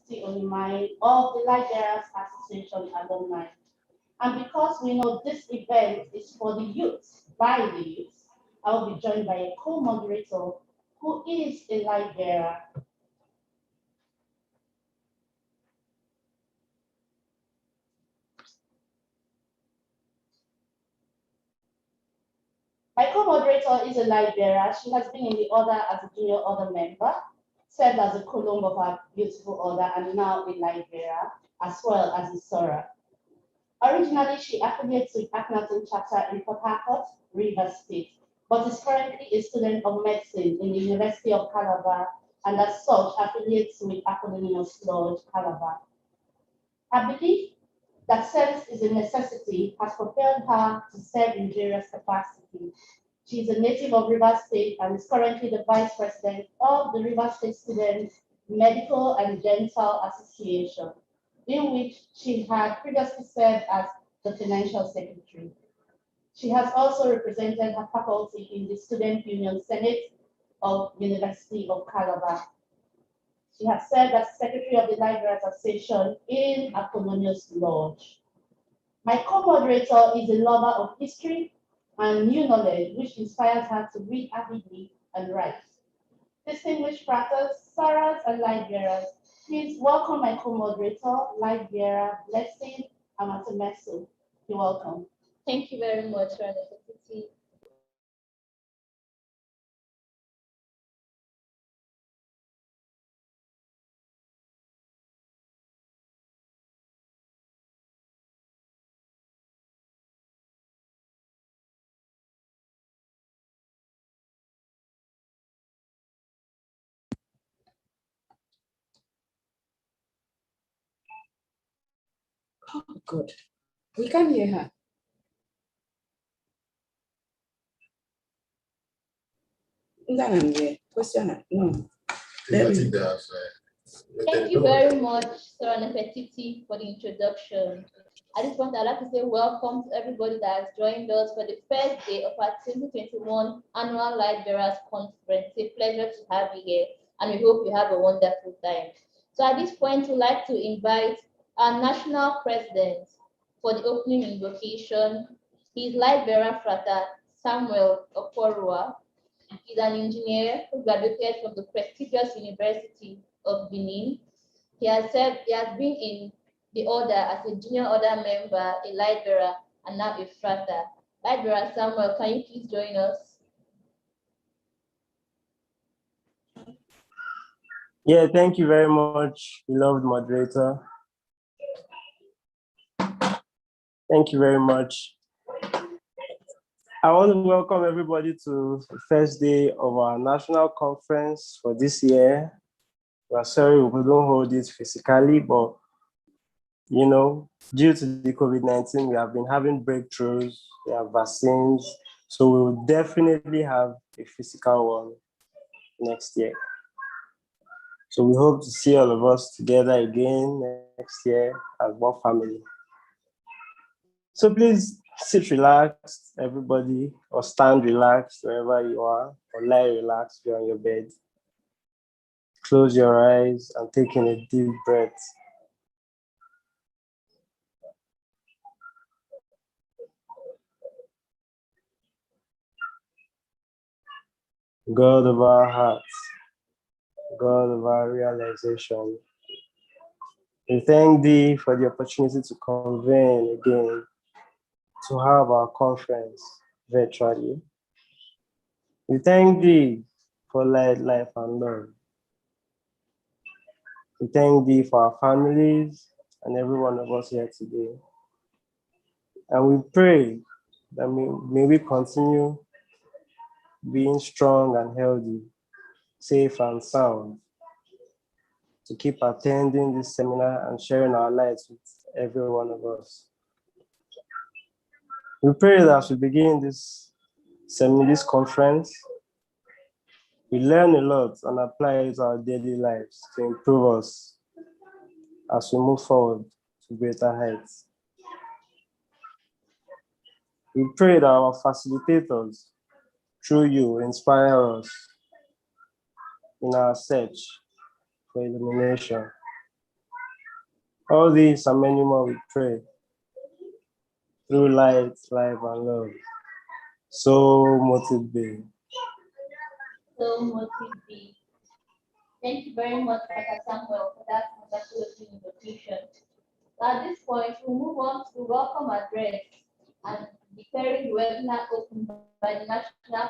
capacity Onimai of the Liberians Association alumni. And because we know this event is for the youth, by the youth, I will be joined by a co-moderator who is a Liberian. My co-moderator is a Liberian. She has been in the order as a junior order member, served as a column of our beautiful order, and now a Liberian, as well as a Sora. Originally, she affiliates with Akhenaton chapter in Port Harcourt, Rivers State, but is currently a student of medicine in the University of Calabar, and as such affiliates with Apollonius Lodge, Calabar. Her belief that service is a necessity has propelled her to serve in various capacities. She is a native of Rivers State and is currently the vice president of the Rivers State Students Medical and Dental Association, in which she had previously served as the financial secretary. She has also represented her faculty in the Student Union Senate of University of Calabar. She has served as secretary of the Library Association in Apollonius Lodge. My co-moderator is a lover of history and new knowledge, which inspires her to read avidly and write. Distinguished fratres, Saras, and Librarians, please welcome my co-moderator, Libera Blessing Amatomesu. You're welcome. Thank you very much for the opportunity. Oh, good. We can hear her. Question. No. Thank you very much, Sir Nefertiti, for the introduction. At this point, I'd like to say welcome to everybody that has joined us for the first day of our 2021 Annual Light Bearers Conference. It's a pleasure to have you here, and we hope you have a wonderful time. So at this point, we'd like to invite our national president for the opening invocation. He's Light Bearer Frater Samuel Okorua. He's an engineer who graduated from the prestigious University of Benin. He has been in the order as a junior order member, a light bearer, and now a frater. Light bearer Samuel, can you please join us? Yeah, thank you very much, beloved moderator. Thank you very much. I want to welcome everybody to the first day of our national conference for this year. We're sorry we don't hold it physically, but you know, due to the COVID-19, we have been having breakthroughs, we have vaccines, so we will definitely have a physical one next year. So we hope to see all of us together again next year as one family. So please sit relaxed, everybody, or stand relaxed wherever you are, or lie relaxed if you're on your bed. Close your eyes and take in a deep breath. God of our hearts, God of our realization, we thank thee for the opportunity to convene again to have our conference virtually. We thank thee for light, life, and love. We thank thee for our families and every one of us here today. And we pray that may we continue being strong and healthy, safe and sound, to keep attending this seminar and sharing our lives with every one of us. We pray that as we begin this conference, we learn a lot and apply it to our daily lives to improve us as we move forward to greater heights. We pray that our facilitators, through you, inspire us in our search for illumination. All these and many more we pray. Through light, life, and love. So motivated. So motivated. Thank you very much, Dr. Samuel, for that wonderful invitation. At this point, we'll move on to the welcome address and declaring the webinar open by the National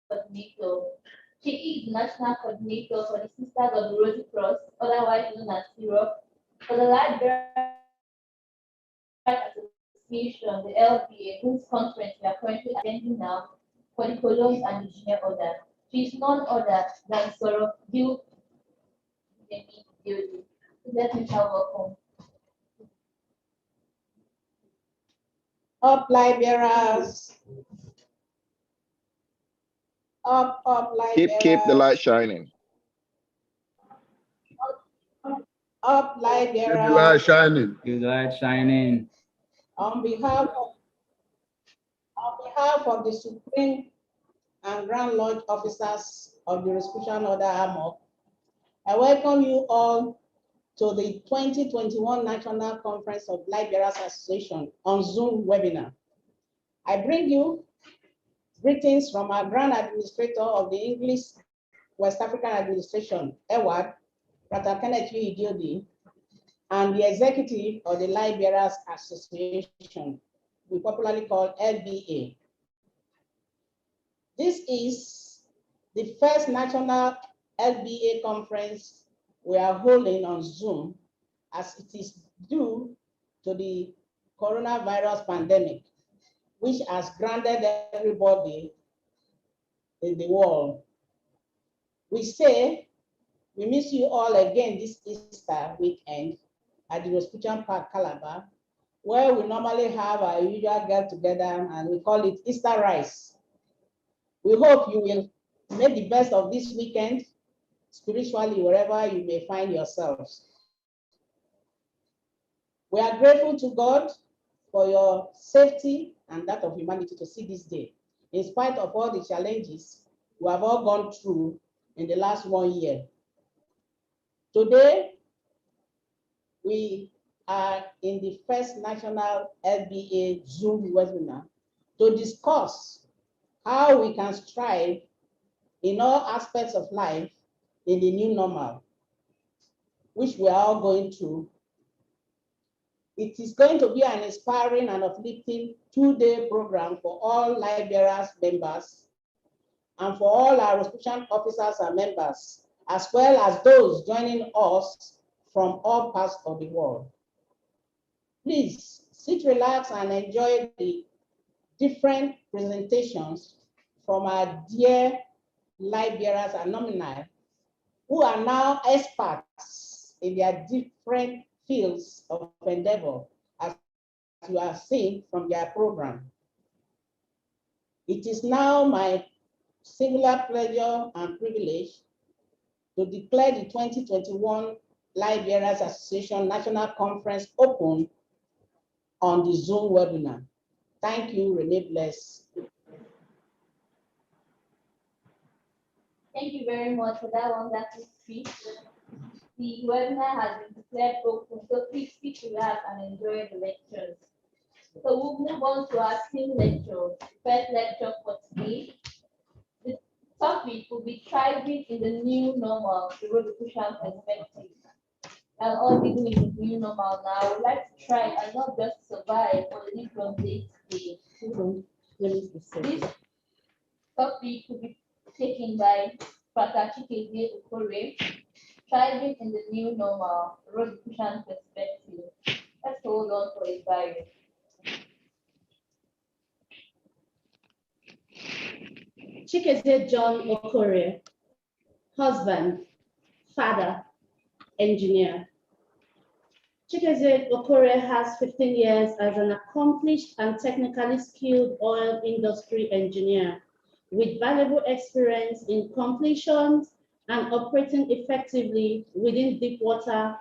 Coordinator. She is the National Coordinator for the Sisters of the Rosy Cross, otherwise known as SIROC, for the Library Association, the LBA, whose conference we are currently attending now for the columns and the junior order. She is none other than Sorok Bill. Let me have welcome. Up, light bearers. Up, light bearers. Keep the light shining. Up, light Keep the bearers. light shining. Keep the light shining. On behalf of the Supreme and Grand Lodge officers of the Jurisdiction Order AMOC, I welcome you all to the 2021 National Conference of Light Bearers Association on Zoom webinar. I bring you greetings from our Grand Administrator of the English West African Administration, EWAD, Dr. Kenneth Idiodi, and the Executive of the Light Bearers Association, we popularly call LBA. This is the first national LBA conference we are holding on Zoom, as it is due to the coronavirus pandemic, which has grounded everybody in the world. We say we miss you all again this Easter weekend at the Hospital Park, Calabar, where we normally have our usual get together, and we call it Easter rice. We hope you will make the best of this weekend, spiritually, wherever you may find yourselves. We are grateful to God for your safety and that of humanity to see this day, in spite of all the challenges we have all gone through in the last 1 year. Today, we are in the first national LBA Zoom webinar to discuss how we can strive in all aspects of life in the new normal, which we are all going through. It is going to be an inspiring and uplifting 2-day program for all Light Bearers members and for all our Rosicrucian officers and members, as well as those joining us from all parts of the world. Please sit, relax, and enjoy the different presentations from our dear Light Bearers alumni, who are now experts in their different fields of endeavor, as you have seen from their program. It is now my singular pleasure and privilege to declare the 2021 Light Bearers Association National Conference open on the Zoom webinar. Thank you, Renee Bless. Thank you very much for that wonderful speech. The webinar has been declared open, so please sit, relax, and enjoy the lectures. So we'll move on to our team lecture. First lecture for today. The topic will be thriving in the new normal, the Rosicrucian perspective. And all people in the new normal now would like to thrive and not just survive or live from day to day. This topic will be taken by Dr. Chikeze Okore, thriving in the new normal, Rosicrucian perspective. Let's hold on for a bio. Chikeze John Okore, husband, father, engineer. Chikeze Okore has 15 years as an accomplished and technically skilled oil industry engineer with valuable experience in completions and operating effectively within deep water,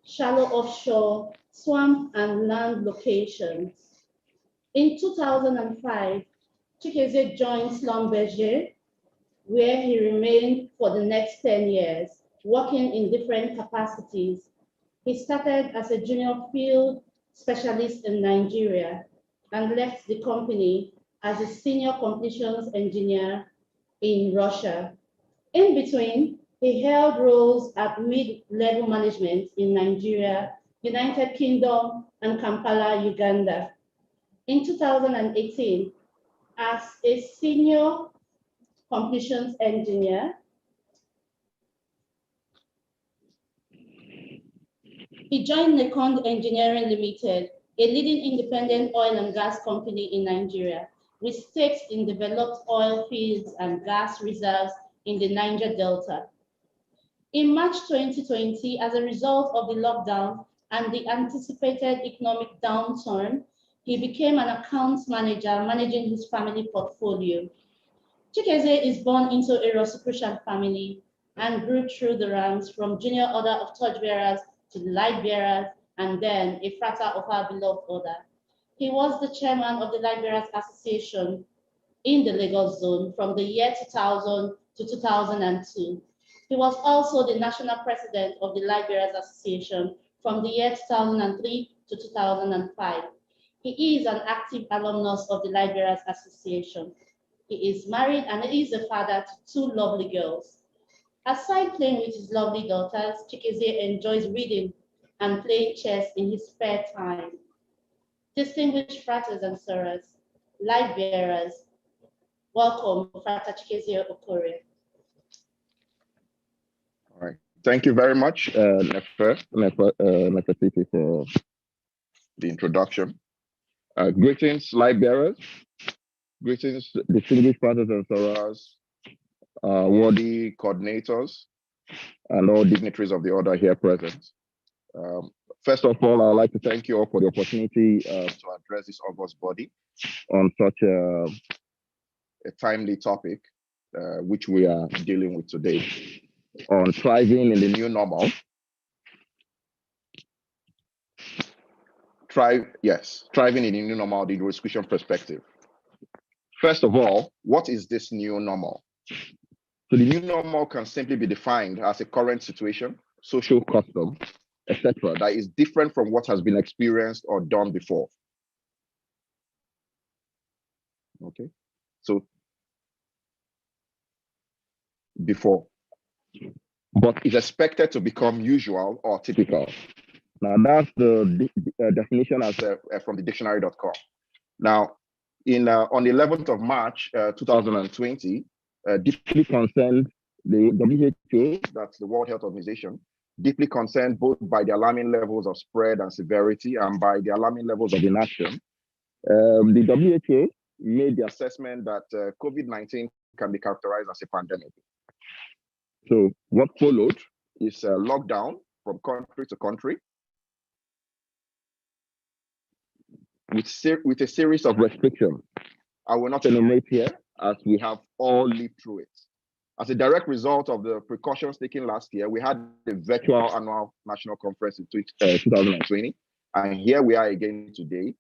shallow offshore, swamp, and land locations. In 2005, Chikeze joined Schlumberger, where he remained for the next 10 years, working in different capacities, He started as a junior field specialist in Nigeria and left the company as a senior completions engineer in Russia. In between, he held roles at mid-level management in Nigeria, United Kingdom, and Kampala, Uganda. In 2018, as a senior completions engineer, he joined Nekond Engineering Limited, a leading independent oil and gas company in Nigeria, with stakes in developed oil fields and gas reserves in the Niger Delta. In March 2020, as a result of the lockdown and the anticipated economic downturn, he became an accounts manager managing his family portfolio. Chikeze is born into a Rosicrucian family and grew through the ranks from junior order of torchbearers to light bearers, and then a frater of our beloved order. He was the chairman of the Light Bearers Association in the Lagos zone from the year 2000 to 2002. He was also the national president of the Light Bearers Association from the year 2003 to 2005. He is an active alumnus of the Light Bearers Association. He is married and he is a father to 2 lovely girls. Aside playing with his lovely daughters, Chikeze enjoys reading and playing chess in his spare time. Distinguished fratres and sorors, light bearers, welcome, Frater Chikeze Okore. All right. Thank you very much, Nefertiti, for the introduction. Greetings, light bearers. Greetings, distinguished fratres and sorors, worthy coordinators, and all dignitaries of the order here present. First of all, I'd like to thank you all for the opportunity to address this august body on such a timely topic, which we are dealing with today, on thriving in the new normal. Thriving in the new normal, the Rosicrucian perspective. First of all, what is this new normal? So the new normal can simply be defined as a current situation, social custom, etc., that is different from what has been experienced or done before. Okay, so before, but is expected to become usual or typical. Now that's the definition as from the dictionary.com. Now, on the 11th of March 2020, deeply concerned, the WHO, that's the World Health Organization, deeply concerned both by the alarming levels of spread and severity and by the alarming levels of inaction, the WHO made the assessment that COVID-19 can be characterized as a pandemic. So what followed is a lockdown from country to country with a series of restrictions. I will not enumerate here as we have all lived through it. As a direct result of the precautions taken last year, we had the virtual annual national conference in 2020. And here we are again today,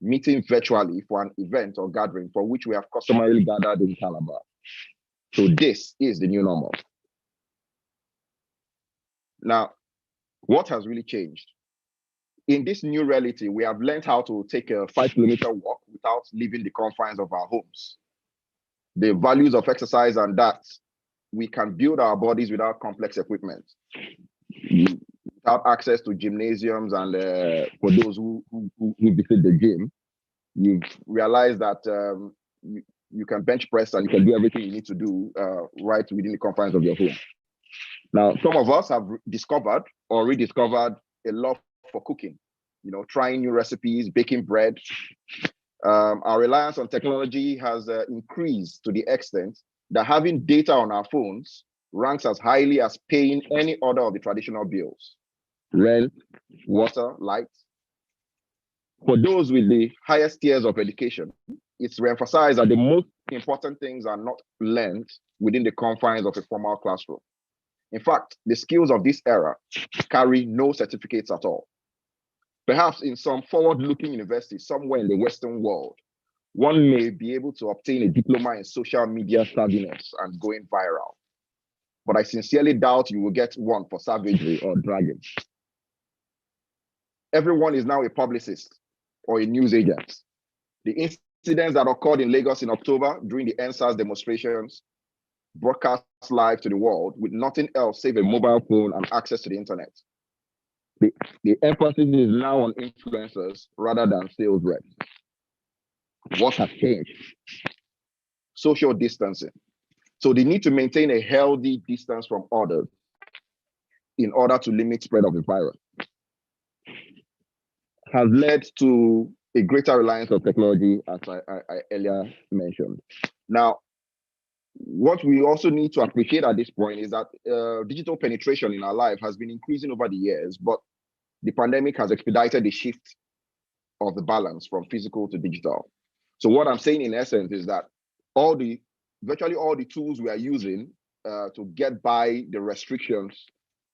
meeting virtually for an event or gathering for which we have customarily gathered in Calabar. So this is the new normal. Now, what has really changed? In this new reality, we have learned how to take a 5-kilometer walk without leaving the confines of our homes. The values of exercise and that we can build our bodies without complex equipment, without access to gymnasiums, and for those who visit the gym, you realize that you can bench press and you can do everything you need to do right within the confines of your home. Now, some of us have discovered or rediscovered a love for cooking, trying new recipes, baking bread. Our reliance on technology has increased to the extent that having data on our phones ranks as highly as paying any other of the traditional bills: rent, water, light. For those with the highest tiers of education, it's re-emphasized that the most important things are not learned within the confines of a formal classroom. In fact, the skills of this era carry no certificates at all. Perhaps in some forward-looking university somewhere in the Western world, one may be able to obtain a diploma in social media savviness and going viral. But I sincerely doubt you will get one for savagery or dragging. everyone is now a publicist or a news agent. The incidents that occurred in Lagos in October during the NSAS demonstrations broadcast live to the world with nothing else save a mobile phone and access to the internet. The emphasis is now on influencers rather than sales reps. What has changed? Social distancing. So they need to maintain a healthy distance from others in order to limit spread of the virus. Has led to a greater reliance on technology, as I earlier mentioned. Now, what we also need to appreciate at this point is that digital penetration in our life has been increasing over the years, but the pandemic has expedited the shift of the balance from physical to digital. So what I'm saying in essence is that virtually all the tools we are using to get by the restrictions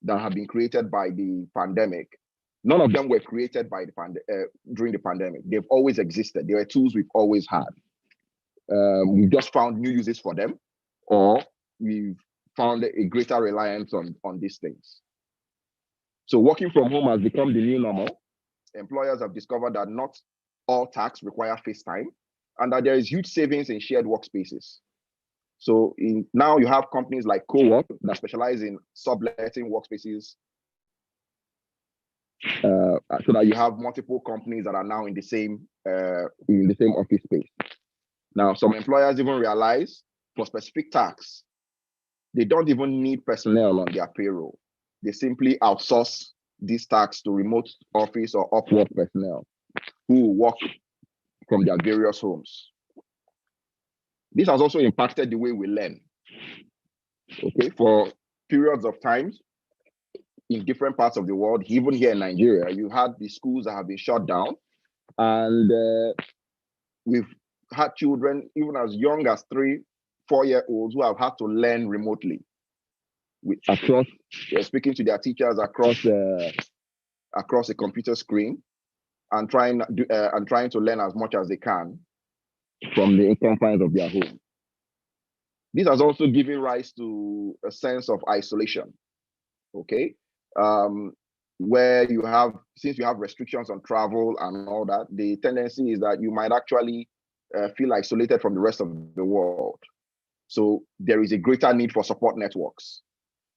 that have been created by the pandemic, none of them were created by during the pandemic. They've always existed. They were tools we've always had. We've just found new uses for them, or we've found a greater reliance on these things. So working from home has become the new normal. Employers have discovered that not all tasks require face time, and that there is huge savings in shared workspaces. So now you have companies like Co-work that specialize in subletting workspaces, so that you have multiple companies that are now in the same office space. Now, some employers even realize for specific tasks, they don't even need personnel on their payroll. They simply outsource these tasks to remote office or Upwork personnel who work from their various homes. This has also impacted the way we learn. Okay, for periods of time in different parts of the world, even here in Nigeria, you had the schools that have been shut down, and we've had children even as young as 3-4-year-olds who have had to learn remotely. Across speaking to their teachers across a computer screen, and trying to learn as much as they can from the confines of their home. This has also given rise to a sense of isolation. Okay, where since you have restrictions on travel and all that, the tendency is that you might actually feel isolated from the rest of the world. So there is a greater need for support networks.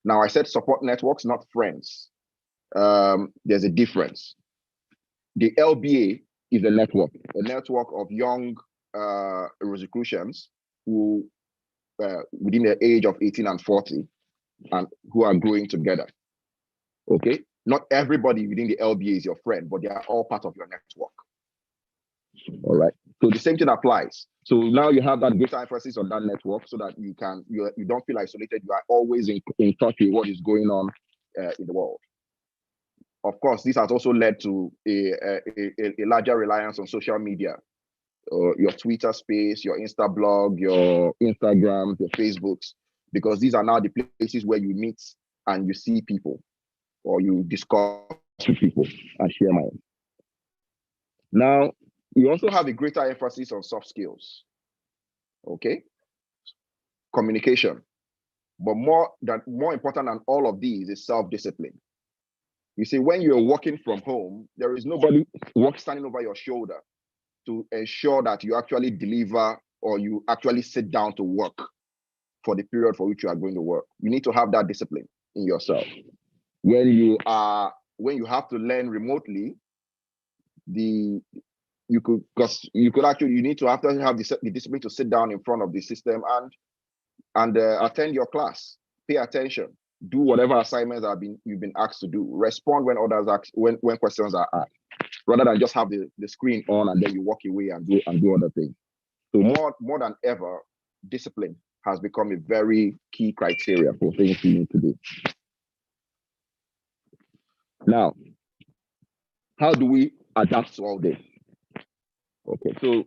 Now, I said support networks, not friends. There's a difference. The LBA is a network of young Rosicrucians who, within the age of 18 and 40, and who are growing together. Okay, not everybody within the LBA is your friend, but they are all part of your network. All right. So the same thing applies. So now you have that greater emphasis on that network, so that you don't feel isolated. You are always in touch with what is going on in the world. Of course, this has also led to a larger reliance on social media, your Twitter space, your Insta blog, your Instagrams, your Facebooks, because these are now the places where you meet and you see people, or you discuss with people and share minds. Now, you also have a greater emphasis on soft skills, okay? Communication. But more important than all of these is self-discipline. You see, when you're working from home, there is nobody standing over your shoulder to ensure that you actually deliver, or you actually sit down to work for the period for which you are going to work. You need to have that discipline in yourself. When you have to learn remotely, you need to have the discipline to sit down in front of the system and attend your class, pay attention, do whatever assignments you've been asked to do, respond when others ask, when questions are asked, rather than just have the screen on and then you walk away and do other things. So more than ever, discipline has become a very key criteria for things you need to do. Now, how do we adapt to all this? Okay, so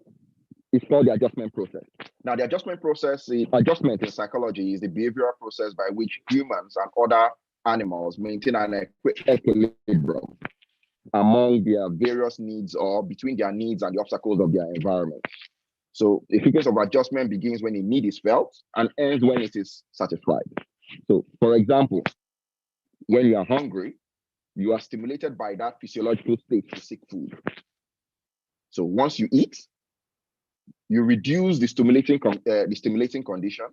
it's called the adjustment process. Now, the adjustment in psychology is the behavioral process by which humans and other animals maintain an equilibrium among their various needs, or between their needs and the obstacles of their environment. So the sequence of adjustment begins when a need is felt and ends when it is satisfied. So, for example, when you are hungry, you are stimulated by that physiological state to seek food. So once you eat, you reduce the stimulating condition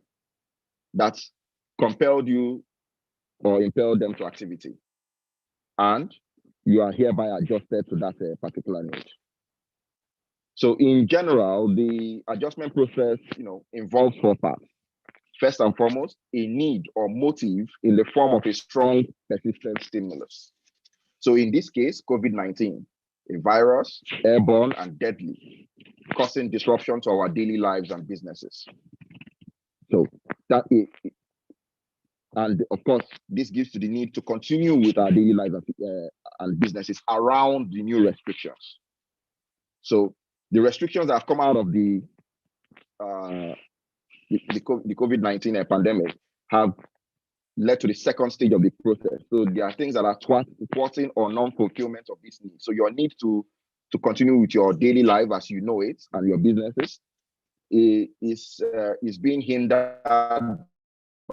that compelled you or impelled them to activity, and you are hereby adjusted to that particular need. So in general, the adjustment process, involves 4 parts. First and foremost, a need or motive in the form of a strong, persistent stimulus. So in this case, COVID-19, a virus, airborne and deadly, causing disruption to our daily lives and businesses. So that is, and of course, this gives to the need to continue with our daily lives and businesses around the new restrictions. So the restrictions that have come out of the COVID-19 pandemic have led to the second stage of the process. So there are things that are thwarting or non-fulfillment of this need. So your need to continue with your daily life as you know it and your businesses is being hindered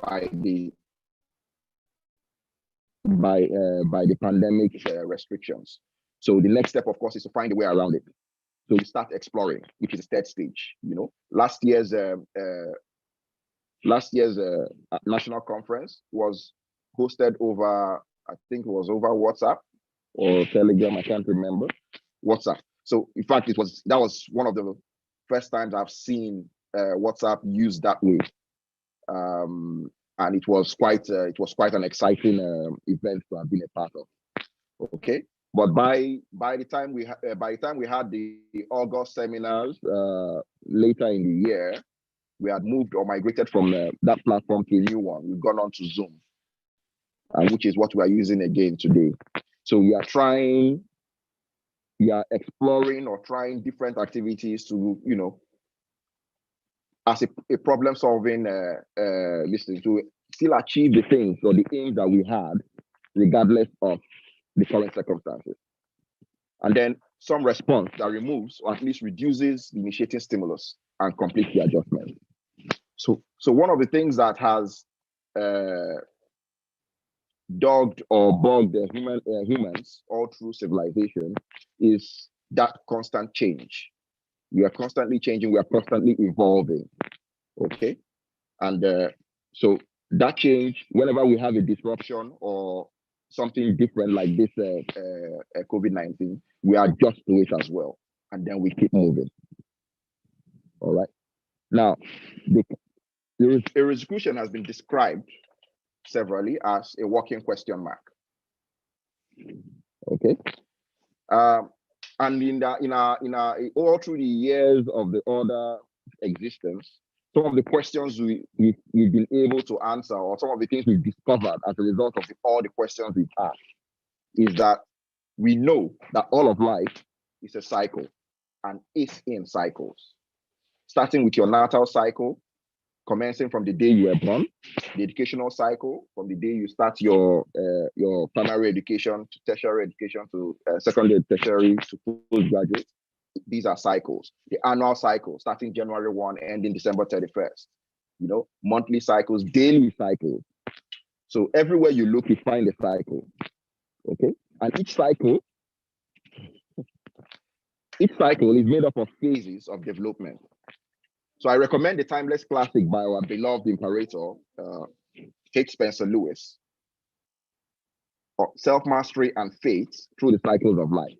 by the pandemic restrictions. So the next step, of course, is to find a way around it. So we start exploring, which is the third stage. Last year's national conference was hosted over, I think it was over WhatsApp or Telegram, I can't remember. WhatsApp. So in fact, that was one of the first times I've seen WhatsApp used that way. And it was quite an exciting event to have been a part of. Okay. But by the time we had the August seminars later in the year, we had moved or migrated from that platform to a new one. We've gone on to Zoom, which is what we are using again today. So we are exploring or trying different activities to, as a problem-solving listening to still achieve the things or the aims that we had, regardless of the current circumstances. And then some response that removes or at least reduces the initiating stimulus and completes the adjustment. So one of the things that has dogged or bugged humans all through civilization is that constant change. We are constantly changing, we are constantly evolving, okay? And so that change, whenever we have a disruption or something different like this COVID-19, we adjust to it as well, and then we keep moving, all right? Now, the execution has been described severally as a walking question mark. Okay, and in our all through the years of the order existence, some of the questions we've been able to answer, or some of the things we've discovered as a result of all the questions we've asked, is that we know that all of life is a cycle and is in cycles, starting with your natal cycle, commencing from the day you were born, the educational cycle, from the day you start your primary education to tertiary education to secondary, tertiary to postgraduate. These are cycles. The annual cycle, starting January 1, ending December 31st. Monthly cycles, daily cycles. So everywhere you look, you find a cycle. Okay, and each cycle is made up of phases of development. So I recommend the timeless classic by our beloved imperator, H. Spencer Lewis, Self-Mastery and Fate Through the Cycles of Life.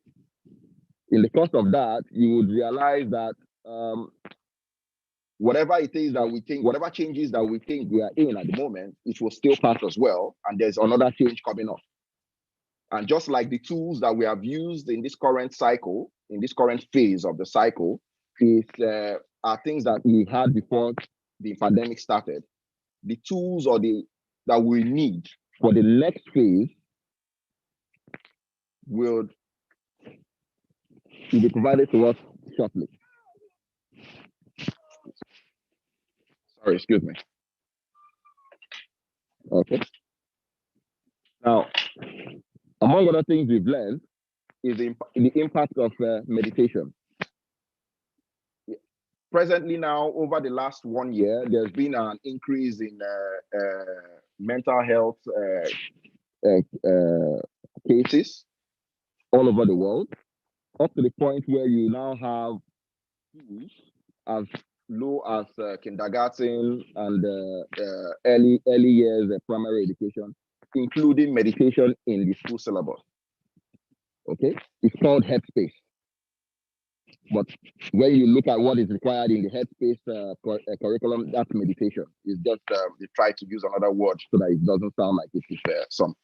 In the course of that, you would realize that whatever it is that we think, whatever changes that we think we are in at the moment, it will still pass as well, and there's another change coming up. And just like the tools that we have used in this current cycle, in this current phase of the cycle, are things that we had before the pandemic started. The tools that we need for the next phase will be provided to us shortly. Sorry, excuse me. Okay. Now, among other things we've learned is the impact of meditation. Presently now, over the last 1 year, there's been an increase in mental health cases all over the world, up to the point where you now have schools as low as kindergarten and early years primary education, including meditation in the school syllabus. Okay, it's called Headspace. But when you look at what is required in the Headspace curriculum, that's meditation. It's just they try to use another word so that it doesn't sound like it is some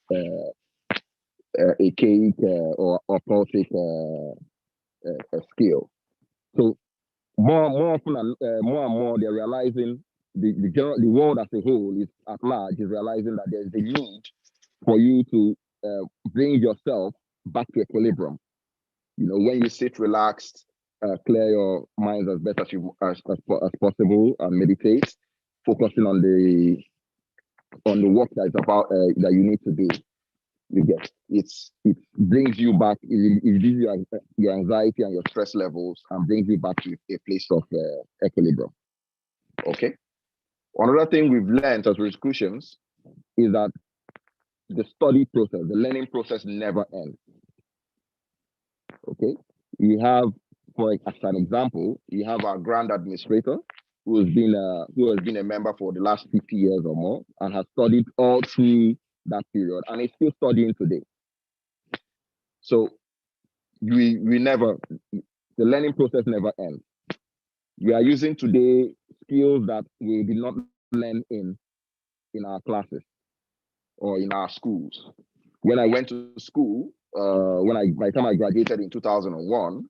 archaic or occultic skill. So more often and more, they're realizing the world as a whole is at large is realizing that there's a need for you to bring yourself back to equilibrium. You know, when you sit relaxed, clear your minds as best as possible and meditate, focusing on the work that is about that you need to do. You get it brings you back, it reduces your anxiety and your stress levels and brings you back to a place of equilibrium. Okay. Another thing we've learned as Rosicrucians is that the study process, the learning process never ends. Okay. You have, as an example, you have our grand administrator who has been a member for the last 50 years or more and has studied all through that period and is still studying today. So we never, the learning process never ends. We are using today skills that we did not learn in our classes or in our schools. When I went to school, by the time I graduated in 2001,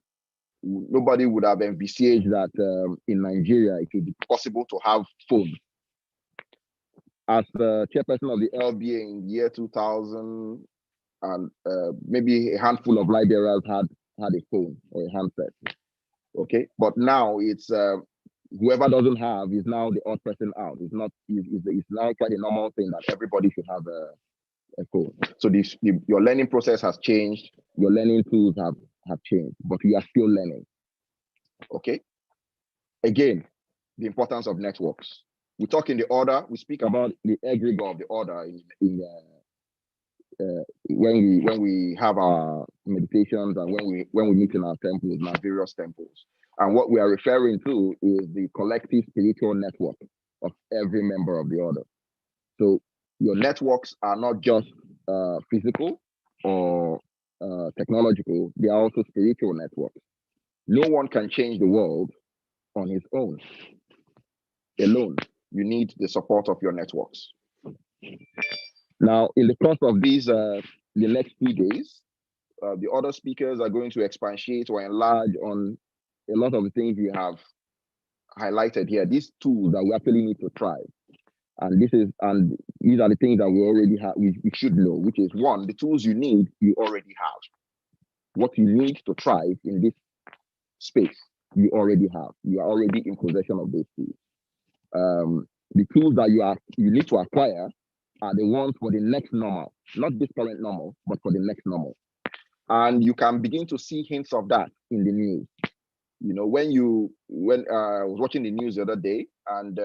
nobody would have envisaged that in Nigeria it would be possible to have phones. As the chairperson of the LBA in the year 2000, and maybe a handful of librarians had a phone or a handset. Okay, but now it's whoever doesn't have is now the odd person out. It's now quite a normal thing that everybody should have a phone. So your learning process has changed. Your learning tools have changed, but we are still learning. Okay. Again, the importance of networks. We talk in the order. We speak about the egregore of the order when we have our meditations and when we meet in our temples, in our various temples. And what we are referring to is the collective spiritual network of every member of the order. So your networks are not just physical or technological, they are also spiritual networks. No one can change the world on his own, alone. You need the support of your networks. Now, in the course of these, the next 2 days, the other speakers are going to expatiate or enlarge on a lot of the things we have highlighted here. These tools that we actually need to try. And these are the things that we already have, we should know, which is one, the tools you need, you already have. What you need to thrive in this space, you already have. You are already in possession of those tools. The tools that you need to acquire are the ones for the next normal, not this current normal, but for the next normal. And you can begin to see hints of that in the news. You know, when I was watching the news the other day, and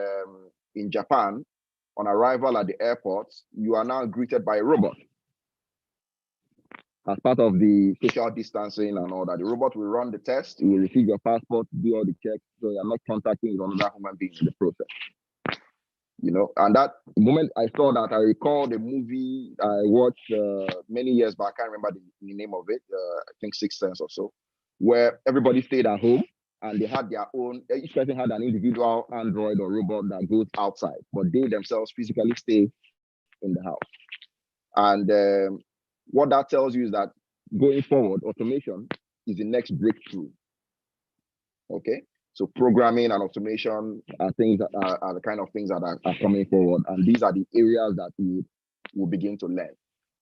in Japan, on arrival at the airport, you are now greeted by a robot. As part of the social distancing and all that, the robot will run the test, it will receive your passport, do all the checks, so you're not contacting another human being in the process. You know, and that moment I saw that, I recall the movie I watched many years back. I can't remember the name of it. I think Sixth Sense or so, where everybody stayed at home and they had their own. Each person had an individual android or robot that goes outside, but they themselves physically stay in the house. And what that tells you is that going forward, automation is the next breakthrough. Okay. So programming and automation are things that are the kind of things that are coming forward. And these are the areas that we will begin to learn.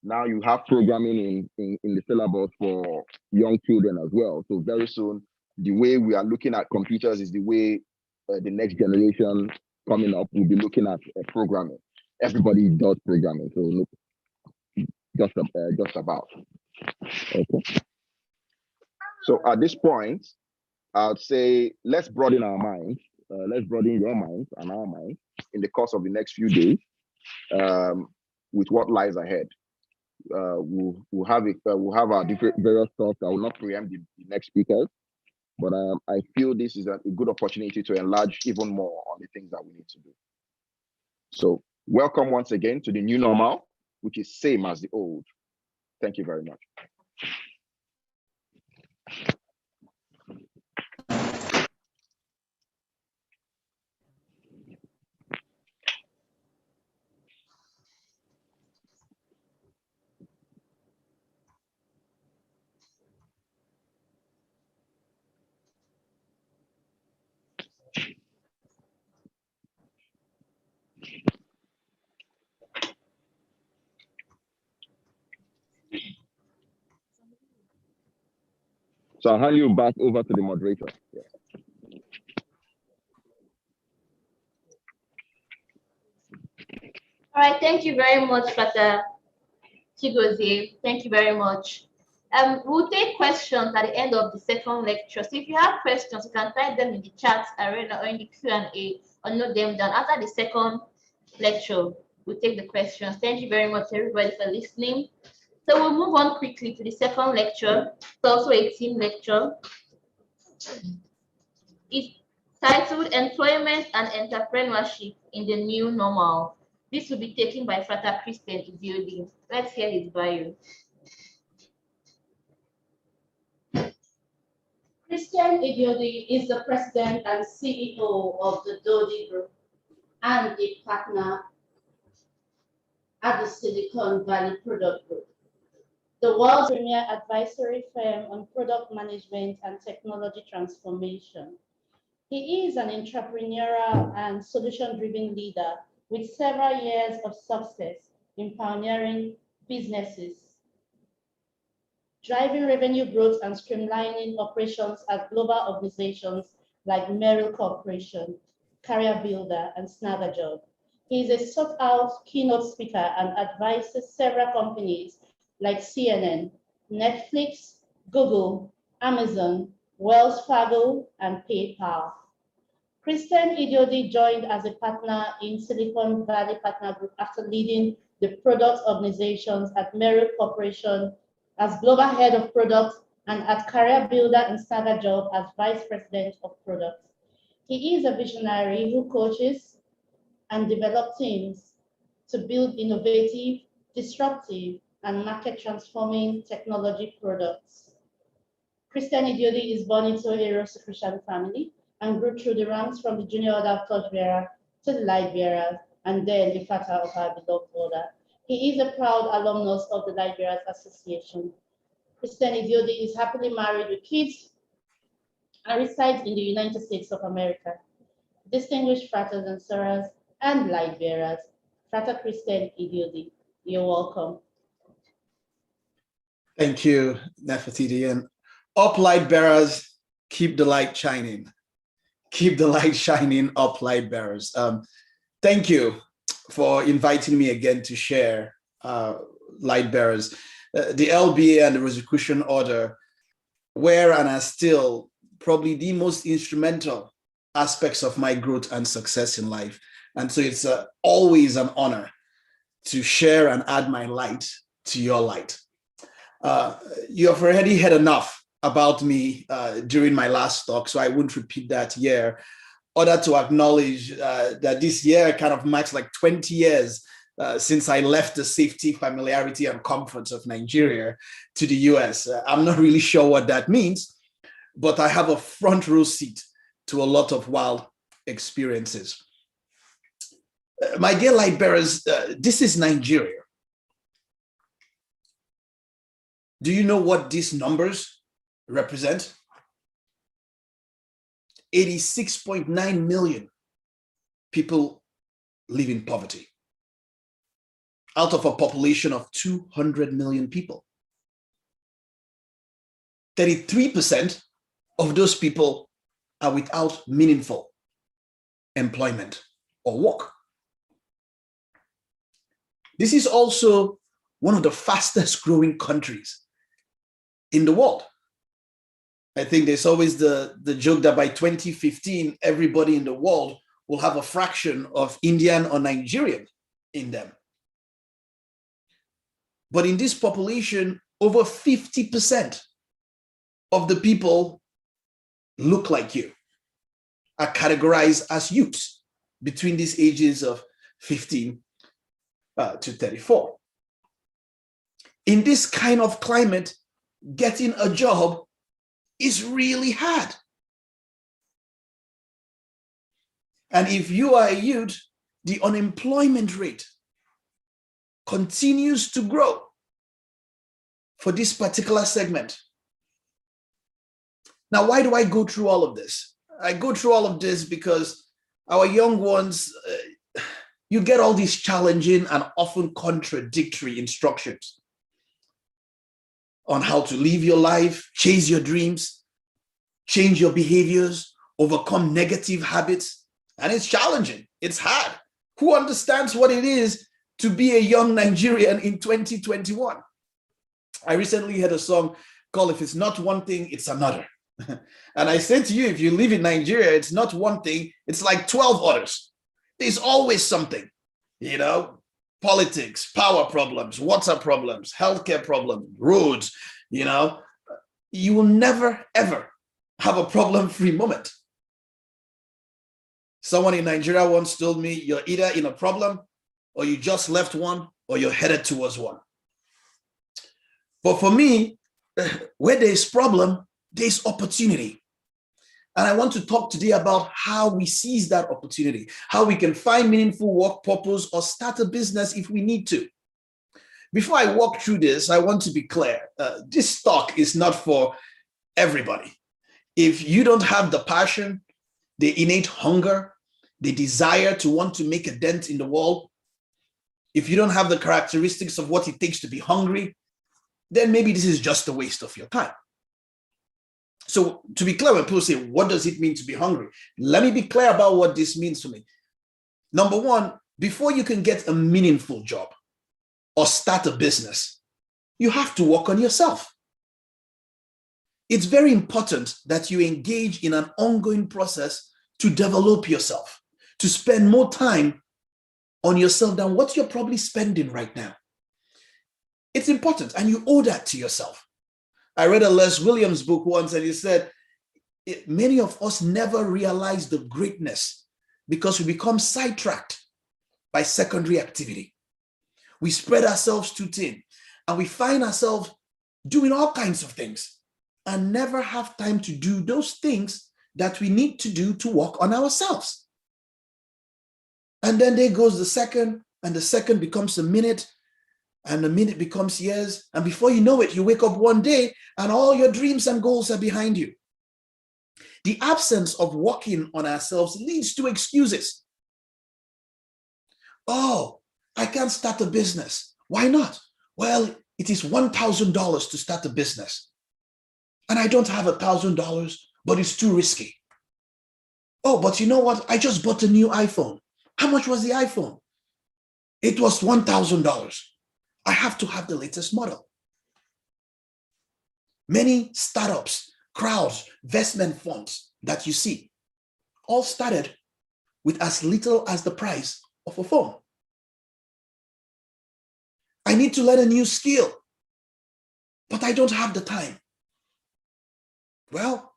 Now you have programming in the syllabus for young children as well. So very soon, the way we are looking at computers is the way the next generation coming up will be looking at programming. Everybody does programming. So look, just about. Okay. So at this point, I'd say let's broaden our minds. Let's broaden your minds and our minds in the course of the next few days with what lies ahead. we'll have our different various thoughts. I will not preempt the next speakers, but I feel this is a good opportunity to enlarge even more on the things that we need to do. So welcome once again to the new normal, which is same as the old. Thank you very much. So I'll hand you back over to the moderator. Yeah. All right, thank you very much, Fata Chigozie. Thank you very much. We'll take questions at the end of the second lecture. So if you have questions, you can type them in the chat arena or in the Q&A or note them down. After the second lecture, we'll take the questions. Thank you very much, everybody, for listening. So we'll move on quickly to the second lecture. It's also a team lecture. It's titled Employment and Entrepreneurship in the New Normal. This will be taken by Frater Christian Idiodi. Let's hear his bio. Christian Idiodi is the president and CEO of the Dodi Group and a partner at the Silicon Valley Product Group, the world's premier advisory firm on product management and technology transformation. He is an entrepreneurial and solution-driven leader with several years of success in pioneering businesses, driving revenue growth and streamlining operations at global organizations like Merrill Corporation, Career Builder, and Snagajob. He is a sought-out keynote speaker and advises several companies like CNN, Netflix, Google, Amazon, Wells Fargo, and PayPal. Christian Idiodi joined as a partner in Silicon Valley Partner Group after leading the product organizations at Merrill Corporation as global head of product and at Career Builder and Snagajob as vice president of product. He is a visionary who coaches and develops teams to build innovative, disruptive, and market transforming technology products. Christian Idiodi is born into a Rosicrucian family and grew through the ranks from the junior order of torchbearer to the light bearers and then the frater of our beloved order. He is a proud alumnus of the Light Bearers Association. Christian Idiodi is happily married with kids and resides in the United States of America. Distinguished fraters and sorors and light bearers, Frater Christian Idiodi, you're welcome. Thank you, Nefertiti. And up light bearers, keep the light shining. Keep the light shining, up light bearers. Thank you for inviting me again to share light bearers. The LBA and the Rosicrucian Order were and are still probably the most instrumental aspects of my growth and success in life. And so it's always an honor to share and add my light to your light. You have already heard enough about me during my last talk, so I won't repeat that here, other to acknowledge that this year kind of marks like 20 years since I left the safety, familiarity, and comforts of Nigeria to the US. I'm not really sure what that means, but I have a front row seat to a lot of wild experiences. My dear light bearers, this is Nigeria. Do you know what these numbers represent? 86.9 million people live in poverty out of a population of 200 million people. 33% of those people are without meaningful employment or work. This is also one of the fastest growing countries in the world. I think there's always the joke that by 2015, everybody in the world will have a fraction of Indian or Nigerian in them. But in this population, over 50% of the people look like you, are categorized as youths between these ages of 15 to 34. In this kind of climate, getting a job is really hard. And if you are a youth, the unemployment rate continues to grow for this particular segment. Now, why do I go through all of this? I go through all of this because our young ones, you get all these challenging and often contradictory instructions on how to live your life, chase your dreams, change your behaviors, overcome negative habits. And it's challenging. It's hard. Who understands what it is to be a young Nigerian in 2021? I recently heard a song called "If It's Not One Thing, It's Another." And I said to you, if you live in Nigeria, it's not one thing, it's like 12 others. There's always something, you know, politics, power problems, water problems, healthcare problems, roads, you know. You will never, ever have a problem-free moment. Someone in Nigeria once told me, you're either in a problem or you just left one or you're headed towards one. But for me, where there's problem, there's opportunity. And I want to talk today about how we seize that opportunity, how we can find meaningful work purpose or start a business if we need to. Before I walk through this, I want to be clear. This talk is not for everybody. If you don't have the passion, the innate hunger, the desire to want to make a dent in the world, if you don't have the characteristics of what it takes to be hungry, then maybe this is just a waste of your time. So to be clear, when people say, what does it mean to be hungry? Let me be clear about what this means to me. Number one, before you can get a meaningful job or start a business, you have to work on yourself. It's very important that you engage in an ongoing process to develop yourself, to spend more time on yourself than what you're probably spending right now. It's important, and you owe that to yourself. I read a Les Williams book once, and he said, many of us never realize the greatness because we become sidetracked by secondary activity. We spread ourselves too thin, and we find ourselves doing all kinds of things and never have time to do those things that we need to do to work on ourselves. And then there goes the second, and the second becomes a minute, and the minute becomes years. And before you know it, you wake up one day and all your dreams and goals are behind you. The absence of working on ourselves leads to excuses. Oh, I can't start a business. Why not? Well, it is $1,000 to start a business. And I don't have $1,000, but it's too risky. Oh, but you know what? I just bought a new iPhone. How much was the iPhone? It was $1,000. I have to have the latest model. Many startups, crowds, investment funds that you see all started with as little as the price of a phone. I need to learn a new skill, but I don't have the time. Well,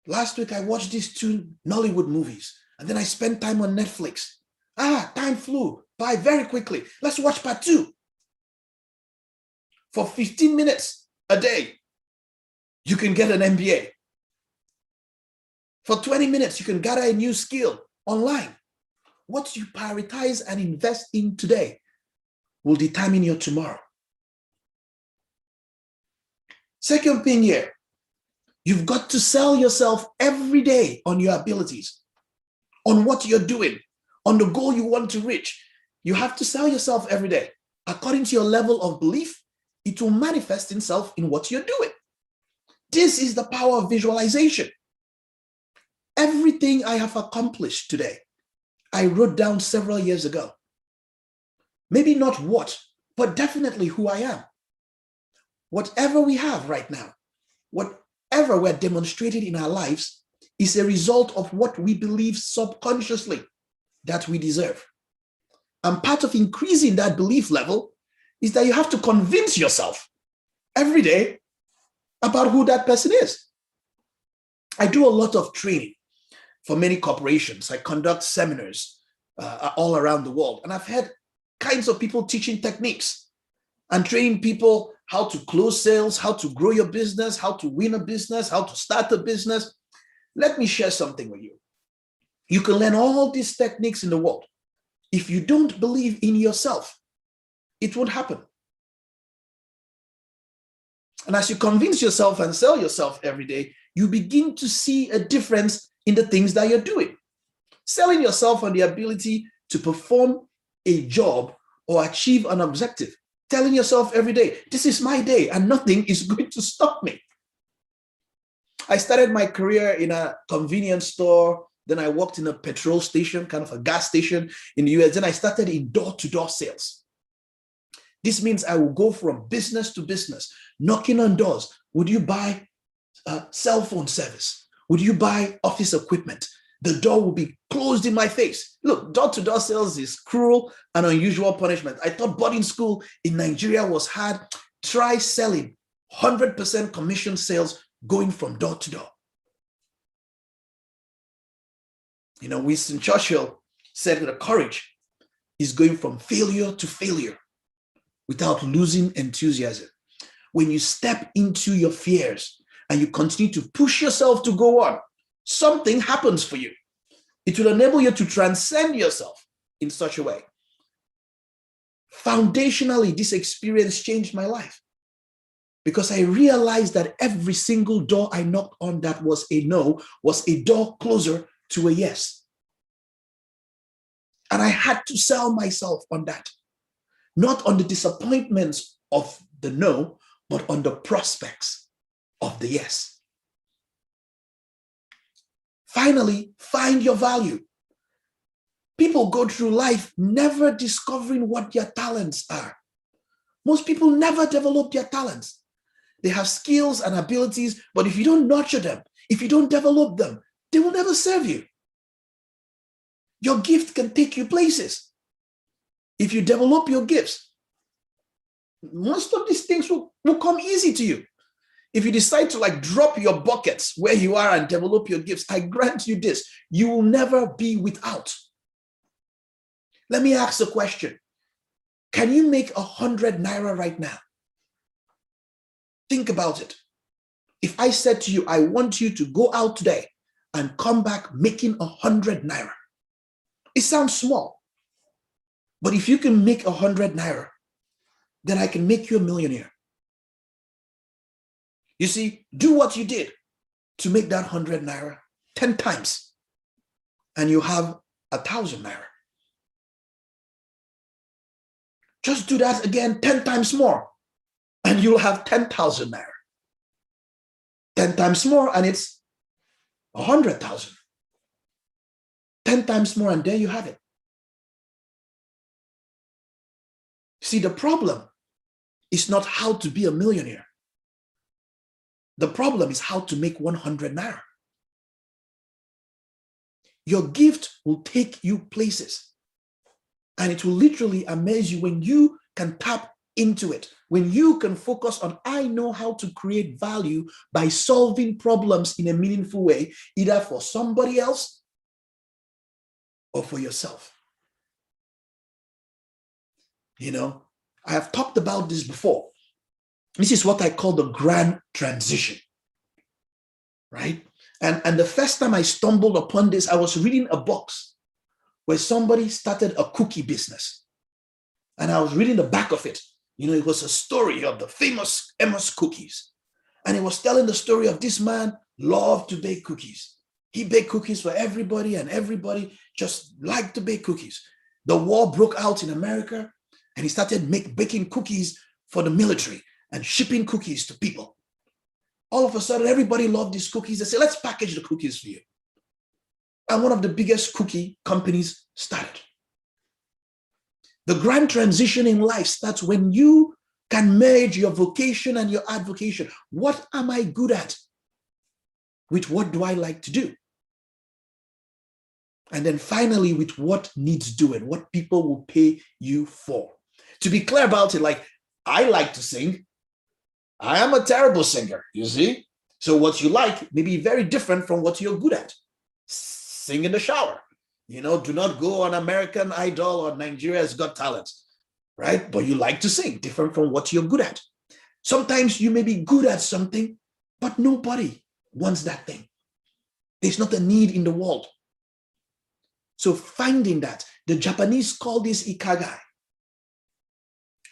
last week I watched these 2 Nollywood movies, and then I spent time on Netflix. Time flew by very quickly. Let's watch part 2. For 15 minutes a day, you can get an MBA. For 20 minutes, you can gather a new skill online. What you prioritize and invest in today will determine your tomorrow. Second thing here, you've got to sell yourself every day on your abilities, on what you're doing, on the goal you want to reach. You have to sell yourself every day. According to your level of belief, it will manifest itself in what you're doing. This is the power of visualization. Everything I have accomplished today, I wrote down several years ago. Maybe not what, but definitely who I am. Whatever we have right now, whatever we're demonstrating in our lives is a result of what we believe subconsciously that we deserve. And part of increasing that belief level is that you have to convince yourself every day about who that person is. I do a lot of training for many corporations. I conduct seminars all around the world, and I've had kinds of people teaching techniques and training people how to close sales, how to grow your business, how to win a business, how to start a business. Let me share something with you. You can learn all these techniques in the world. If you don't believe in yourself, it won't happen. And as you convince yourself and sell yourself every day, you begin to see a difference in the things that you're doing. Selling yourself on the ability to perform a job or achieve an objective. Telling yourself every day, this is my day and nothing is going to stop me. I started my career in a convenience store. Then I worked in a petrol station, kind of a gas station in the US. Then I started in door-to-door sales. This means I will go from business to business, knocking on doors. Would you buy a cell phone service? Would you buy office equipment? The door will be closed in my face. Look, door-to-door sales is cruel and unusual punishment. I thought boarding school in Nigeria was hard. Try selling 100% commission sales going from door to door. You know, Winston Churchill said that courage is going from failure to failure without losing enthusiasm. When you step into your fears and you continue to push yourself to go on, something happens for you. It will enable you to transcend yourself in such a way. Foundationally, this experience changed my life because I realized that every single door I knocked on that was a no was a door closer to a yes. And I had to sell myself on that, not on the disappointments of the no, but on the prospects of the yes. Finally, find your value. People go through life never discovering what their talents are. Most people never develop their talents. They have skills and abilities, but if you don't nurture them, if you don't develop them, they will never serve you. Your gift can take you places. If you develop your gifts, most of these things will come easy to you. If you decide to drop your buckets where you are and develop your gifts, I grant you this, you will never be without. Let me ask a question. Can you make 100 naira right now? Think about it. If I said to you, I want you to go out today and come back making 100 naira. It sounds small, but if you can make 100 naira, then I can make you a millionaire. You see, do what you did to make that 100 naira 10 times, and you have 1,000 naira. Just do that again 10 times more, and you'll have 10,000 naira. 10 times more, and it's 100,000. 10 times more, and there you have it. See, the problem is not how to be a millionaire. The problem is how to make 100 naira. Your gift will take you places, and it will literally amaze you when you can tap into it, when you can focus on, I know how to create value by solving problems in a meaningful way, either for somebody else or for yourself. You know, I have talked about this before. This is what I call the grand transition, right? And the first time I stumbled upon this, I was reading a book where somebody started a cookie business. And I was reading the back of it. You know, it was a story of the famous Emma's cookies. And it was telling the story of this man loved to bake cookies. He baked cookies for everybody, and everybody just liked to bake cookies. The war broke out in America, and he started baking cookies for the military and shipping cookies to people. All of a sudden, everybody loved these cookies. They said, let's package the cookies for you. And one of the biggest cookie companies started. The grand transition in life starts when you can merge your vocation and your avocation. What am I good at? With what do I like to do? And then finally, with what needs doing, what people will pay you for. To be clear about it, like, I like to sing. I am a terrible singer, you see? So what you like may be very different from what you're good at. Sing in the shower. You know, do not go on American Idol or Nigeria's Got Talent, right? But you like to sing, different from what you're good at. Sometimes you may be good at something, but nobody wants that thing. There's not a need in the world. So finding that, the Japanese call this ikigai,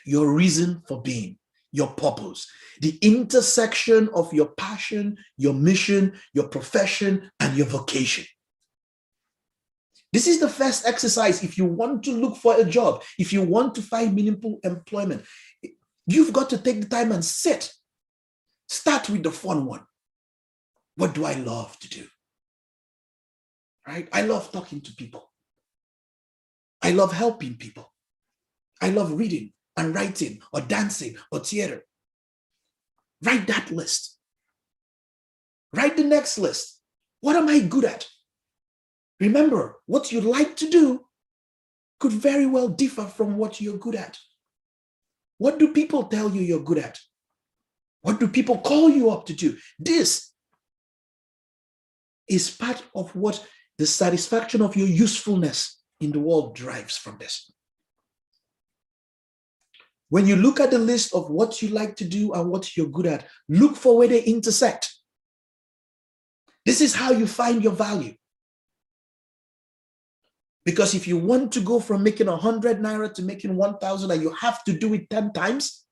your reason for being, your purpose, the intersection of your passion, your mission, your profession, and your vocation. This is the first exercise if you want to look for a job, if you want to find meaningful employment. You've got to take the time and sit. Start with the fun one. What do I love to do? Right? I love talking to people. I love helping people. I love reading and writing or dancing or theater. Write that list. Write the next list. What am I good at? Remember, what you like to do could very well differ from what you're good at. What do people tell you you're good at? What do people call you up to do? This is part of what the satisfaction of your usefulness in the world derives from this. When you look at the list of what you like to do and what you're good at, look for where they intersect. This is how you find your value. Because if you want to go from making 100 naira to making 1,000 and you have to do it 10 times,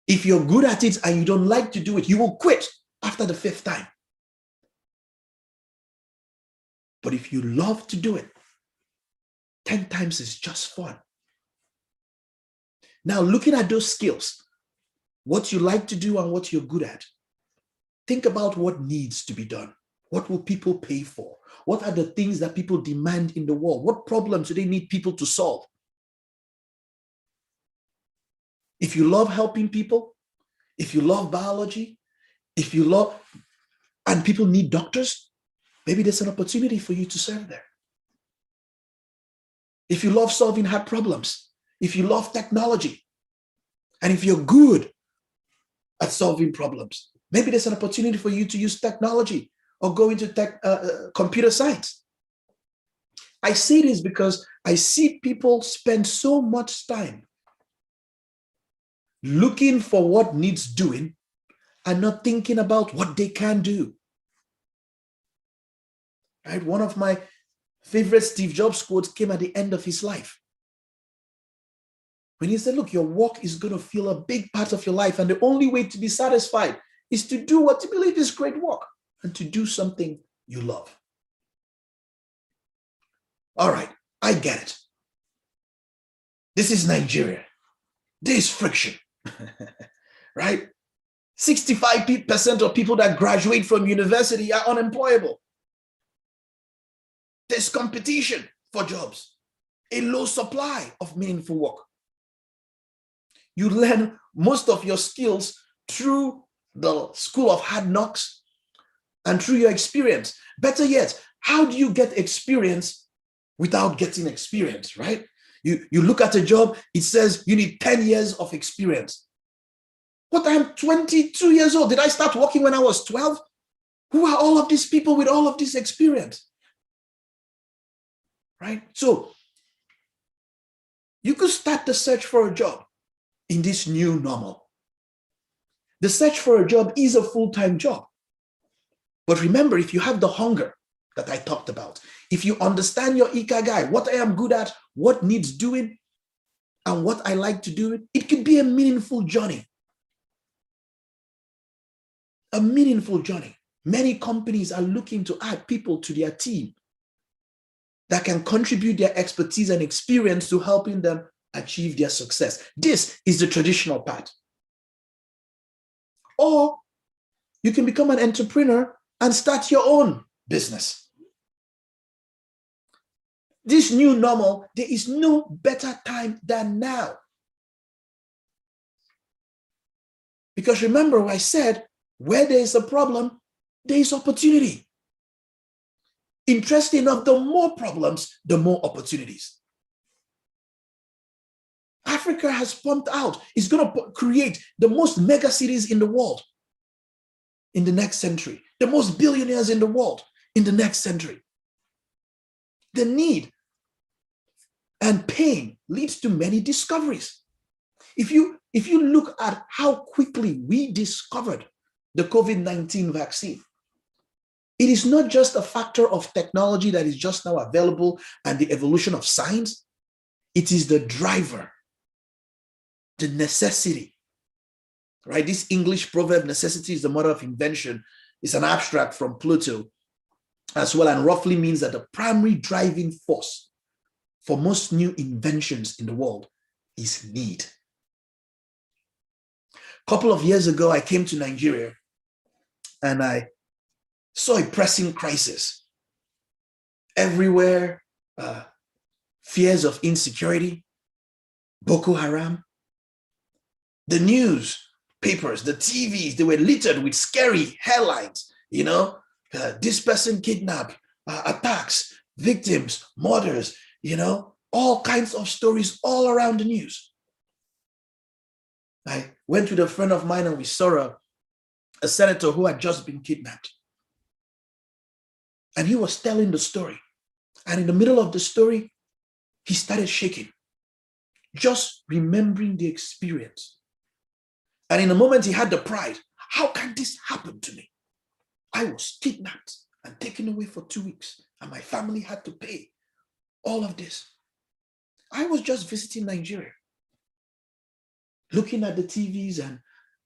if you're good at it and you don't like to do it, you will quit after the 5th time. But if you love to do it, 10 times is just fun. Now, looking at those skills, what you like to do and what you're good at, think about what needs to be done. What will people pay for? What are the things that people demand in the world? What problems do they need people to solve? If you love helping people, if you love biology, if you love, and people need doctors, maybe there's an opportunity for you to serve there. If you love solving hard problems, if you love technology, and if you're good at solving problems, maybe there's an opportunity for you to use technology or go into computer science. I say this because I see people spend so much time looking for what needs doing and not thinking about what they can do. Right? One of my favorite Steve Jobs quotes came at the end of his life. When he said, look, your work is going to fill a big part of your life, and the only way to be satisfied is to do what you believe is great work and to do something you love. All right, I get it. This is Nigeria. There is friction, right? 65% of people that graduate from university are unemployable. There's competition for jobs, a low supply of meaningful work. You learn most of your skills through the school of hard knocks and through your experience. Better yet, how do you get experience without getting experience, right? You look at a job, it says you need 10 years of experience. But I'm 22 years old. Did I start working when I was 12? Who are all of these people with all of this experience? Right? So you could start the search for a job in this new normal. The search for a job is a full-time job. But remember, if you have the hunger that I talked about, if you understand your ikigai, what I am good at, what needs doing, and what I like to do, it could be a meaningful journey. A meaningful journey. Many companies are looking to add people to their team that can contribute their expertise and experience to helping them achieve their success. This is the traditional path. Or you can become an entrepreneur and start your own business. This new normal, there is no better time than now. Because remember what I said, where there is a problem, there is opportunity. Interesting enough, the more problems, the more opportunities. Africa has pumped out. It's going to create the most mega cities in the world in the next century, the most billionaires in the world in the next century. The need and pain leads to many discoveries. If you look at how quickly we discovered the COVID-19 vaccine, it is not just a factor of technology that is just now available and the evolution of science. It is the driver, the necessity, right? This English proverb, necessity is the mother of invention, is an abstract from Plato as well, and roughly means that the primary driving force for most new inventions in the world is need. A couple of years ago, I came to Nigeria and I saw a pressing crisis everywhere, fears of insecurity, Boko Haram. The newspapers, the TVs, they were littered with scary headlines, this person kidnapped, attacks, victims, murders, all kinds of stories all around the news. I went with a friend of mine and we saw a senator who had just been kidnapped. And he was telling the story. And in the middle of the story, he started shaking, just remembering the experience. And in a moment, he had the pride. How can this happen to me? I was kidnapped and taken away for 2 weeks, and my family had to pay all of this. I was just visiting Nigeria, looking at the TVs and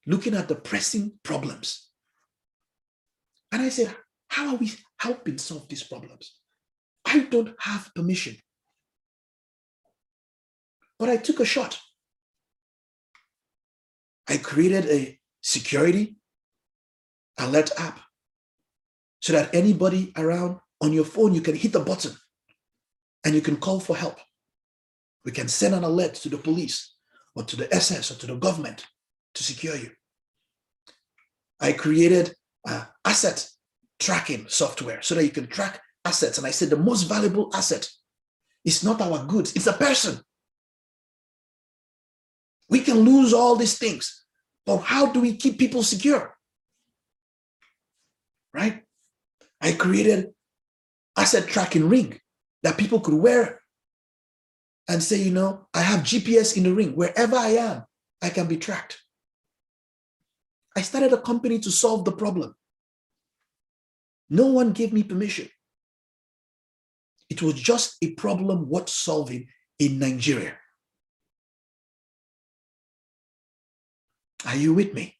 looking at the pressing problems. And I said, how are we helping solve these problems? I don't have permission. But I took a shot. I created a security alert app so that anybody around on your phone, you can hit a button and you can call for help. We can send an alert to the police or to the SS or to the government to secure you. I created asset tracking software so that you can track assets. And I said the most valuable asset is not our goods, it's a person. We can lose all these things, but how do we keep people secure? Right? I created asset tracking ring that people could wear and say, I have GPS in the ring. Wherever I am, I can be tracked. I started a company to solve the problem. No one gave me permission. It was just a problem worth solving in Nigeria. Are you with me?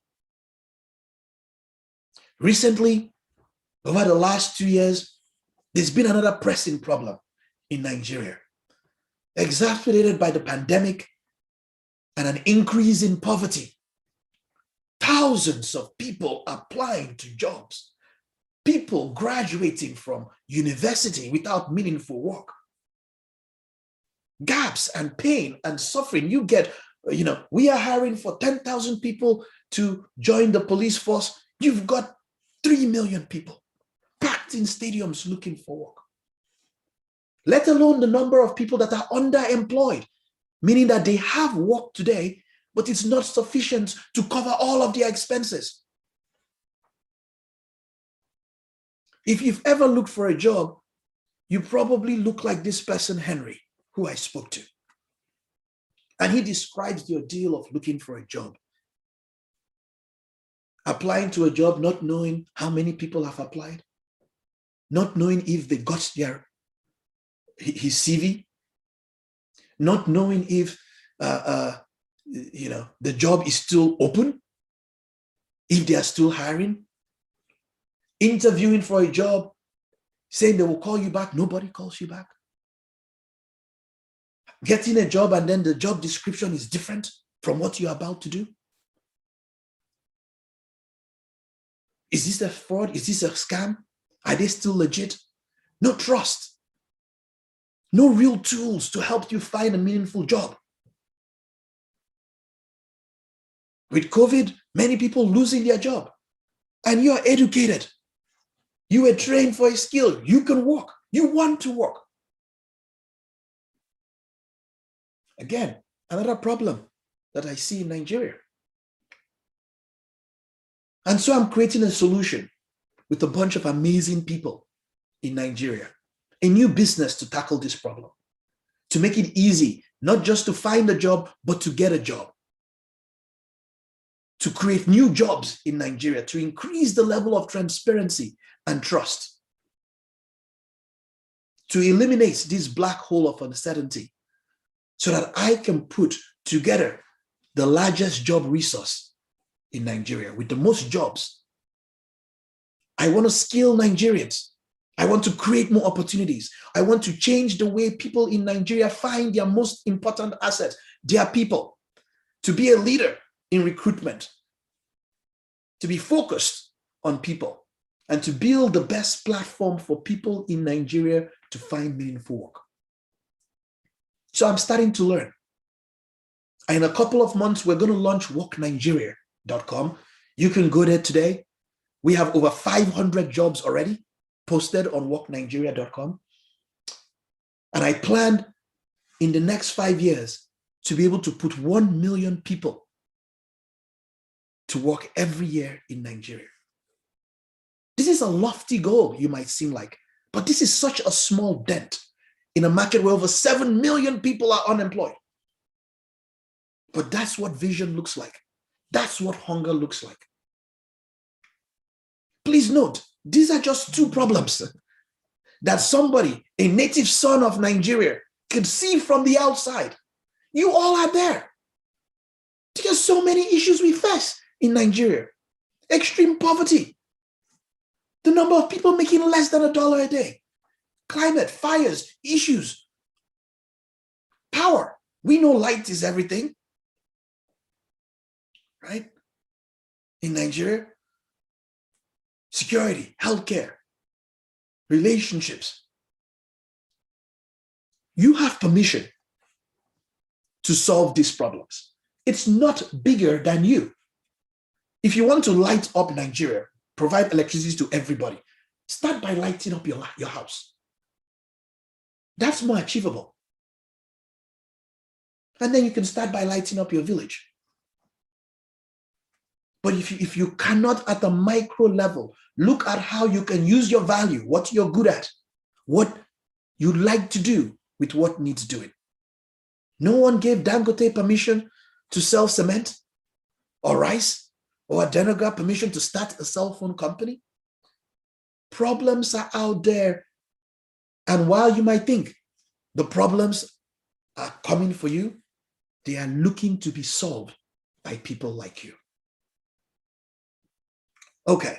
Recently, over the last 2 years, there's been another pressing problem in Nigeria, exacerbated by the pandemic and an increase in poverty. Thousands of people applying to jobs, people graduating from university without meaningful work. Gaps and pain and suffering. You get, we are hiring for 10,000 people to join the police force. You've got 3 million people packed in stadiums looking for work. Let alone the number of people that are underemployed, meaning that they have work today, but it's not sufficient to cover all of their expenses. If you've ever looked for a job, you probably look like this person, Henry, who I spoke to. And he describes the ordeal of looking for a job. Applying to a job, not knowing how many people have applied, not knowing if they got his CV, not knowing if the job is still open, if they are still hiring, interviewing for a job, saying they will call you back, nobody calls you back. Getting a job and then the job description is different from what you're about to do. Is this a fraud? Is this a scam? Are they still legit? No trust. No real tools to help you find a meaningful job. With COVID, many people losing their job. And you are educated. You were trained for a skill. You can work. You want to work. Again, Another problem that I see in Nigeria. And so I'm creating a solution with a bunch of amazing people in Nigeria, a new business to tackle this problem, to make it easy, not just to find a job, but to get a job, to create new jobs in Nigeria, to increase the level of transparency and trust, to eliminate this black hole of uncertainty so that I can put together the largest job resource in Nigeria with the most jobs. I want to skill Nigerians. I want to create more opportunities. I want to change the way people in Nigeria find their most important asset, their people, to be a leader in recruitment, to be focused on people, and to build the best platform for people in Nigeria to find meaningful work. So I'm starting to learn. In a couple of months, we're going to launch worknigeria.com. You can go there today. We have over 500 jobs already posted on worknigeria.com. And I plan in the next 5 years to be able to put 1 million people to work every year in Nigeria. This is a lofty goal, you might seem like, but this is such a small dent in a market where over 7 million people are unemployed. But that's what vision looks like. That's what hunger looks like. Please note, these are just two problems that somebody, a native son of Nigeria, could see from the outside. You all are there. There are so many issues we face in Nigeria. Extreme poverty. The number of people making less than $1 a day. Climate, fires, issues. Power. We know light is everything. Right? In Nigeria. Security, healthcare, relationships. You have permission to solve these problems. It's not bigger than you. If you want to light up Nigeria, provide electricity to everybody, start by lighting up your house. That's more achievable. And then you can start by lighting up your village. But if you cannot at the micro level, look at how you can use your value, what you're good at, what you like to do with what needs doing. No one gave Dangote permission to sell cement or rice, or Adenuga permission to start a cell phone company. Problems are out there. And while you might think the problems are coming for you, they are looking to be solved by people like you. Okay.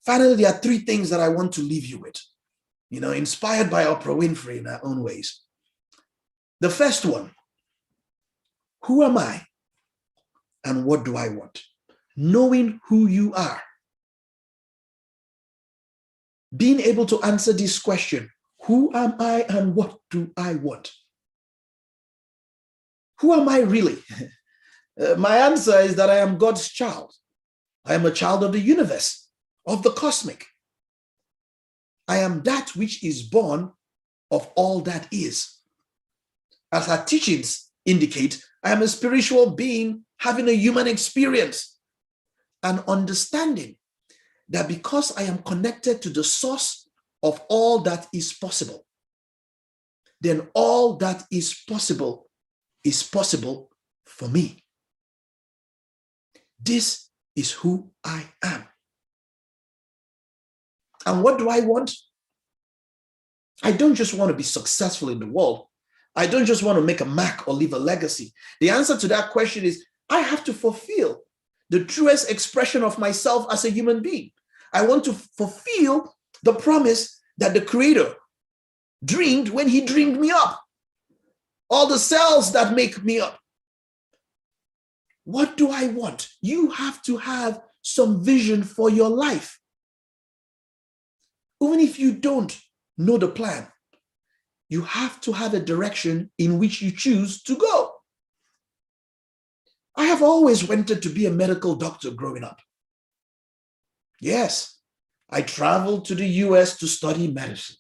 Finally, there are 3 things that I want to leave you with, inspired by Oprah Winfrey in her own ways. The first one, who am I and what do I want? Knowing who you are. Being able to answer this question, who am I and what do I want? Who am I really? My answer is that I am God's child. I am a child of the universe, of the cosmic. I am that which is born of all that is. As our teachings indicate, I am a spiritual being having a human experience and understanding that because I am connected to the source of all that is possible, then all that is possible for me. This is who I am. And what do I want? I don't just want to be successful in the world. I don't just want to make a mark or leave a legacy. The answer to that question is I have to fulfill the truest expression of myself as a human being. I want to fulfill the promise that the Creator dreamed when He dreamed me up. All the cells that make me up. What do I want? You have to have some vision for your life. Even if you don't know the plan, you have to have a direction in which you choose to go. I have always wanted to be a medical doctor growing up. Yes, I traveled to the US to study medicine.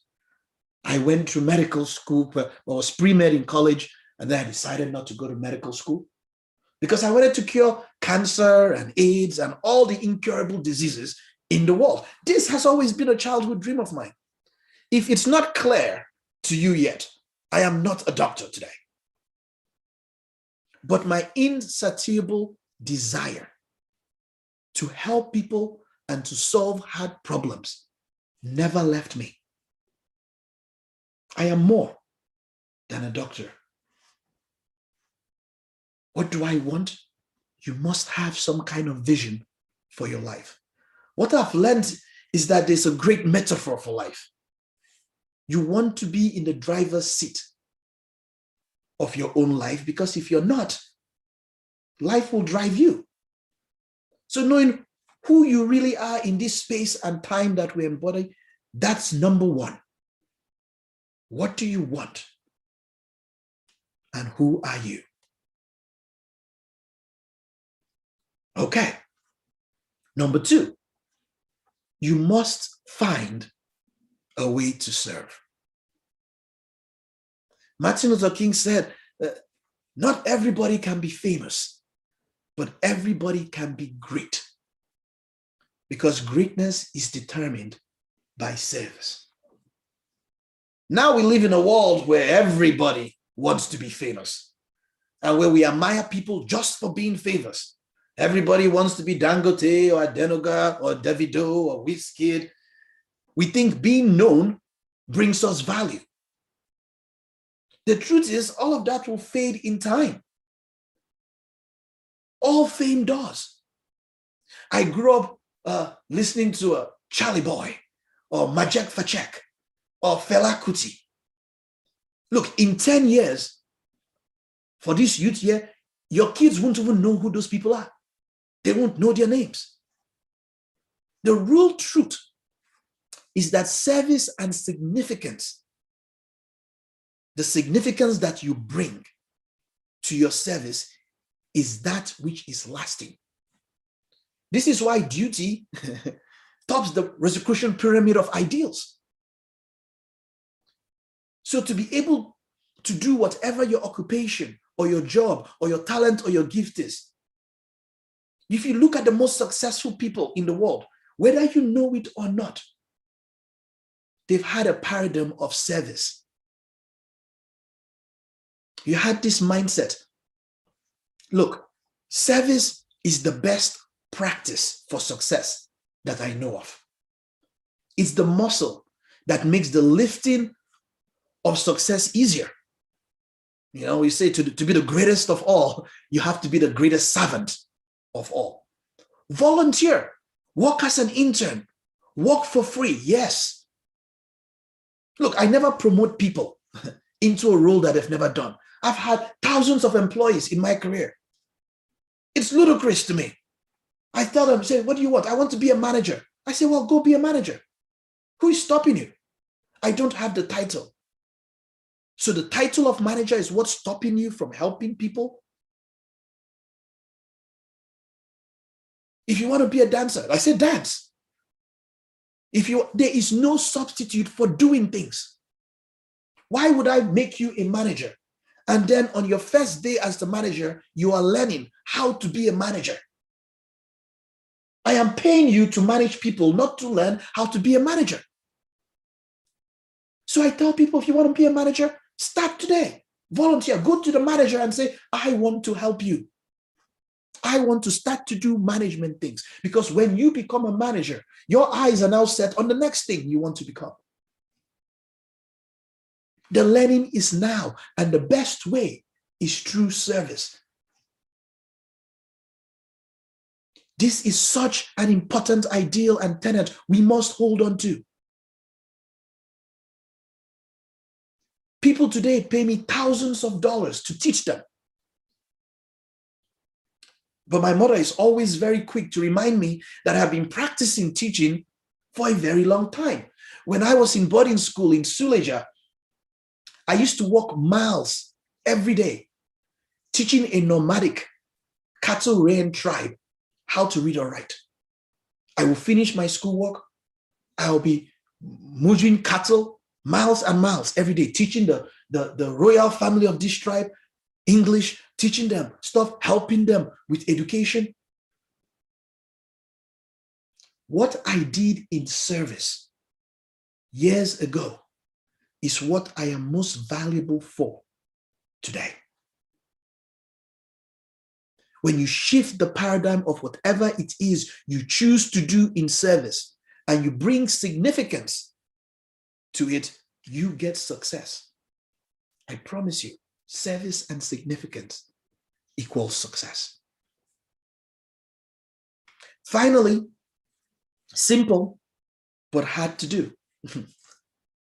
I went to medical school, I was pre-med in college, And then I decided not to go to medical school because I wanted to cure cancer and AIDS and all the incurable diseases in the world. This has always been a childhood dream of mine. If it's not clear to you yet, I am not a doctor today. But my insatiable desire to help people and to solve hard problems never left me. I am more than a doctor. What do I want? You must have some kind of vision for your life. What I've learned is that there's a great metaphor for life. You want to be in the driver's seat of your own life, because if you're not, life will drive you. So knowing who you really are in this space and time that we embody, that's number one. What do you want? And who are you? Okay. Number two, you must find a way to serve. Martin Luther King said, not everybody can be famous, but everybody can be great, because greatness is determined by service. Now we live in a world where everybody wants to be famous and where we admire people just for being famous. Everybody wants to be Dangote or Adenoga or Davido or Wizkid. We think being known brings us value. The truth is, all of that will fade in time. All fame does. I grew up listening to Charlie Boy or Majek Fachek or Fela Kuti. Look, in 10 years, for this youth here, your kids won't even know who those people are. They won't know their names. The real truth is that service and significance, the significance that you bring to your service, is that which is lasting. This is why duty tops the Rosicrucian pyramid of ideals. So to be able to do whatever your occupation or your job or your talent or your gift is, if you look at the most successful people in the world, whether you know it or not, they've had a paradigm of service. You had this mindset. Look, service is the best practice for success that I know of. It's the muscle that makes the lifting of success easier. You know, we say to be the greatest of all, you have to be the greatest servant of all. Volunteer, work as an intern, work for free, yes. Look, I never promote people into a role that they've never done. I've had thousands of employees in my career. It's ludicrous to me. I tell them, say, what do you want? I want to be a manager. I say, well, go be a manager. Who is stopping you? I don't have the title. So the title of manager is what's stopping you from helping people? If you want to be a dancer, I say dance. There is no substitute for doing things. Why would I make you a manager? And then on your first day as the manager, you are learning how to be a manager. I am paying you to manage people, not to learn how to be a manager. So I tell people, if you want to be a manager, start today. Volunteer, go to the manager and say, I want to help you. I want to start to do management things. Because when you become a manager, your eyes are now set on the next thing you want to become. The learning is now, and the best way is through service. This is such an important ideal and tenet we must hold on to. People today pay me thousands of dollars to teach them. But my mother is always very quick to remind me that I've been practicing teaching for a very long time. When I was in boarding school in Suleja, I used to walk miles every day, teaching a nomadic cattle rearing tribe how to read or write. I will finish my schoolwork. I'll be moving cattle miles and miles every day, teaching the royal family of this tribe English, teaching them stuff, helping them with education. What I did in service years ago is what I am most valuable for today. When you shift the paradigm of whatever it is you choose to do in service and you bring significance to it, you get success. I promise you, service and significance equals success. Finally, simple but hard to do.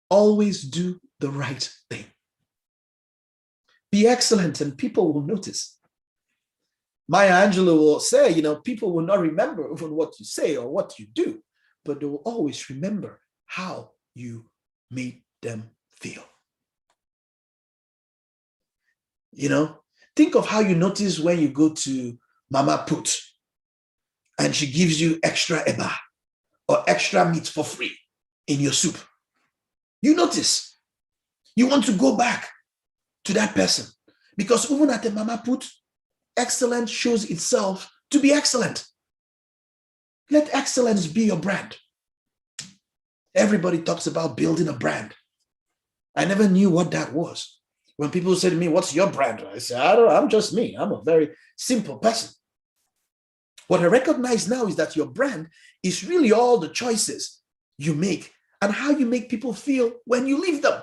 Always do the right thing. Be excellent and people will notice. Maya Angelou will say, people will not remember even what you say or what you do, but they will always remember how you made them feel. Think of how you notice when you go to Mama Put and she gives you extra eba or extra meat for free in your soup. You notice. You want to go back to that person because even at the Mama Put, excellence shows itself to be excellent. Let excellence be your brand. Everybody talks about building a brand. I never knew what that was. When people say to me, what's your brand? I say, I'm just me. I'm a very simple person. What I recognize now is that your brand is really all the choices you make and how you make people feel when you leave them.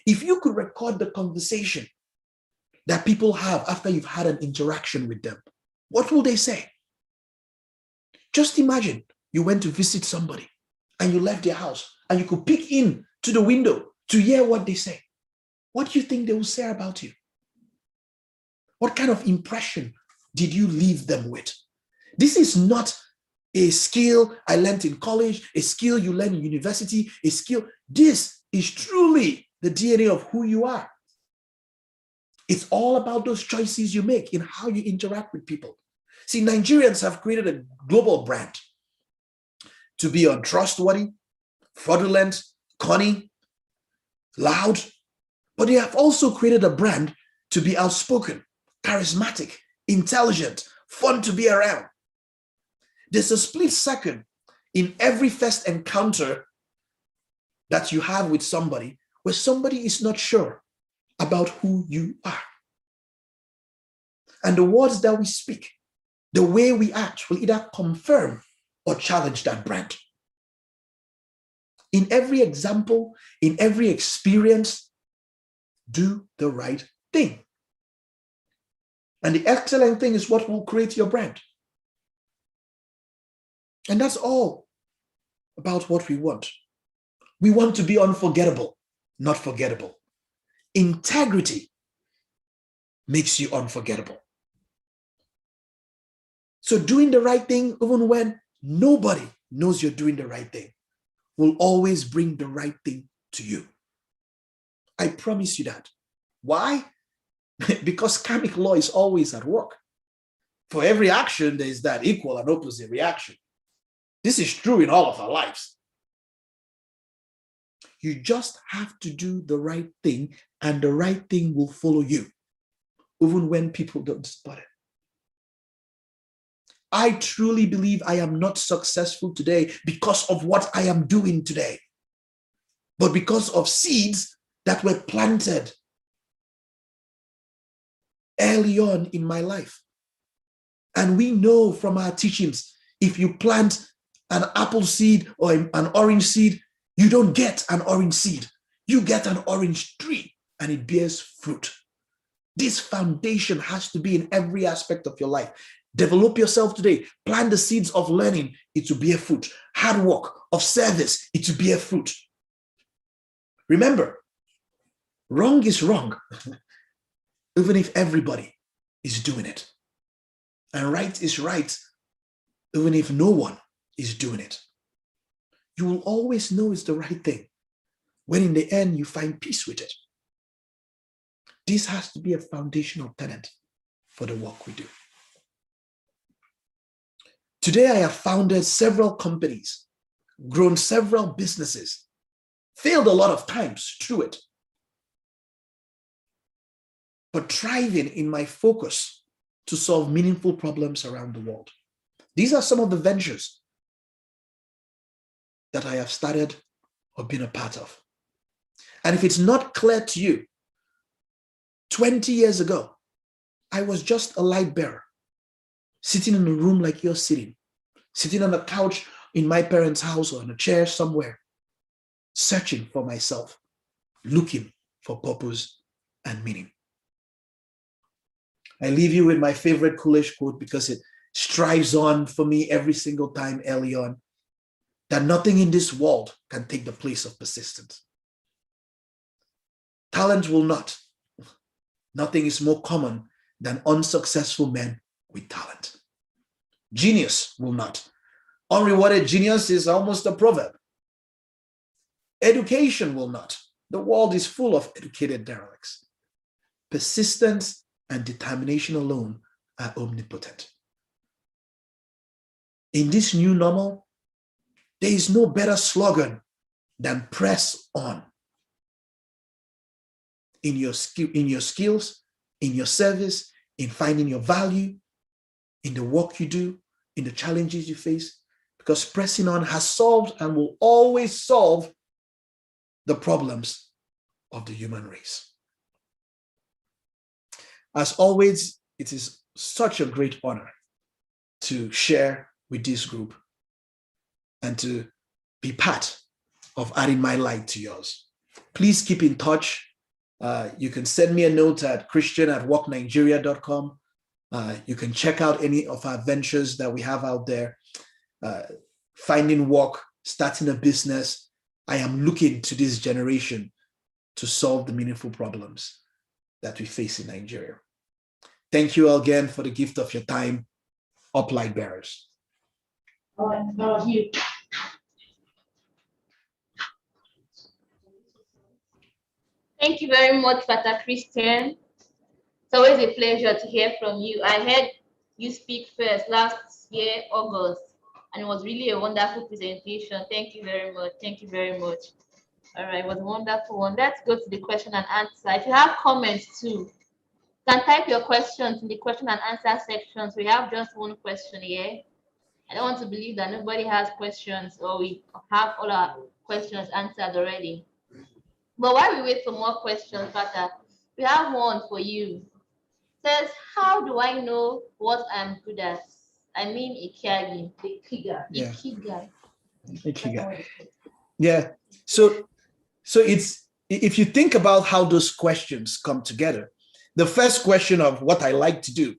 If you could record the conversation that people have after you've had an interaction with them, what will they say? Just imagine you went to visit somebody and you left their house and you could peek in to the window to hear what they say. What do you think they will say about you? What kind of impression did you leave them with? This is not a skill I learned in college, a skill you learn in university, a skill. This is truly the DNA of who you are. It's all about those choices you make in how you interact with people. See, Nigerians have created a global brand to be untrustworthy, fraudulent, cunning, loud, but they have also created a brand to be outspoken, charismatic, intelligent, fun to be around. There's a split second in every first encounter that you have with somebody where somebody is not sure about who you are. And the words that we speak, the way we act will either confirm or challenge that brand. In every example, in every experience, do the right thing. And the excellent thing is what will create your brand. And that's all about what we want. We want to be unforgettable, not forgettable. Integrity makes you unforgettable. So doing the right thing, even when nobody knows you're doing the right thing, will always bring the right thing to you. I promise you that. Why? Because karmic law is always at work. For every action, there is that equal and opposite reaction. This is true in all of our lives. You just have to do the right thing, and the right thing will follow you, even when people don't spot it. I truly believe I am not successful today because of what I am doing today, but because of seeds that were planted early on in my life. And we know from our teachings, if you plant an apple seed or an orange seed, you don't get an orange seed. You get an orange tree and it bears fruit. This foundation has to be in every aspect of your life. Develop yourself today. Plant the seeds of learning, it will bear fruit. Hard work, of service, it will bear fruit. Remember, wrong is wrong, even if everybody is doing it. And right is right, even if no one is doing it. You will always know it's the right thing when in the end you find peace with it. This has to be a foundational tenet for the work we do. Today, I have founded several companies, grown several businesses, failed a lot of times through it. but thriving in my focus to solve meaningful problems around the world. These are some of the ventures that I have started or been a part of. And if it's not clear to you, 20 years ago, I was just a light bearer, sitting in a room like you're sitting on a couch in my parents' house or in a chair somewhere, searching for myself, looking for purpose and meaning. I leave you with my favorite Coolidge quote because it strives on for me every single time early on, that nothing in this world can take the place of persistence. Talent will not. Nothing is more common than unsuccessful men with talent. Genius will not. Unrewarded genius is almost a proverb. Education will not. The world is full of educated derelicts. Persistence and determination alone are omnipotent. In this new normal, there is no better slogan than press on. In your skills, in your service, in finding your value, in the work you do, in the challenges you face, because pressing on has solved and will always solve the problems of the human race. As always, it is such a great honor to share with this group and to be part of adding my light to yours. Please keep in touch. You can send me a note at christian@walknigeria.com. You can check out any of our ventures that we have out there. Finding work, starting a business. I am looking to this generation to solve the meaningful problems that we face in Nigeria. Thank you again for the gift of your time. Up light bearers. All right, now you. Thank you very much, Pastor Christian. It's always a pleasure to hear from you. I heard you speak first last year, August, and it was really a wonderful presentation. Thank you very much. Thank you very much. All right, it was a wonderful one. Let's go to the question and answer. If you have comments too, you can type your questions in the question and answer section. So we have just one question here. I don't want to believe that nobody has questions or we have all our questions answered already. But while we wait for more questions, Pata, we have one for you. It says, how do I know what I'm good at? I mean, Ikigai. Yeah. Ikigai. Ikigai. Yeah. So it's, if you think about how those questions come together, the first question of what I like to do,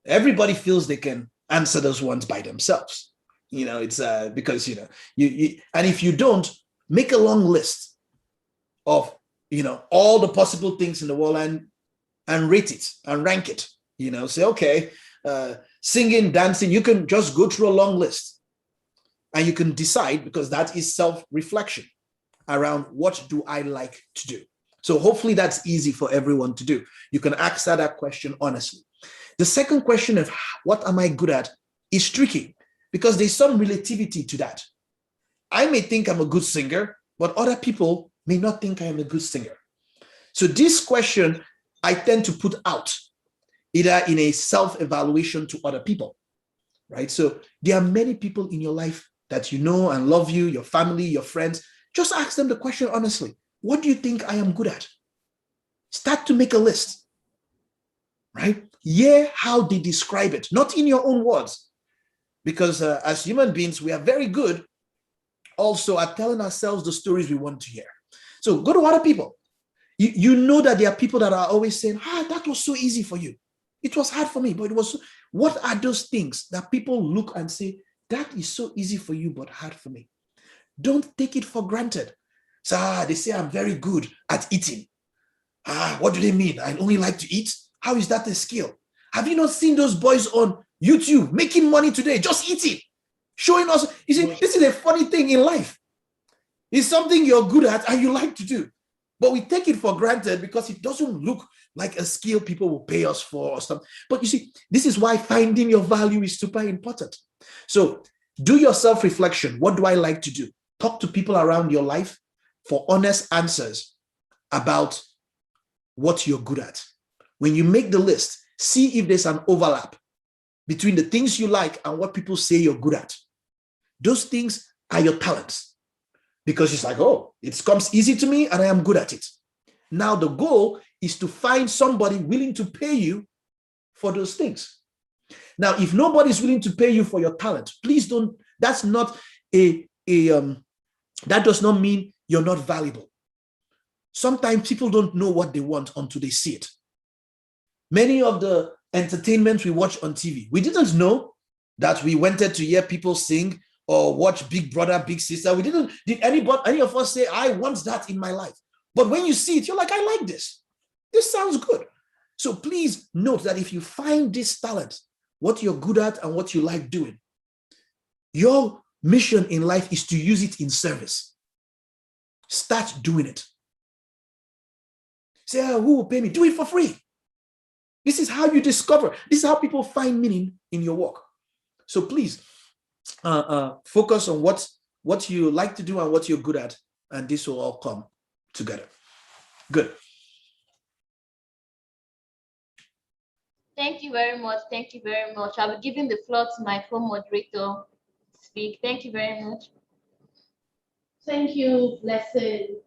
everybody feels they can answer those ones by themselves. You know, it's because, you know, you and if you don't, make a long list of, you know, all the possible things in the world and rate it and rank it, you know, say, okay, singing, dancing, you can just go through a long list and you can decide, because that is self-reflection around what do I like to do. So hopefully that's easy for everyone to do. You can answer that question honestly. The second question of what am I good at is tricky because there's some relativity to that. I may think I'm a good singer, but other people may not think I am a good singer. So this question I tend to put out either in a self-evaluation to other people, right? So there are many people in your life that you know and love you, your family, your friends. Just ask them the question honestly. What do you think I am good at? Start to make a list, right? Hear how they describe it, not in your own words. Because as human beings, we are very good also at telling ourselves the stories we want to hear. So go to other people. You know that there are people that are always saying, that was so easy for you. It was hard for me, but it was. What are those things that people look and say, that is so easy for you, but hard for me? Don't take it for granted. So they say I'm very good at eating. What do they mean? I only like to eat? How is that a skill? Have you not seen those boys on YouTube making money today, just eating, showing us? You see, this is a funny thing in life. It's something you're good at and you like to do. But we take it for granted because it doesn't look like a skill people will pay us for or something. But you see, this is why finding your value is super important. So do your self-reflection. What do I like to do? Talk to people around your life for honest answers about what you're good at. When you make the list, see if there's an overlap between the things you like and what people say you're good at. Those things are your talents, because it's like, oh, it comes easy to me and I am good at it. Now the goal is to find somebody willing to pay you for those things. Now, if nobody's willing to pay you for your talent, please don't, that's not that does not mean you're not valuable. Sometimes people don't know what they want until they see it. Many of the entertainment we watch on TV, we didn't know that we wanted to hear people sing or watch Big Brother, Big Sister. Did any of us say, I want that in my life? But when you see it, you're like, I like this. This sounds good. So please note that if you find this talent, what you're good at and what you like doing, your mission in life is to use it in service. Start doing it. Say, who will pay me? Do it for free. This is how you discover. This is how people find meaning in your work. So please focus on what you like to do and what you're good at, and this will all come together. Good. Thank you very much. Thank you very much. I'll be giving the floor to my co-moderator to speak. Thank you very much. Thank you, Blessing.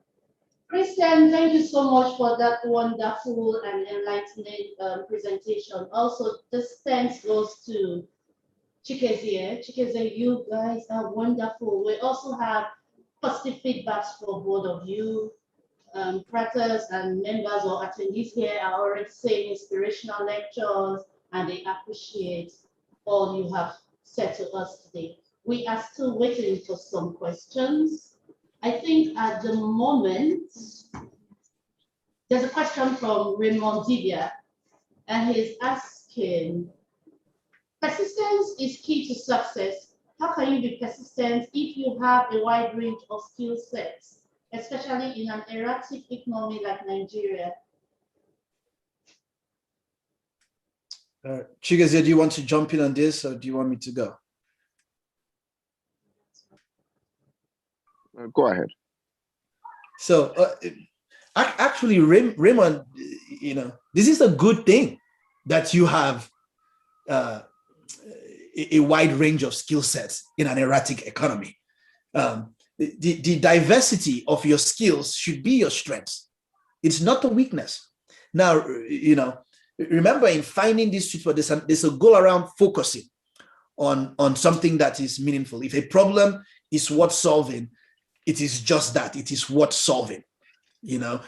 Christian, thank you so much for that wonderful and enlightening presentation. Also, this thanks goes to Chikezie. Chikezie, you guys are wonderful. We also have positive feedbacks for both of you. Pratters and members or attendees here are already saying inspirational lectures, and they appreciate all you have said to us today. We are still waiting for some questions. I think at the moment, there's a question from Raymond Divya, and he's asking, persistence is key to success. How can you be persistent if you have a wide range of skill sets, especially in an erratic economy like Nigeria? Chigozie, do you want to jump in on this, or do you want me to go? Go ahead. So actually, Raymond, this is a good thing that you have a wide range of skill sets in an erratic economy. The diversity of your skills should be your strength. It's not a weakness. Now, remember, in finding this sweet spot, there's a goal around focusing on something that is meaningful. If a problem is worth solving, it is just that. It is worth solving. The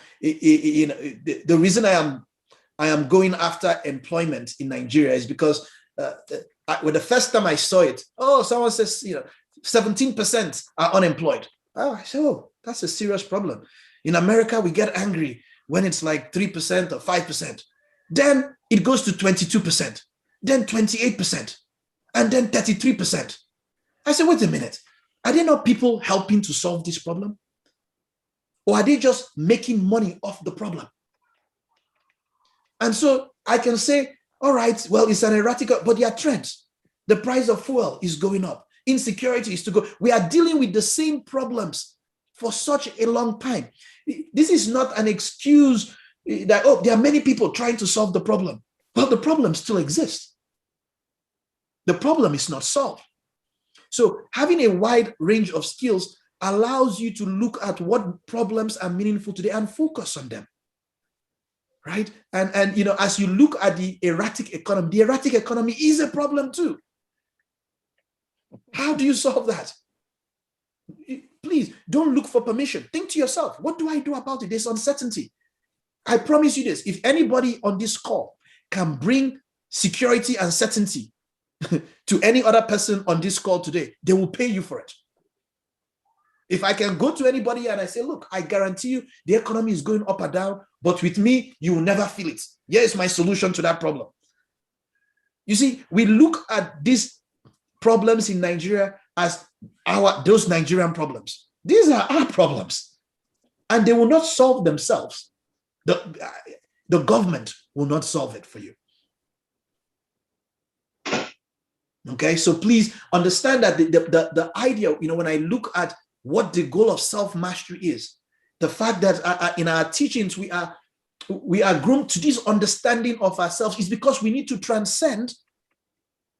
reason I am going after employment in Nigeria is because when the first time I saw it, someone says, 17% are unemployed. I said, that's a serious problem. In America, we get angry when it's like 3% or 5%. Then it goes to 22%, then 28%, and then 33%. I said, wait a minute. Are there not people helping to solve this problem? Or are they just making money off the problem? And so I can say, all right, well, it's an erratic, but there are trends. The price of fuel is going up. Insecurity is to go. We are dealing with the same problems for such a long time. This is not an excuse that, there are many people trying to solve the problem. Well, the problem still exists. The problem is not solved. So having a wide range of skills allows you to look at what problems are meaningful today and focus on them. Right? And as you look at the erratic economy is a problem too. How do you solve that? Please don't look for permission. Think to yourself, what do I do about it? There's uncertainty. I promise you this, if anybody on this call can bring security and certainty to any other person on this call today, they will pay you for it. If I can go to anybody and I say, look, I guarantee you the economy is going up or down, but with me, you will never feel it. Here is my solution to that problem. You see, we look at these problems in Nigeria as those Nigerian problems. These are our problems, and they will not solve themselves. The government will not solve it for you. Okay, so please understand that the idea, when I look at what the goal of self-mastery is, the fact that in our teachings we are we are groomed to this understanding of ourselves is because we need to transcend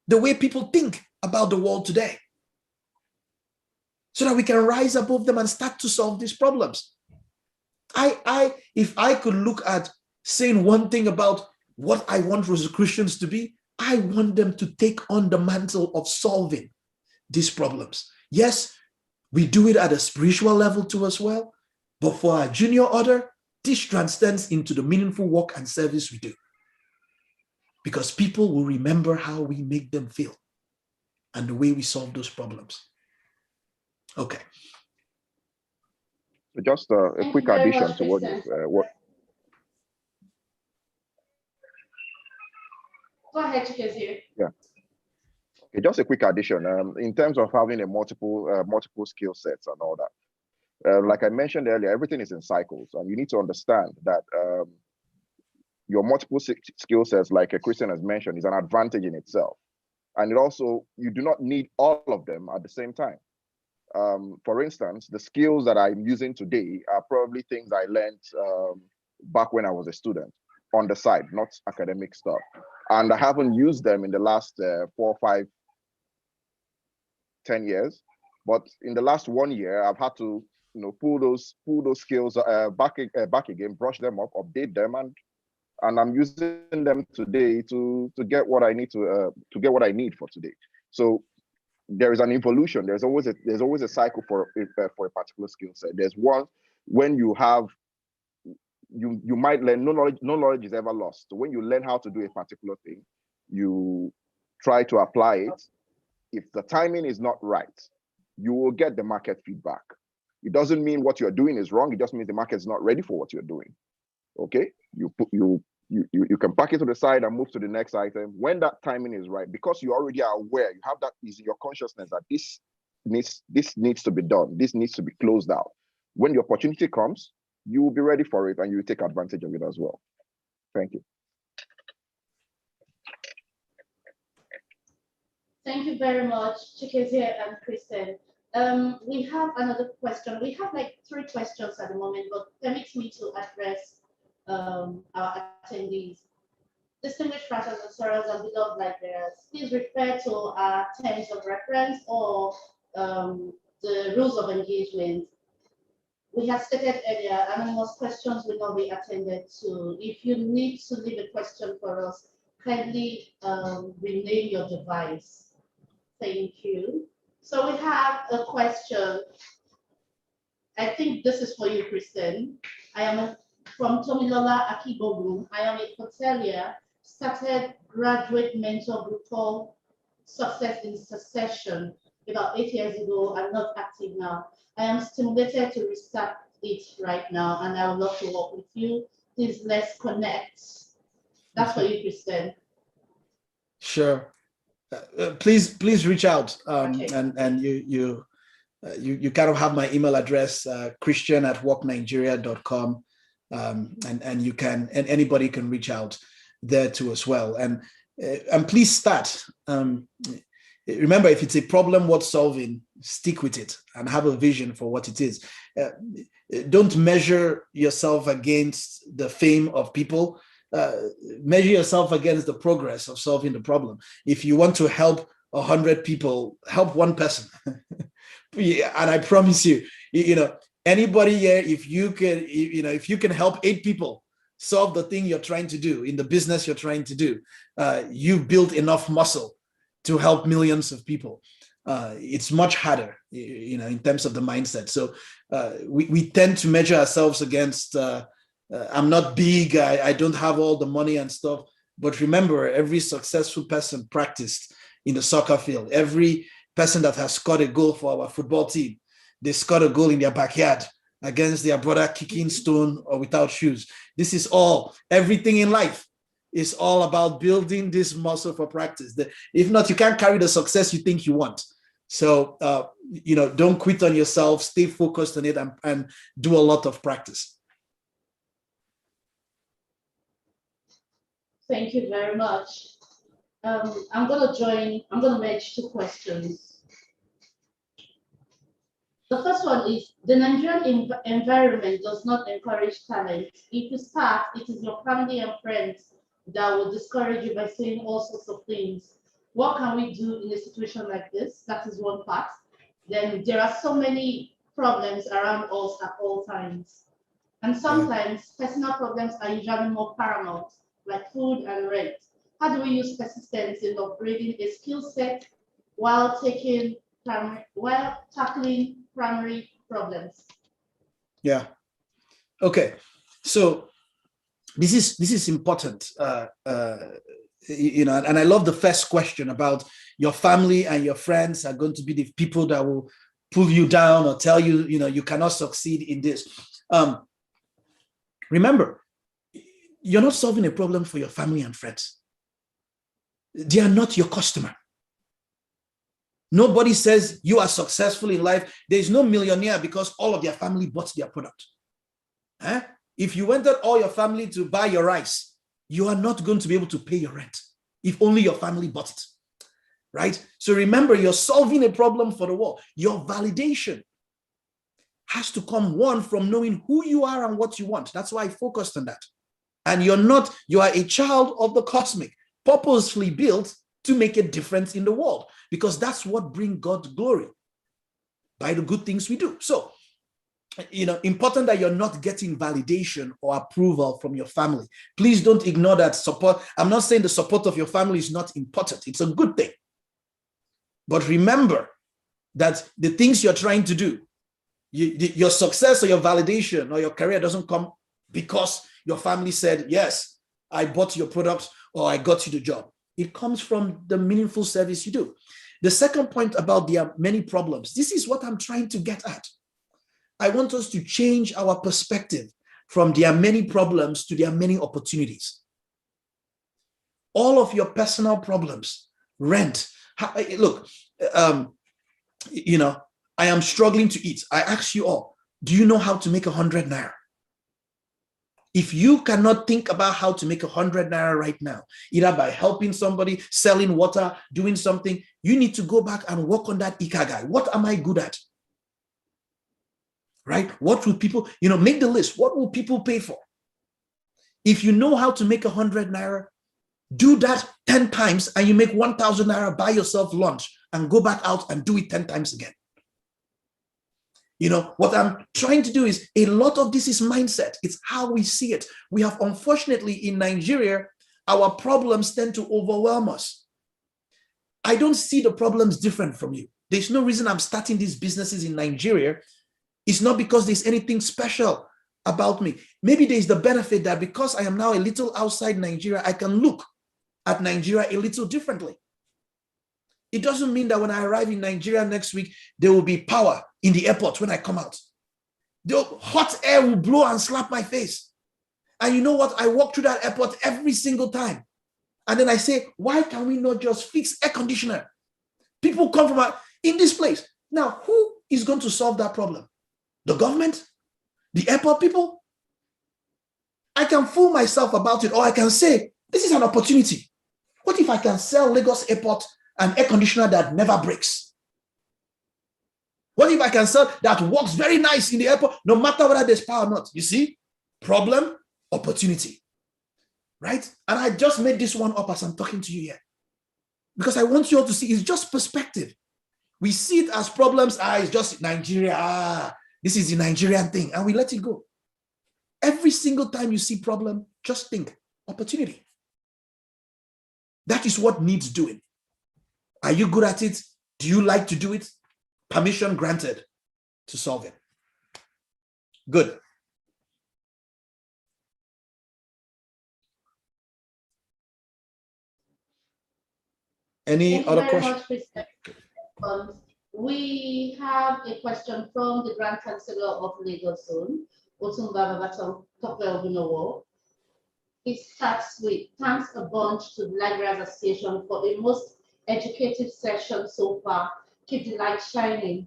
the way people think about the world today, so that we can rise above them and start to solve these problems. If I could look at saying one thing about what I want Rosicrucians to be, I want them to take on the mantle of solving these problems. Yes, we do it at a spiritual level too as well, but for our junior order, this transcends into the meaningful work and service we do, because people will remember how we make them feel and the way we solve those problems. Okay. So just a quick addition to what Go ahead, Chikezie. Yeah. Okay, just a quick addition. In terms of having a multiple skill sets and all that, like I mentioned earlier, everything is in cycles, and you need to understand that your multiple skill sets, like a Christian has mentioned, is an advantage in itself, and it also, you do not need all of them at the same time. For instance, the skills that I'm using today are probably things I learned back when I was a student on the side, not academic stuff. And I haven't used them in the last 4, 5, 10 years. But in the last 1 year, I've had to, pull those skills back again, brush them up, update them, and I'm using them today to get what I need to get what I need for today. So there is an evolution. There's always a cycle for a particular skill set. There's one when you have, you might learn. No knowledge is ever lost. So when you learn how to do a particular thing, you try to apply it. If the timing is not right, you will get the market feedback. It doesn't mean what you're doing is wrong. It just means the market is not ready for what you're doing. Okay, you can pack it to the side and move to the next item when that timing is right, because you already are aware. You have that is in your consciousness that this needs to be done. This needs to be closed out. When the opportunity comes, you will be ready for it and you will take advantage of it as well. Thank you. Thank you very much, Chikezie and Kristen. We have another question. We have like 3 questions at the moment, but permit me to address our attendees. Distinguished fractions and sorrows and beloved librarians, please refer to our terms of reference or the rules of engagement. We have stated earlier, anonymous questions will not be attended to. If you need to leave a question for us, kindly rename your device. Thank you. So we have a question. I think this is for you, Kristen. I am from Tomilola Akibogu. I am a hotelier, started graduate mentor group called Success in Succession about 8 years ago. I'm not active now. I am stimulated to restart it right now, and I would love to work with you. Please, let's connect. That's for you, Kristen. Sure. Please reach out, Okay. and you kind of have my email address, christian@walknigeria.com, and you can, and anybody can reach out there too as well, and please start. Remember, if it's a problem worth solving, stick with it and have a vision for what it is. Don't measure yourself against the fame of people. Measure yourself against the progress of solving the problem. If you want to help 100 people, help one person. And I promise you, anybody here, if you can help 8 people solve the thing you're trying to do in the business you're trying to do, you've built enough muscle to help millions of people. It's much harder, in terms of the mindset. So we tend to measure ourselves against, I'm not big, I don't have all the money and stuff. But remember, every successful person practiced in the soccer field. Every person that has scored a goal for our football team, they scored a goal in their backyard against their brother kicking stone or without shoes. This is all, everything in life is all about building this muscle for practice. If not, you can't carry the success you think you want. So, don't quit on yourself, stay focused on it, and do a lot of practice. Thank you very much. I'm going to merge 2 questions. The first one is the Nigerian environment does not encourage talent. If you start, it is your family and friends that will discourage you by saying all sorts of things. What can we do in a situation like this? That is one part. Then there are so many problems around us at all times. And sometimes personal problems are usually more paramount, like food and rent. How do we use persistence in upgrading a skill set while tackling primary problems? Yeah. Okay. So this is important. You know, and I love the first question about your family and your friends are going to be the people that will pull you down or tell you, you know, you cannot succeed in this. Remember, you're not solving a problem for your family and friends. They are not your customer. Nobody says you are successful in life. There is no millionaire because all of their family bought their product. Huh? If you wanted all your family to buy your rice, you are not going to be able to pay your rent if only your family bought it, right? So remember, you're solving a problem for the world. Your validation has to come, one, from knowing who you are and what you want. That's why I focused on that. And you are a child of the cosmic, purposefully built to make a difference in the world, because that's what brings God glory by the good things we do. So, you know, important that you're not getting validation or approval from your family. Please don't ignore that support. I'm not saying the support of your family is not important. It's a good thing. But remember that the things you're trying to do, your success or your validation or your career doesn't come because your family said, yes, I bought your product or I got you the job. It comes from the meaningful service you do. The second point about there are many problems. This is what I'm trying to get at. I want us to change our perspective from there are many problems to there are many opportunities. All of your personal problems, rent. Look, you know, I am struggling to eat. I ask you all, do you know how to make 100 naira? If you cannot think about how to make 100 naira right now, either by helping somebody, selling water, doing something, you need to go back and work on that ikagai. What am I good at? Right? What will people, you know, make the list. What will people pay for? If you know how to make 100 naira, do that 10 times and you make 1,000 naira, buy yourself lunch and go back out and do it 10 times again. You know, what I'm trying to do is a lot of this is mindset. It's how we see it. We have, unfortunately, in Nigeria, our problems tend to overwhelm us. I don't see the problems different from you. There's no reason I'm starting these businesses in Nigeria. It's not because there's anything special about me. Maybe there's the benefit that because I am now a little outside Nigeria, I can look at Nigeria a little differently. It doesn't mean that when I arrive in Nigeria next week, there will be power in the airport when I come out. The hot air will blow and slap my face. And you know what? I walk through that airport every single time. And then I say, why can we not just fix air conditioner? People come from in this place. Now, who is going to solve that problem? The government? The airport people? I can fool myself about it, or I can say, this is an opportunity. What if I can sell Lagos Airport an air conditioner that never breaks? What if I can sell that works very nice in the airport, no matter whether there's power or not? You see, problem, opportunity, right? And I just made this one up as I'm talking to you here, because I want you all to see it's just perspective. We see it as problems. It's just Nigeria. This is the Nigerian thing, and we let it go. Every single time you see problem, just think opportunity. That is what needs doing. Are you good at it? Do you like to do it? Permission granted to solve it. Good. Any other questions? We have a question from the Grand Chancellor of Lagos Zone, Otunba Babatunde Ogunowo. It starts with thanks a bunch to the Library Association for the most educative session so far. Keep the light shining.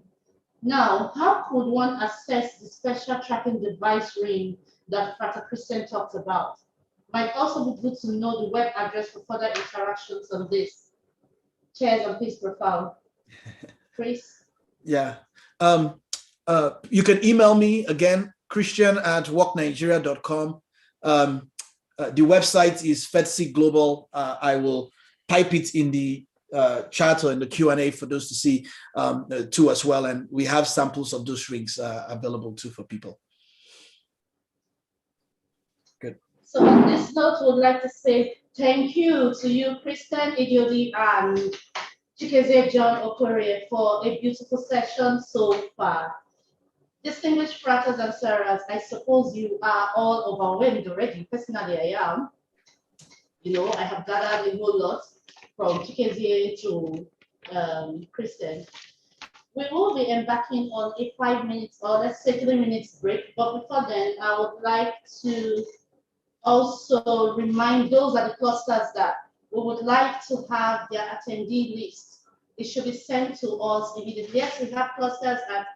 Now, how could one assess the special tracking device ring that Frater Christian talked about? Might also be good to know the web address for further interactions on this. Cheers and peace profound. Chris? Yeah. You can email me again, christian@walknigeria.com. The website is FEDSI Global. I will type it in the chat or in the Q&A for those to see too as well. And we have samples of those rings available too for people. Good. So on this note, we would like to say thank you to you, Kristen Idiodi and Chikeze John Okore, for a beautiful session so far. Distinguished fratres and sorors, I suppose you are all overwhelmed already. Personally, I am. You know, I have gathered a whole lot from Chikeze to Kristen. We will be embarking on a 5 minutes or let's say 3 minutes break. But before then, I would like to also remind those at the clusters that we would like to have their attendee list. It should be sent to us immediately. Yes, we have clusters at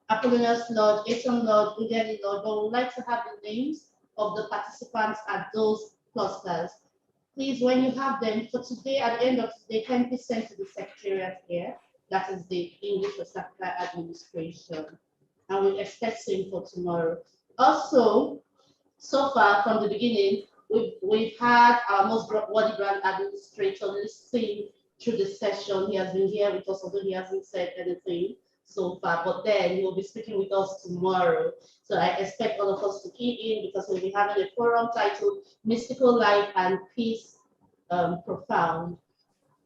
Apollonius Lodge, Eton Lodge, Ugani Lodge, but we would like to have the names of the participants at those clusters. Please, when you have them, for today, at the end of today, can be sent to the secretariat here. That is the English for Supply Administration. And we expect same for tomorrow. Also, so far from the beginning, we've had our most worthy brand administrator listening through the session. He has been here with us, although he hasn't said anything so far, but then he will be speaking with us tomorrow. So I expect all of us to key in because we'll be having a forum titled Mystical Life and Peace Profound.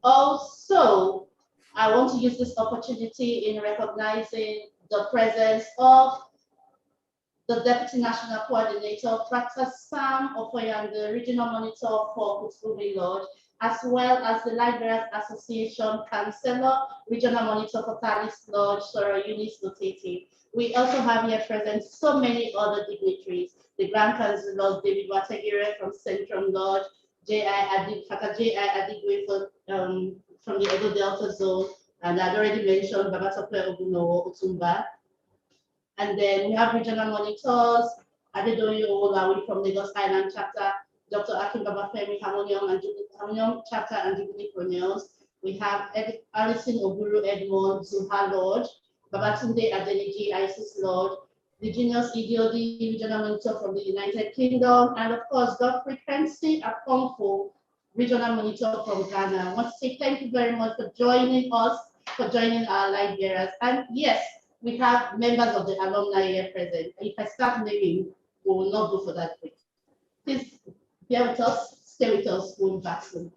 Also, I want to use this opportunity in recognizing the presence of the Deputy National Coordinator, Dr. Sam Ofoyan, the Regional Monitor for Kutubi Lodge, as well as the Librarians Association Councillor, Regional Monitor for Talis Lodge, Sora Eunice Notete. We also have here present so many other dignitaries, the Grand Councillor David Wategire from Centrum Lodge, J.I. Adigwe from the Edo Delta Zone, and I'd already mentioned Babatope Ogunowo Otumba. And then we have regional monitors, Adedoyo Olawi from Lagos Island chapter, Dr. Akin Babafemi Harmonium chapter and Jubilee Cornels. We have Alison Oburu Edmond Zuha Lodge, Babatunde Adeniji Isis Lodge, the Genius Idiodi regional monitor from the United Kingdom, and of course, Dr. Frequency Akonfo, regional monitor from Ghana. I want to say thank you very much for joining us, for joining our live bearers. And yes, we have members of the alumni here present. If I start naming, we will not go for that break. Please bear with us, stay with us, we'll be back soon.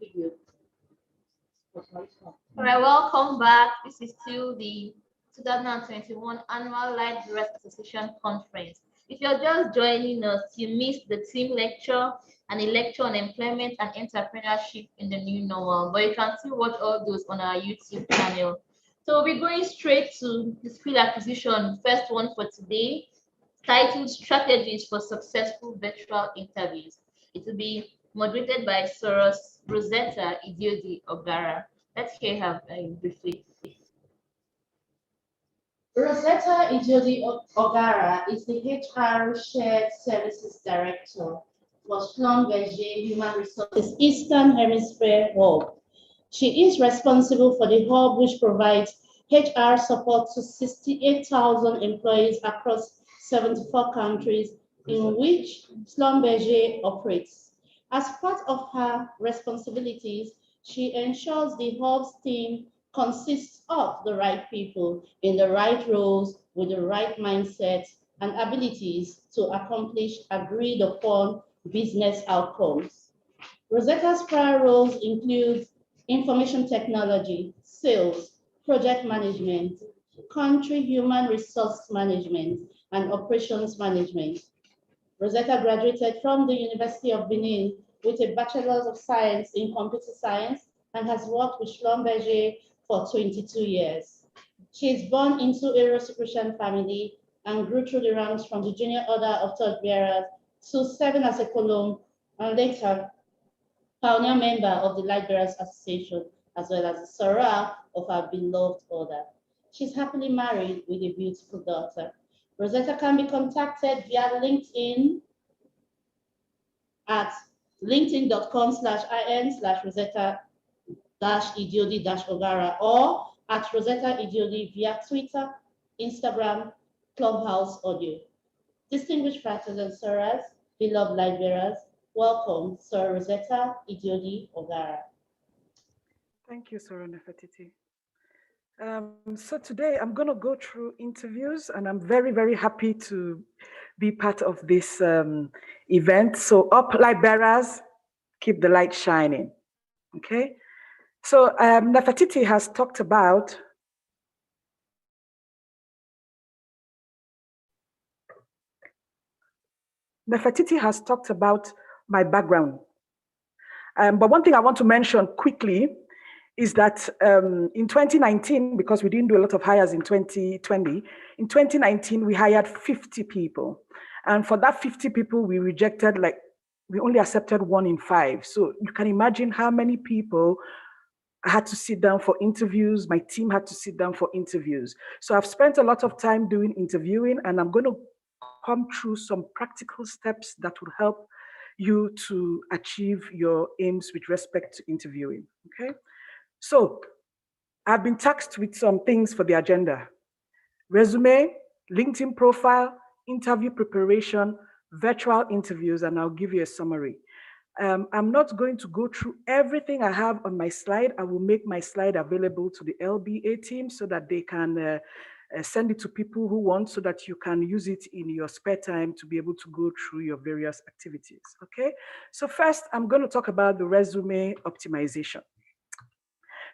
preview. All right, welcome back. This is still the 2021 Annual Light Bearers Association Conference. If you're just joining us, you missed the team lecture and a lecture on employment and entrepreneurship in the new normal, but you can still watch all those on our YouTube channel. So we're going straight to the skill acquisition, first one for today, titled Strategies for Successful Virtual Interviews. It will be moderated by Soros Rosetta Idiodi Ogara. Let's hear her briefly. Rosetta Idiodi Ogara is the HR Shared Services Director for Schlumberger Human Resources Eastern Hemisphere Hub. She is responsible for the hub, which provides HR support to 68,000 employees across 74 countries in which Schlumberger operates. As part of her responsibilities, she ensures the hub's team consists of the right people in the right roles with the right mindset and abilities to accomplish agreed upon business outcomes. Rosetta's prior roles include information technology, sales, project management, country human resource management, and operations management. Rosetta graduated from the University of Benin with a Bachelor of Science in Computer Science and has worked with Schlumberger for 22 years. She is born into a Rosicrucian family and grew through the ranks from the junior order of torchbearers to serving as a column and later pioneer member of the Light Bearers Association, as well as the soror of our beloved order. She's happily married with a beautiful daughter. Rosetta can be contacted via LinkedIn at linkedin.com/in/Rosetta-Idiodi-Ogara or at Rosetta Idiodi via Twitter, Instagram, Clubhouse Audio. Distinguished fratres and sorors, beloved light bearers, welcome, Sir Rosetta Idiodi Ogara. Thank you, Sir Nefertiti. So today I'm going to go through interviews, and I'm very, very happy to be part of this event. So up light bearers, keep the light shining. Okay. So Nefertiti has talked about my background. But one thing I want to mention quickly is that in 2019, because we didn't do a lot of hires in 2020, in 2019, we hired 50 people. And for that 50 people, we rejected, we only accepted 1 in 5. So you can imagine how many people had to sit down for interviews. My team had to sit down for interviews. So I've spent a lot of time doing interviewing, and I'm going to come through some practical steps that will help you to achieve your aims with respect to interviewing, okay? So I've been tasked with some things for the agenda: resume, LinkedIn profile, interview preparation, virtual interviews, and I'll give you a summary. I'm not going to go through everything I have on my slide. I will make my slide available to the LBA team so that they can send it to people who want, so that you can use it in your spare time to be able to go through your various activities, okay? So first, I'm going to talk about the resume optimization.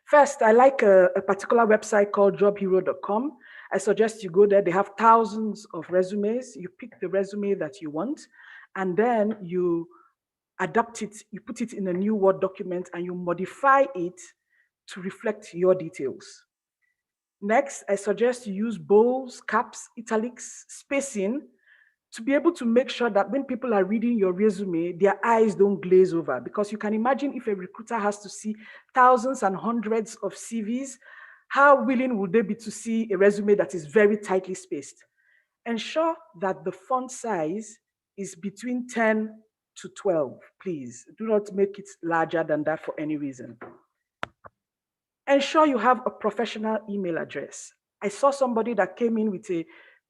First, I like a particular website called jobhero.com. I suggest you go there. They have thousands of resumes. You pick the resume that you want, and then you adapt it, you put it in a new Word document, and you modify it to reflect your details. Next, I suggest you use bolds, caps, italics, spacing to be able to make sure that when people are reading your resume, their eyes don't glaze over. Because you can imagine if a recruiter has to see thousands and hundreds of CVs, how willing would they be to see a resume that is very tightly spaced? Ensure that the font size is between 10 to 12, please. Do not make it larger than that for any reason. Ensure you have a professional email address. I saw somebody that came in with an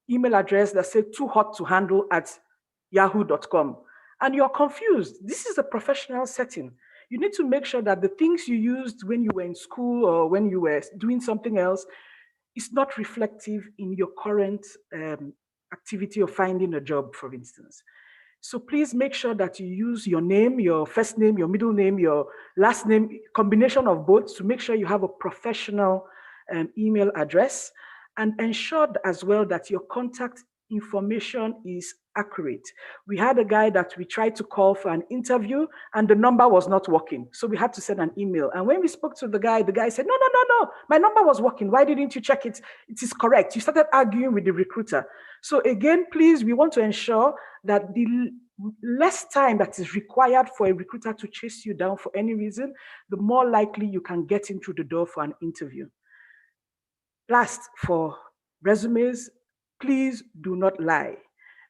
email address that said too hot to handle at yahoo.com. And you're confused. This is a professional setting. You need to make sure that the things you used when you were in school or when you were doing something else is not reflective in your current activity of finding a job, for instance. So please make sure that you use your name, your first name, your middle name, your last name, combination of both, to make sure you have a professional email address, and ensure as well that your contact information is accurate. We had a guy that we tried to call for an interview and the number was not working. So we had to send an email. And when we spoke to the guy said, no, my number was working. Why didn't you check it? It is correct. You started arguing with the recruiter. So again, please, we want to ensure that the less time that is required for a recruiter to chase you down for any reason, the more likely you can get in through the door for an interview. Last, for resumes, please do not lie,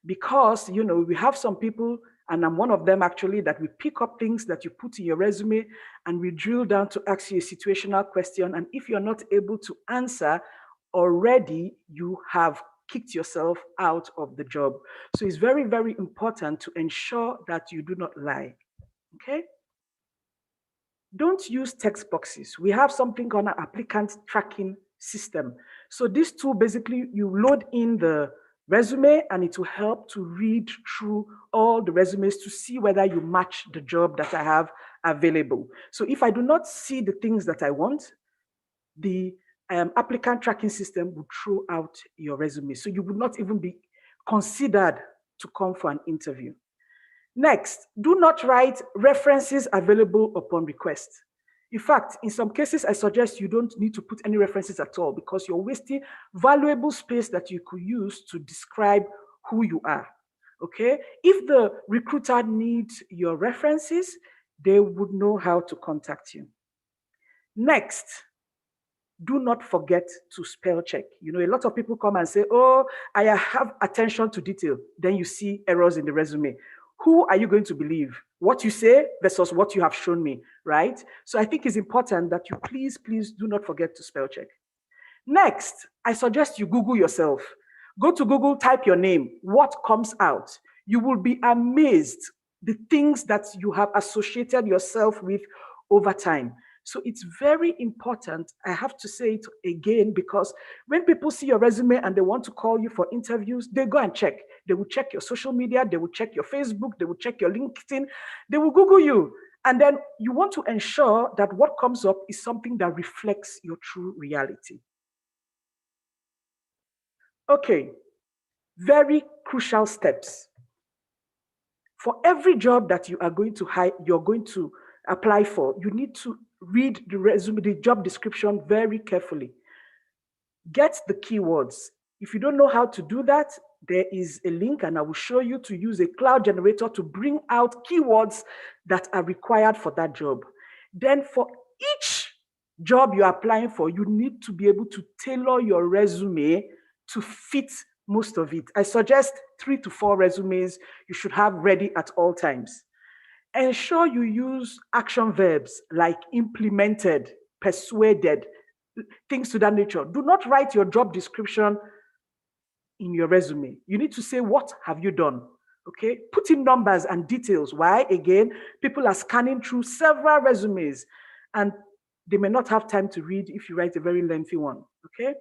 because we have some people, and I'm one of them actually, that we pick up things that you put in your resume and we drill down to ask you a situational question, and if you're not able to answer already, you have kicked yourself out of the job. So it's very, very important to ensure that you do not lie. Okay? Don't use text boxes. We have something called an applicant tracking system. So this tool, basically, you load in the resume and it will help to read through all the resumes to see whether you match the job that I have available. So if I do not see the things that I want, the applicant tracking system will throw out your resume. So you would not even be considered to come for an interview. Next, do not write references available upon request. In fact, in some cases, I suggest you don't need to put any references at all, because you're wasting valuable space that you could use to describe who you are. Okay? If the recruiter needs your references, they would know how to contact you. Next, do not forget to spell check. A lot of people come and say, oh, I have attention to detail. Then you see errors in the resume. Who are you going to believe? What you say versus what you have shown me, right? So I think it's important that you please do not forget to spell check. Next, I suggest you Google yourself. Go to Google, type your name. What comes out? You will be amazed the things that you have associated yourself with over time. So it's very important. I have to say it again, because when people see your resume and they want to call you for interviews, they go and check. They will check your social media, they will check your Facebook, they will check your LinkedIn, they will Google you. And then you want to ensure that what comes up is something that reflects your true reality. Okay, very crucial steps. For every job that you are going to hire, you're going to apply for, you need to read the resume, the job description very carefully. Get the keywords. If you don't know how to do that, there is a link and I will show you to use a cloud generator to bring out keywords that are required for that job. Then for each job you're applying for, you need to be able to tailor your resume to fit most of it. I suggest 3 to 4 resumes you should have ready at all times. Ensure you use action verbs like implemented, persuaded, things to that nature. Do not write your job description in your resume. You need to say, what have you done? Okay, put in numbers and details. Why? Again, people are scanning through several resumes and they may not have time to read if you write a very lengthy one. Okay,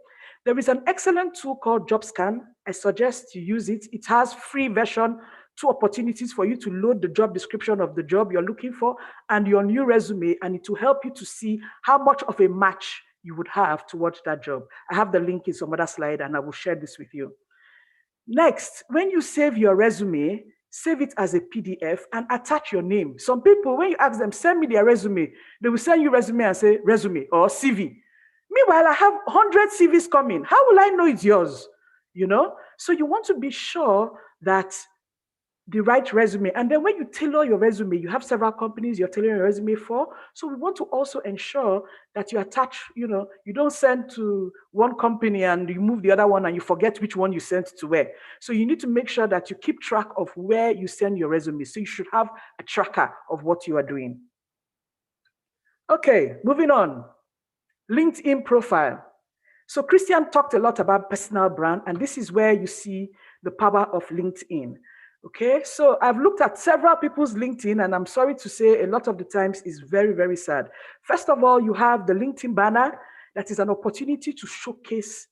there is an excellent tool called JobScan. I suggest you use it. It has free version, 2 opportunities for you to load the job description of the job you're looking for and your new resume, and it will help you to see how much of a match you would have towards that job. I have the link in some other slide and I will share this with you. Next, when you save your resume, save it as a PDF and attach your name. Some people, when you ask them, send me their resume, they will send you resume and say resume or CV. Meanwhile, I have 100 CVs coming. How will I know it's yours? So you want to be sure that the right resume. And then when you tailor your resume, you have several companies you're tailoring your resume for. So we want to also ensure that you attach, you don't send to one company and you move the other one and you forget which one you sent to where. So you need to make sure that you keep track of where you send your resume. So you should have a tracker of what you are doing. Okay, moving on. LinkedIn profile. So Christian talked a lot about personal brand, and this is where you see the power of LinkedIn. Okay, so I've looked at several people's LinkedIn, and I'm sorry to say a lot of the times is very, very sad. First of all, you have the LinkedIn banner that is an opportunity to showcase,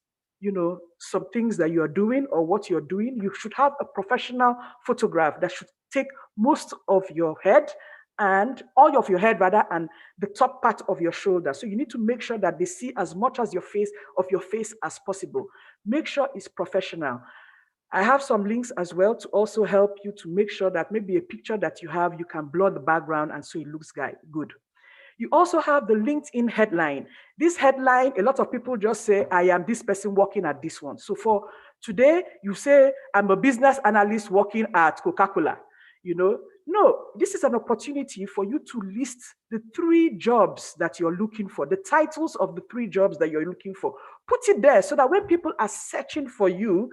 some things that you're doing or what you're doing. You should have a professional photograph that should take most of your head and all of your head rather, and the top part of your shoulder. So you need to make sure that they see as much as your face as possible. Make sure it's professional. I have some links as well to also help you to make sure that maybe a picture that you have, you can blur the background and so it looks good. You also have the LinkedIn headline. This headline, a lot of people just say, I am this person working at this one. So for today, you say, I'm a business analyst working at Coca-Cola. No, this is an opportunity for you to list the 3 jobs that you're looking for, the titles of the 3 jobs that you're looking for. Put it there so that when people are searching for you,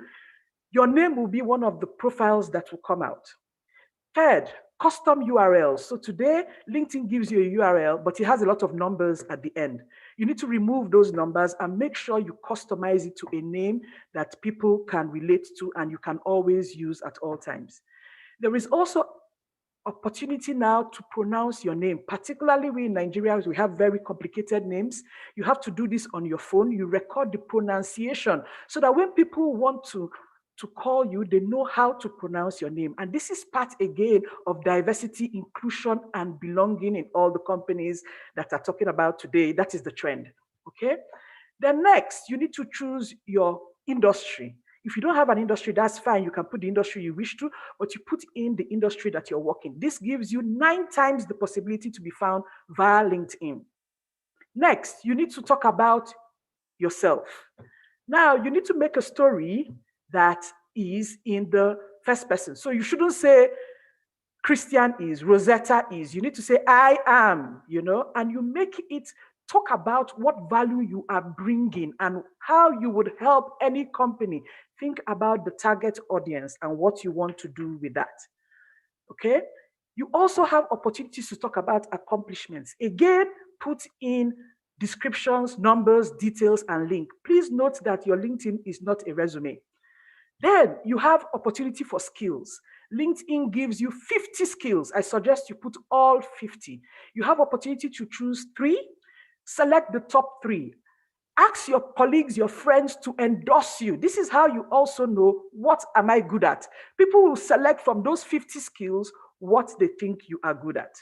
your name will be one of the profiles that will come out. Third, custom URLs. So today, LinkedIn gives you a URL, but it has a lot of numbers at the end. You need to remove those numbers and make sure you customize it to a name that people can relate to and you can always use at all times. There is also opportunity now to pronounce your name. Particularly we in Nigeria, we have very complicated names. You have to do this on your phone. You record the pronunciation so that when people want to call you, they know how to pronounce your name. And this is part again of diversity, inclusion, and belonging in all the companies that are talking about today. That is the trend, okay? Then next, you need to choose your industry. If you don't have an industry, that's fine. You can put the industry you wish to, but you put in the industry that you're working. This gives you 9 times the possibility to be found via LinkedIn. Next, you need to talk about yourself. Now, you need to make a story that is in the first person. So you shouldn't say Christian is, Rosetta is. You need to say I am, and you make it talk about what value you are bringing and how you would help any company. Think about the target audience and what you want to do with that. Okay? You also have opportunities to talk about accomplishments. Again, put in descriptions, numbers, details, and link. Please note that your LinkedIn is not a resume. Then you have opportunity for skills. LinkedIn gives you 50 skills. I suggest you put all 50. You have opportunity to choose 3. Select the top 3. Ask your colleagues, your friends to endorse you. This is how you also know what am I good at. People will select from those 50 skills what they think you are good at.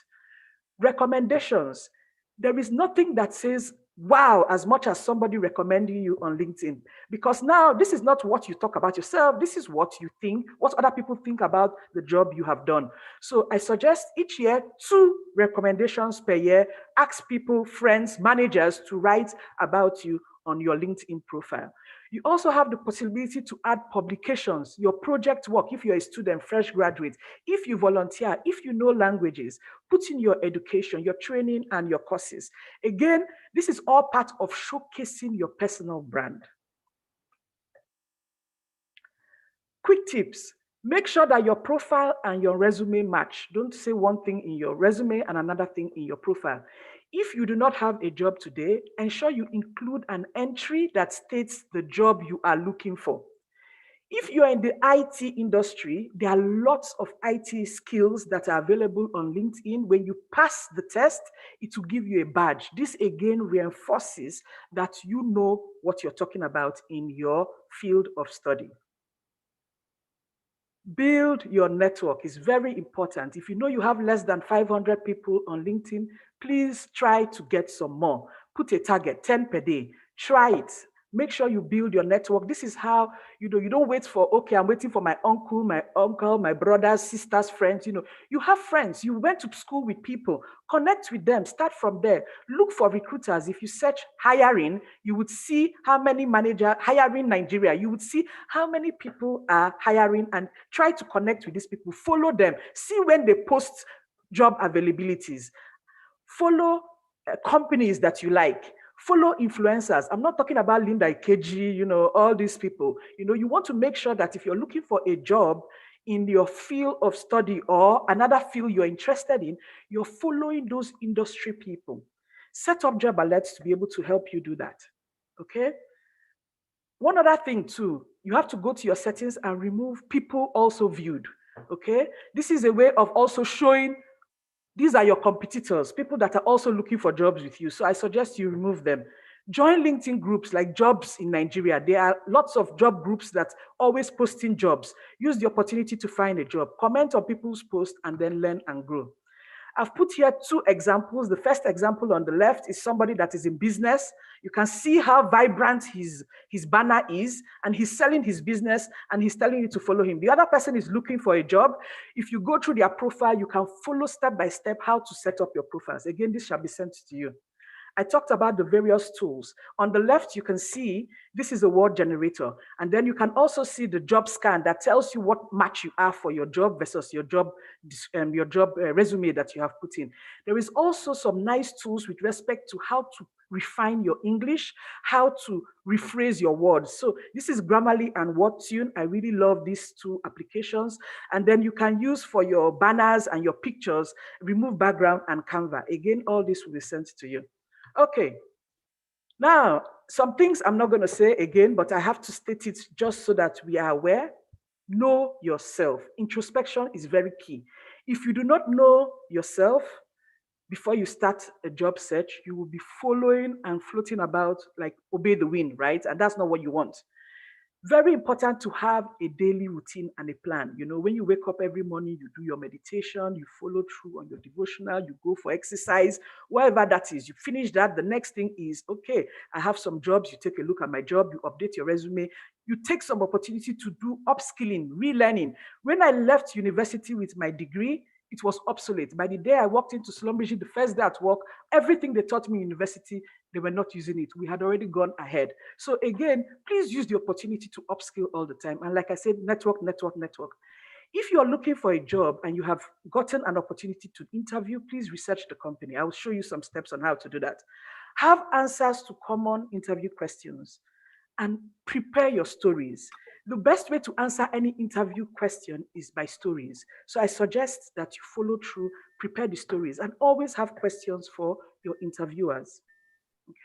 Recommendations. There is nothing that says, wow, as much as somebody recommending you on LinkedIn. Because now this is not what you talk about yourself. This is what you think, what other people think about the job you have done. So I suggest each year 2 recommendations per year. Ask people, friends, managers to write about you on your LinkedIn profile. You also have the possibility to add publications, your project work, if you're a student, fresh graduate, if you volunteer, if you know languages, put in your education, your training, and your courses. Again, this is all part of showcasing your personal brand. Quick tips. Make sure that your profile and your resume match. Don't say one thing in your resume and another thing in your profile. If you do not have a job today, ensure you include an entry that states the job you are looking for. If you are in the IT industry, there are lots of IT skills that are available on LinkedIn. When you pass the test, it will give you a badge. This again reinforces that you know what you're talking about in your field of study. Build your network is very important. If you know you have less than 500 people on LinkedIn, please try to get some more. Put a target, 10 per day. Try it. Make sure you build your network. This is how, you don't wait for, okay, I'm waiting for my uncle, my brothers, sisters, friends. You have friends. You went to school with people. Connect with them. Start from there. Look for recruiters. If you search hiring, you would see how many managers hiring Nigeria. You would see how many people are hiring and try to connect with these people. Follow them. See when they post job availabilities. Follow companies that you like. Follow influencers. I'm not talking about Linda Ikeji, all these people. You want to make sure that if you're looking for a job in your field of study or another field you're interested in, you're following those industry people. Set up job alerts to be able to help you do that, okay? One other thing too, you have to go to your settings and remove people also viewed, okay? This is a way of also showing these are your competitors, people that are also looking for jobs with you. So I suggest you remove them. Join LinkedIn groups like Jobs in Nigeria. There are lots of job groups that always posting jobs. Use the opportunity to find a job. Comment on people's posts and then learn and grow. I've put here 2 examples. The first example on the left is somebody that is in business. You can see how vibrant his banner is, and he's selling his business, and he's telling you to follow him. The other person is looking for a job. If you go through their profile, you can follow step by step how to set up your profiles. Again, this shall be sent to you. I talked about the various tools. On the left, you can see this is a word generator. And then you can also see the job scan that tells you what match you are for your job versus your job resume that you have put in. There is also some nice tools with respect to how to refine your English, how to rephrase your words. So this is Grammarly and WordTune. I really love these 2 applications. And then you can use for your banners and your pictures, remove background and Canva. Again, all this will be sent to you. Okay, now some things I'm not going to say again, but I have to state it just so that we are aware. Know yourself. Introspection is very key. If you do not know yourself before you start a job search, you will be following and floating about like obey the wind, right? And that's not what you want. Very important to have a daily routine and a plan. You know, when you wake up every morning, you do your meditation, you follow through on your devotional, you go for exercise, whatever that is. You finish that. The next thing is, okay, I have some jobs. You take a look at my job, you update your resume, you take some opportunity to do upskilling, relearning. When I left university with my degree, it was obsolete. By the day I walked into Slumbergy, the first day at work, everything they taught me in university, they were not using it. We had already gone ahead. So again, please use the opportunity to upskill all the time. And like I said, network, network, network. If you're looking for a job and you have gotten an opportunity to interview, please research the company. I will show you some steps on how to do that. Have answers to common interview questions and prepare your stories. The best way to answer any interview question is by stories. So I suggest that you follow through, prepare the stories, and always have questions for your interviewers.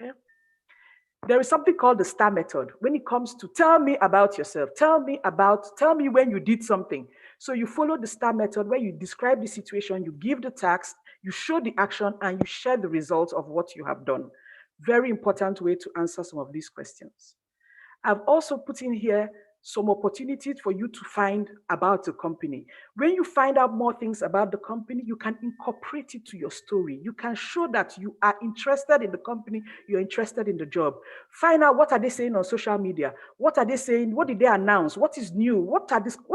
Okay? There is something called the STAR method when it comes to tell me about yourself, tell me when you did something. So you follow the STAR method where you describe the situation, you give the task, you show the action, and you share the results of what you have done. Very important way to answer some of these questions. I've also put in here some opportunities for you to find about the company. When you find out more things about the company, you can incorporate it to your story. You can show that you are interested in the company, you're interested in the job. Find out what are they saying on social media? What are they saying? What did they announce? What is new? What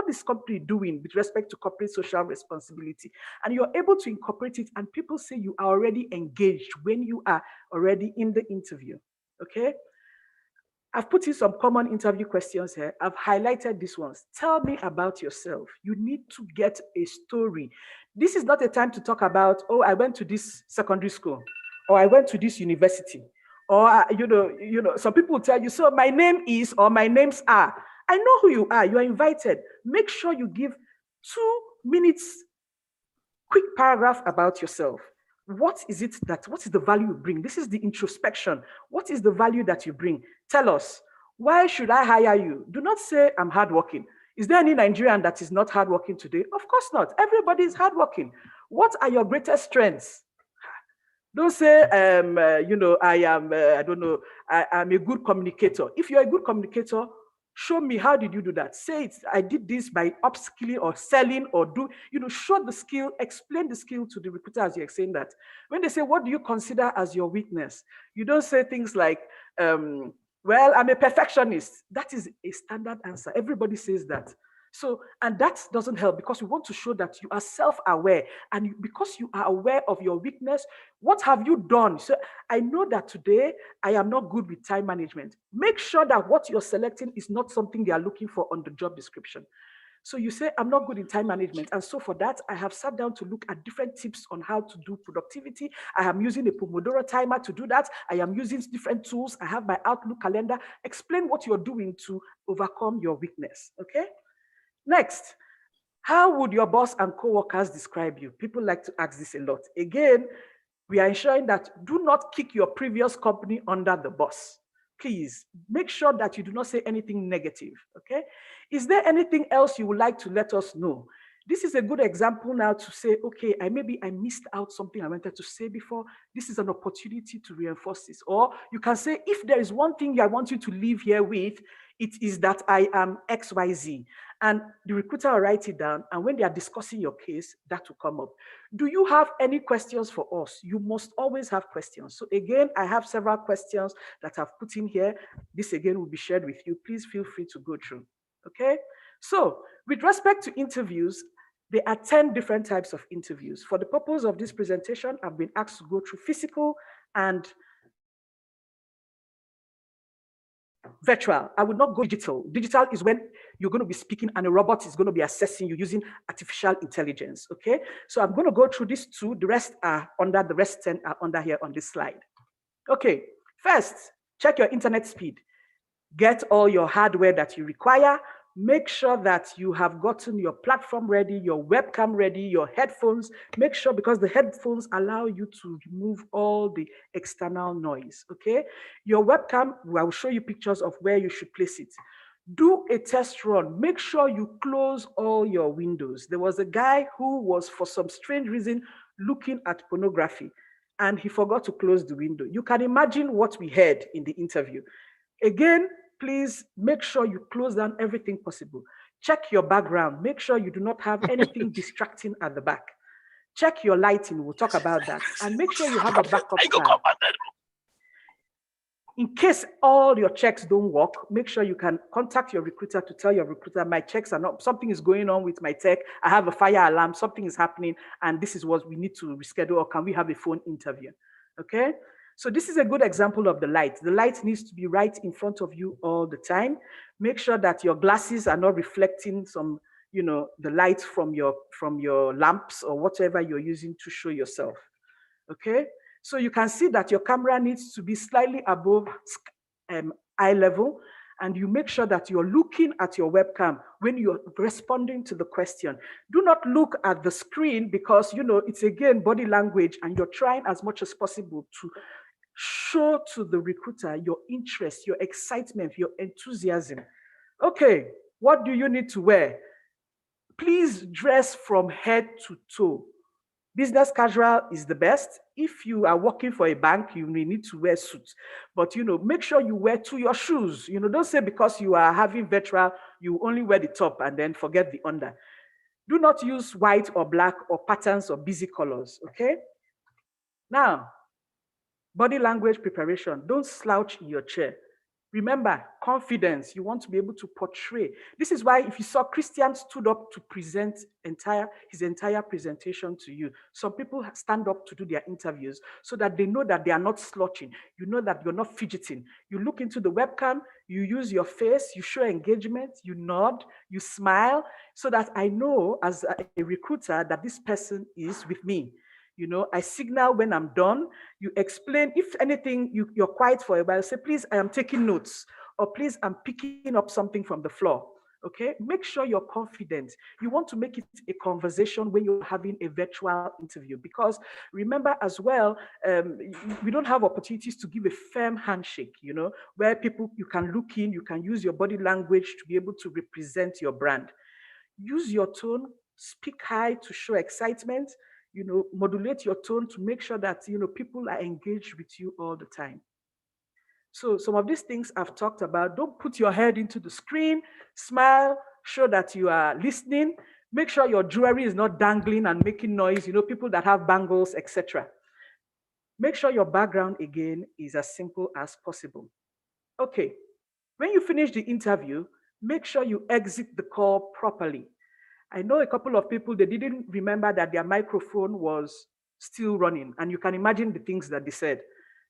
is company doing with respect to corporate social responsibility? And you're able to incorporate it, and people say you are already engaged when you are already in the interview, okay? I've put in some common interview questions here. I've highlighted these ones. Tell me about yourself. You need to get a story. This is not a time to talk about, oh, I went to this secondary school, or I went to this university, or some people will tell you, so my name is, or my names are. I know who you are. You are invited. Make sure you give 2 minutes, quick paragraph about yourself. What is the value you bring? This is the introspection. What is the value that you bring? Tell us, why should I hire you? Do not say I'm hardworking. Is there any Nigerian that is not hardworking today? Of course not. Everybody is hardworking. What are your greatest strengths? Don't say, I'm a good communicator. If you're a good communicator, show me, how did you do that? Say it, I did this by upskilling or selling or show the skill, explain the skill to the recruiter as you're saying that. When they say, what do you consider as your weakness? You don't say things like, well, I'm a perfectionist. That is a standard answer. Everybody says that. So, and that doesn't help because we want to show that you are self-aware, and because you are aware of your weakness, what have you done? So I know that today I am not good with time management. Make sure that what you're selecting is not something they are looking for on the job description. So you say, I'm not good in time management. And so for that, I have sat down to look at different tips on how to do productivity. I am using a Pomodoro timer to do that. I am using different tools. I have my Outlook calendar. Explain what you're doing to overcome your weakness, okay? Next, how would your boss and co-workers describe you? People like to ask this a lot. Again, we are ensuring that do not kick your previous company under the bus. Please make sure that you do not say anything negative, okay? Is there anything else you would like to let us know? This is a good example now to say, okay, maybe I missed out something I wanted to say before. This is an opportunity to reinforce this. Or you can say, if there is one thing I want you to leave here with, it is that I am XYZ. And the recruiter will write it down. And when they are discussing your case, that will come up. Do you have any questions for us? You must always have questions. So again, I have several questions that I've put in here. This again will be shared with you. Please feel free to go through. Okay? So with respect to interviews, there are 10 different types of interviews. For the purpose of this presentation, I've been asked to go through physical and virtual. I would not go digital. Digital is when you're going to be speaking and a robot is going to be assessing you using artificial intelligence, okay? So I'm going to go through these two. The rest 10 are under here on this slide. Okay, first, check your internet speed. Get all your hardware that you require. Make sure that you have gotten your platform ready, your webcam ready, your headphones. Make sure, because the headphones allow you to remove all the external noise, okay? Your webcam, I will show you pictures of where you should place it. Do a test run. Make sure you close all your windows. There was a guy who was, for some strange reason, looking at pornography, and he forgot to close the window. You can imagine what we heard in the interview. Again, please make sure you close down everything possible. Check your background. Make sure you do not have anything distracting at the back. Check your lighting. We'll talk about that. And make sure you have a backup plan. In case all your checks don't work, make sure you can contact your recruiter to tell your recruiter, my checks are not, something is going on with my tech. I have a fire alarm, something is happening, and this is what we need to reschedule, or can we have a phone interview? Okay? So this is a good example of the light. The light needs to be right in front of you all the time. Make sure that your glasses are not reflecting some, the light from your lamps or whatever you're using to show yourself. Okay? So you can see that your camera needs to be slightly above eye level, and you make sure that you're looking at your webcam when you're responding to the question. Do not look at the screen, because it's again body language, and you're trying as much as possible to show to the recruiter your interest, your excitement, your enthusiasm. Okay, what do you need to wear? Please dress from head to toe. Business casual is the best. If you are working for a bank, you may need to wear suits. But make sure you wear to your shoes. Don't say because you are having virtual, you only wear the top and then forget the under. Do not use white or black or patterns or busy colors, okay? Now, body language preparation. Don't slouch in your chair. Remember, confidence, you want to be able to portray. This is why if you saw Christian stood up to present his entire presentation to you. Some people stand up to do their interviews so that they know that they are not slouching. You know that you're not fidgeting. You look into the webcam, you use your face, you show engagement, you nod, you smile, so that I know as a recruiter that this person is with me. I signal when I'm done. You explain, if anything, you're quiet for a while, say, please, I am taking notes, or please, I'm picking up something from the floor, okay? Make sure you're confident. You want to make it a conversation when you're having a virtual interview, because remember as well, we don't have opportunities to give a firm handshake, where you can look in, you can use your body language to be able to represent your brand. Use your tone, speak high to show excitement, modulate your tone to make sure that, people are engaged with you all the time. So some of these things I've talked about. Don't put your head into the screen, smile, show that you are listening. Make sure your jewelry is not dangling and making noise, people that have bangles, etc. Make sure your background, again, is as simple as possible. Okay, when you finish the interview, make sure you exit the call properly. I know a couple of people, they didn't remember that their microphone was still running, and you can imagine the things that they said,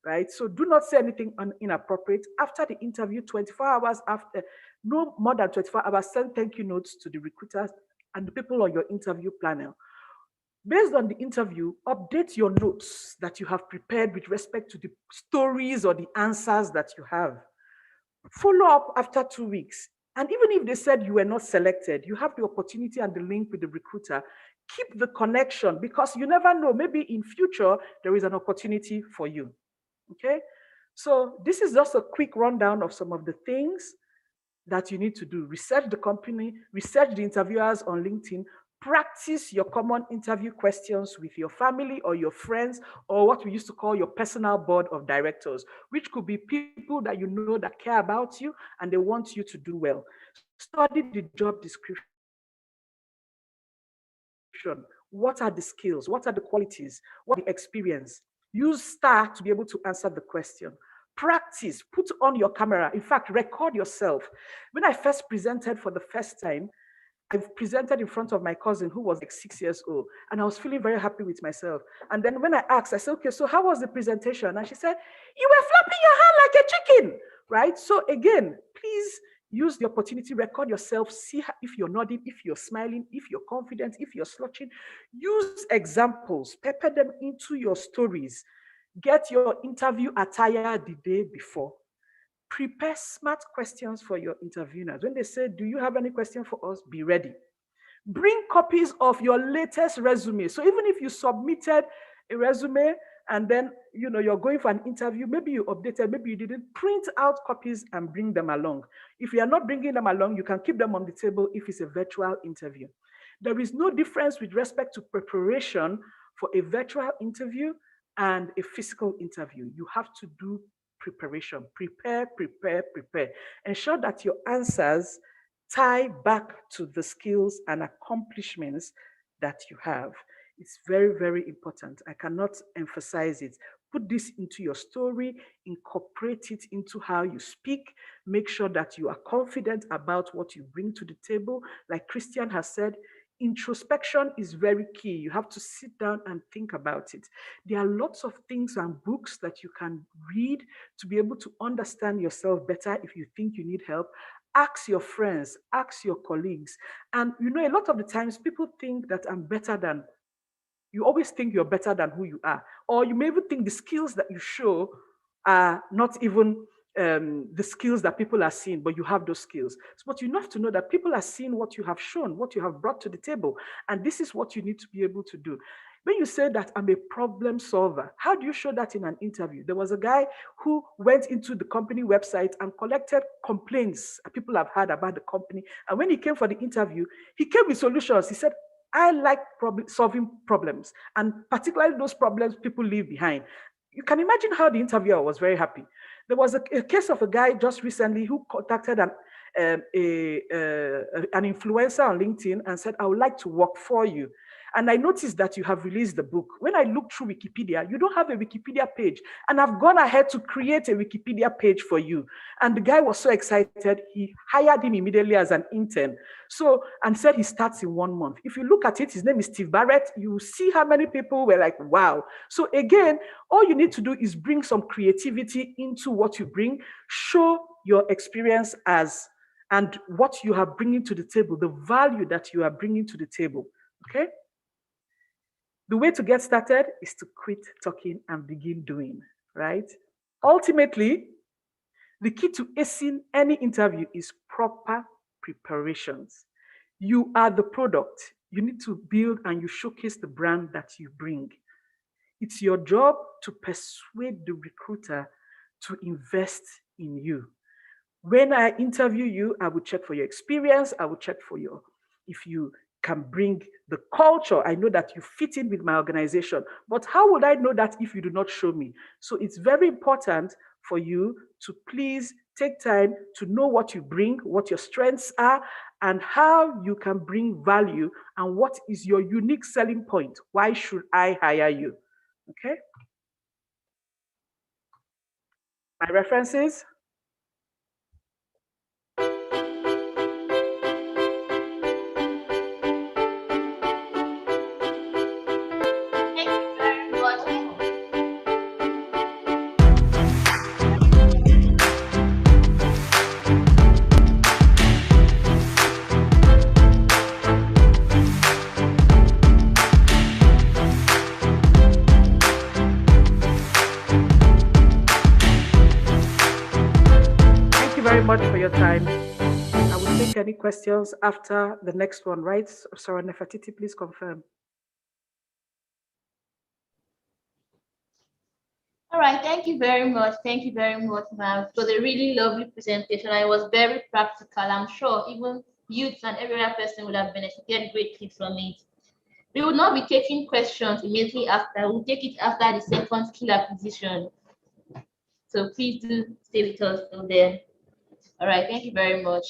right? So do not say anything inappropriate. After the interview, 24 hours after, no more than 24 hours, send thank you notes to the recruiters and the people on your interview panel. Based on the interview, update your notes that you have prepared with respect to the stories or the answers that you have. Follow up after 2 weeks. And even if they said you were not selected, you have the opportunity and the link with the recruiter. Keep the connection, because you never know, maybe in future, there is an opportunity for you, okay? So this is just a quick rundown of some of the things that you need to do. Research the company, research the interviewers on LinkedIn, Practice your common interview questions with your family or your friends, or what we used to call your personal board of directors, which could be people that you know that care about you and they want you to do well. Study the job description. What are the skills? What are the qualities? What the experience? Use STAR to be able to answer the question. Practice, put on your camera. In fact, record yourself. When I first presented for the first time, I've presented in front of my cousin who was like 6 years old, and I was feeling very happy with myself. And then when I asked, I said, okay, so how was the presentation? And she said, you were flapping your hand like a chicken, right? So again, please use the opportunity, record yourself, see if you're nodding, if you're smiling, if you're confident, if you're slouching. Use examples, pepper them into your stories. Get your interview attire the day before. Prepare smart questions for your interviewers. When they say, do you have any question for us? Be ready. Bring copies of your latest resume. So even if you submitted a resume and then you're going for an interview, maybe you updated, maybe you didn't, print out copies and bring them along. If you are not bringing them along, you can keep them on the table if it's a virtual interview. There is no difference with respect to preparation for a virtual interview and a physical interview. You have to do preparation. Prepare, prepare, prepare. Ensure that your answers tie back to the skills and accomplishments that you have. It's very, very important. I cannot emphasize it. Put this into your story, incorporate it into how you speak, make sure that you are confident about what you bring to the table. Like Christian has said, introspection is very key. You have to sit down and think about it. There are lots of things and books that you can read to be able to understand yourself better if you think you need help. Ask your friends, ask your colleagues. And a lot of the times people think that I'm better than, you always think you're better than who you are. Or you may even think the skills that you show are not even the skills that people are seeing, but you have those skills. But you have to know that people are seeing what you have shown, what you have brought to the table. And this is what you need to be able to do. When you say that I'm a problem solver, how do you show that in an interview? There was a guy who went into the company website and collected complaints people have had about the company. And when he came for the interview, he came with solutions. He said, I like solving problems, and particularly those problems people leave behind. You can imagine how the interviewer was very happy. There was a case of a guy just recently who contacted an influencer on LinkedIn and said, I would like to work for you. And I noticed that you have released the book. When I looked through Wikipedia, you don't have a Wikipedia page. And I've gone ahead to create a Wikipedia page for you. And the guy was so excited, he hired him immediately as an intern. So, and said he starts in 1 month. If you look at it, his name is Steve Barrett. You see how many people were like, wow. So again, all you need to do is bring some creativity into what you bring. Show your experience and what you are bringing to the table, the value that you are bringing to the table, okay? The way to get started is to quit talking and begin doing, right? Ultimately, the key to acing any interview is proper preparations. You are the product. You need to build and you showcase the brand that you bring. It's your job to persuade the recruiter to invest in you. When I interview you, I will check for your experience. I will check for if you can bring the culture. I know that you fit in with my organization, but how would I know that if you do not show me? So it's very important for you to please take time to know what you bring, what your strengths are, and how you can bring value, and what is your unique selling point. Why should I hire you? Okay. My references. Much for your time. I will take any questions after the next one, right? Sarah Nefertiti, please confirm. All right, thank you very much. Thank you very much, ma'am. It was a really lovely presentation. It was very practical. I'm sure even youths and every other person would have benefited greatly from it. We will not be taking questions immediately after. We'll take it after the second skill acquisition. So please do stay with us till then. All right, thank you very much.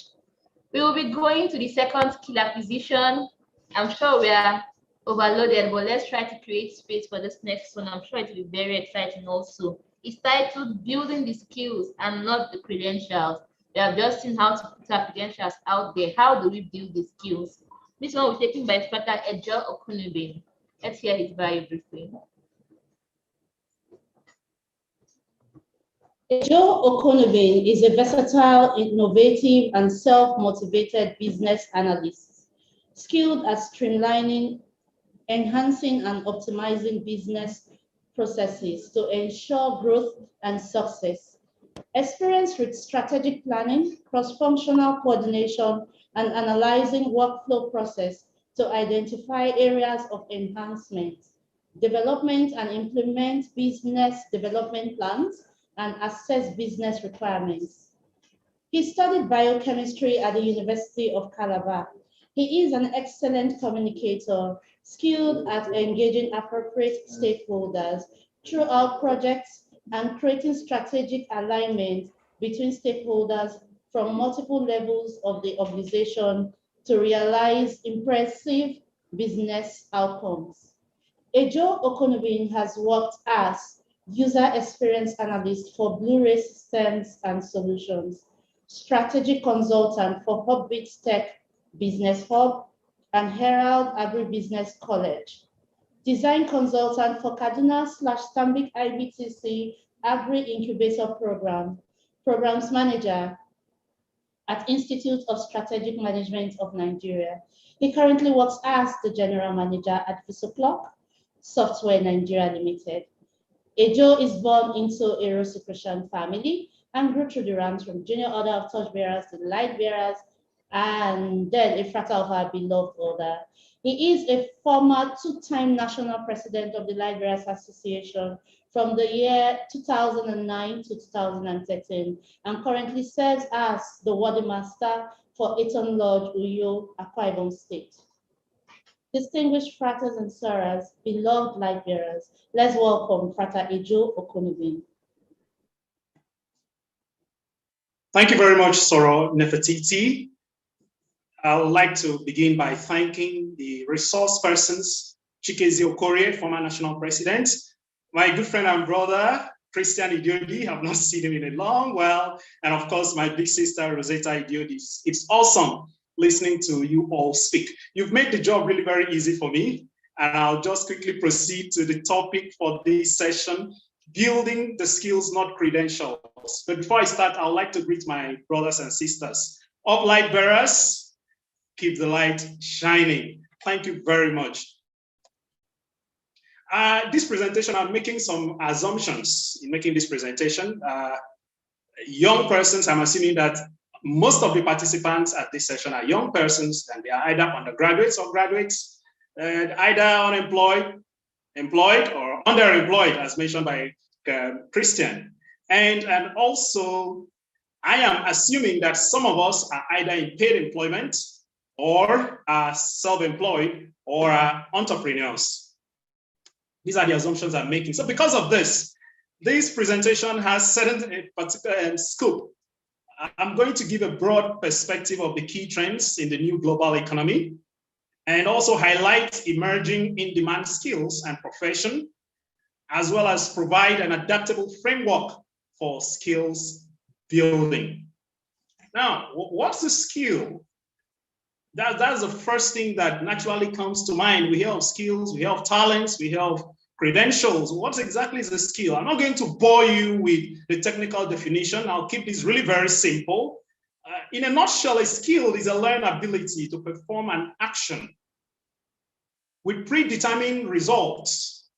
We will be going to the second skill acquisition. I'm sure we are overloaded, but let's try to create space for this next one. I'm sure it will be very exciting also. It's titled Building the Skills and Not the Credentials. We have just seen how to put our credentials out there. How do we build the skills? This one was taken by Inspector Ejo Okunubin. Let's hear his bio briefly. Ejo Okunubin is a versatile, innovative, and self-motivated business analyst, skilled at streamlining, enhancing, and optimizing business processes to ensure growth and success. Experience with strategic planning, cross-functional coordination, and analyzing workflow process to identify areas of enhancement, development and implement business development plans, and assess business requirements. He studied biochemistry at the University of Calabar. He is an excellent communicator, skilled at engaging appropriate stakeholders throughout projects and creating strategic alignment between stakeholders from multiple levels of the organization to realize impressive business outcomes. Ejo Okunubin has worked as user experience analyst for Blu-ray Systems and Solutions, strategic consultant for Hubbeats Tech Business Hub and Herald Agribusiness College, design consultant for Kaduna/Stanbic IBTC Agri Incubator Program, programs manager at Institute of Strategic Management of Nigeria. He currently works as the general manager at Visoclock Software Nigeria Limited. Ejo is born into a Rosicrucian family and grew through the ranks from junior order of torchbearers to light bearers, and then a frater of our beloved order. He is a former two-time national president of the Light Bearers Association from the year 2009 to 2013, and currently serves as the Wadi Master for Eton Lodge, Uyo, Akwa Ibom State. Distinguished fraters and sorors, beloved light bearers, let's welcome Frater Ejo Okunubin. Thank you very much, Soro Nefertiti. I would like to begin by thanking the resource persons, Chikezi Okorie, former national president, my good friend and brother, Christian Idiodi, I've not seen him in a long while, and of course, my big sister, Rosetta Idiodi. It's awesome listening to you all speak. You've made the job really very easy for me, and I'll just quickly proceed to the topic for this session, building the skills, not credentials. But before I start, I would like to greet my brothers and sisters. Up light bearers, keep the light shining. Thank you very much. This presentation, I'm making some assumptions in making this presentation. Young persons, I'm assuming that most of the participants at this session are young persons, and they are either undergraduates or graduates, either unemployed, employed, or underemployed, as mentioned by Christian. And also, I am assuming that some of us are either in paid employment or are self-employed or are entrepreneurs. These are the assumptions I'm making. So because of this presentation has certain particular scope. I'm going to give a broad perspective of the key trends in the new global economy and also highlight emerging in-demand skills and profession, as well as provide an adaptable framework for skills building. Now, what's a skill? That's the first thing that naturally comes to mind. We hear of skills, we hear of talents, we hear of credentials. What exactly is a skill? I'm not going to bore you with the technical definition. I'll keep this really very simple. In a nutshell, a skill is a learned ability to perform an action with predetermined results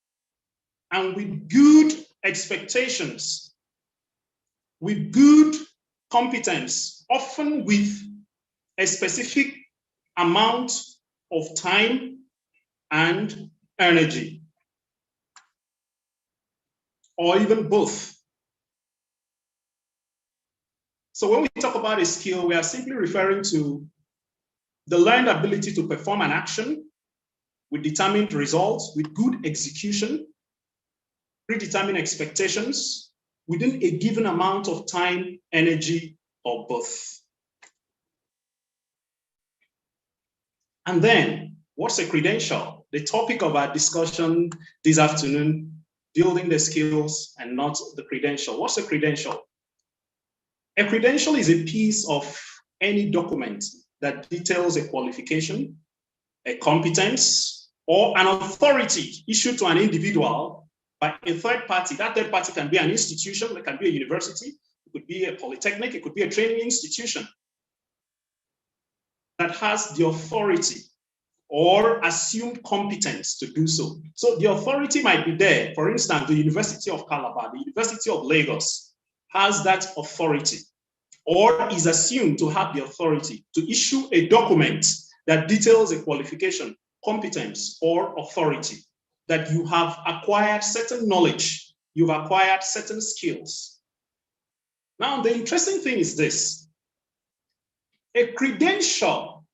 and with good expectations, with good competence, often with a specific amount of time and energy, or even both. So when we talk about a skill, we are simply referring to the learned ability to perform an action with determined results, with good execution, predetermined expectations within a given amount of time, energy, or both. And then, what's a credential? The topic of our discussion this afternoon, building the skills and not the credential. What's a credential? A credential is a piece of any document that details a qualification, a competence, or an authority issued to an individual by a third party. That third party can be an institution, it can be a university, it could be a polytechnic, it could be a training institution that has the authority or assumed competence to do so. So the authority might be there. For instance, the University of Calabar, the University of Lagos has that authority or is assumed to have the authority to issue a document that details a qualification, competence, or authority, that you have acquired certain knowledge, you've acquired certain skills. Now, the interesting thing is this. A credential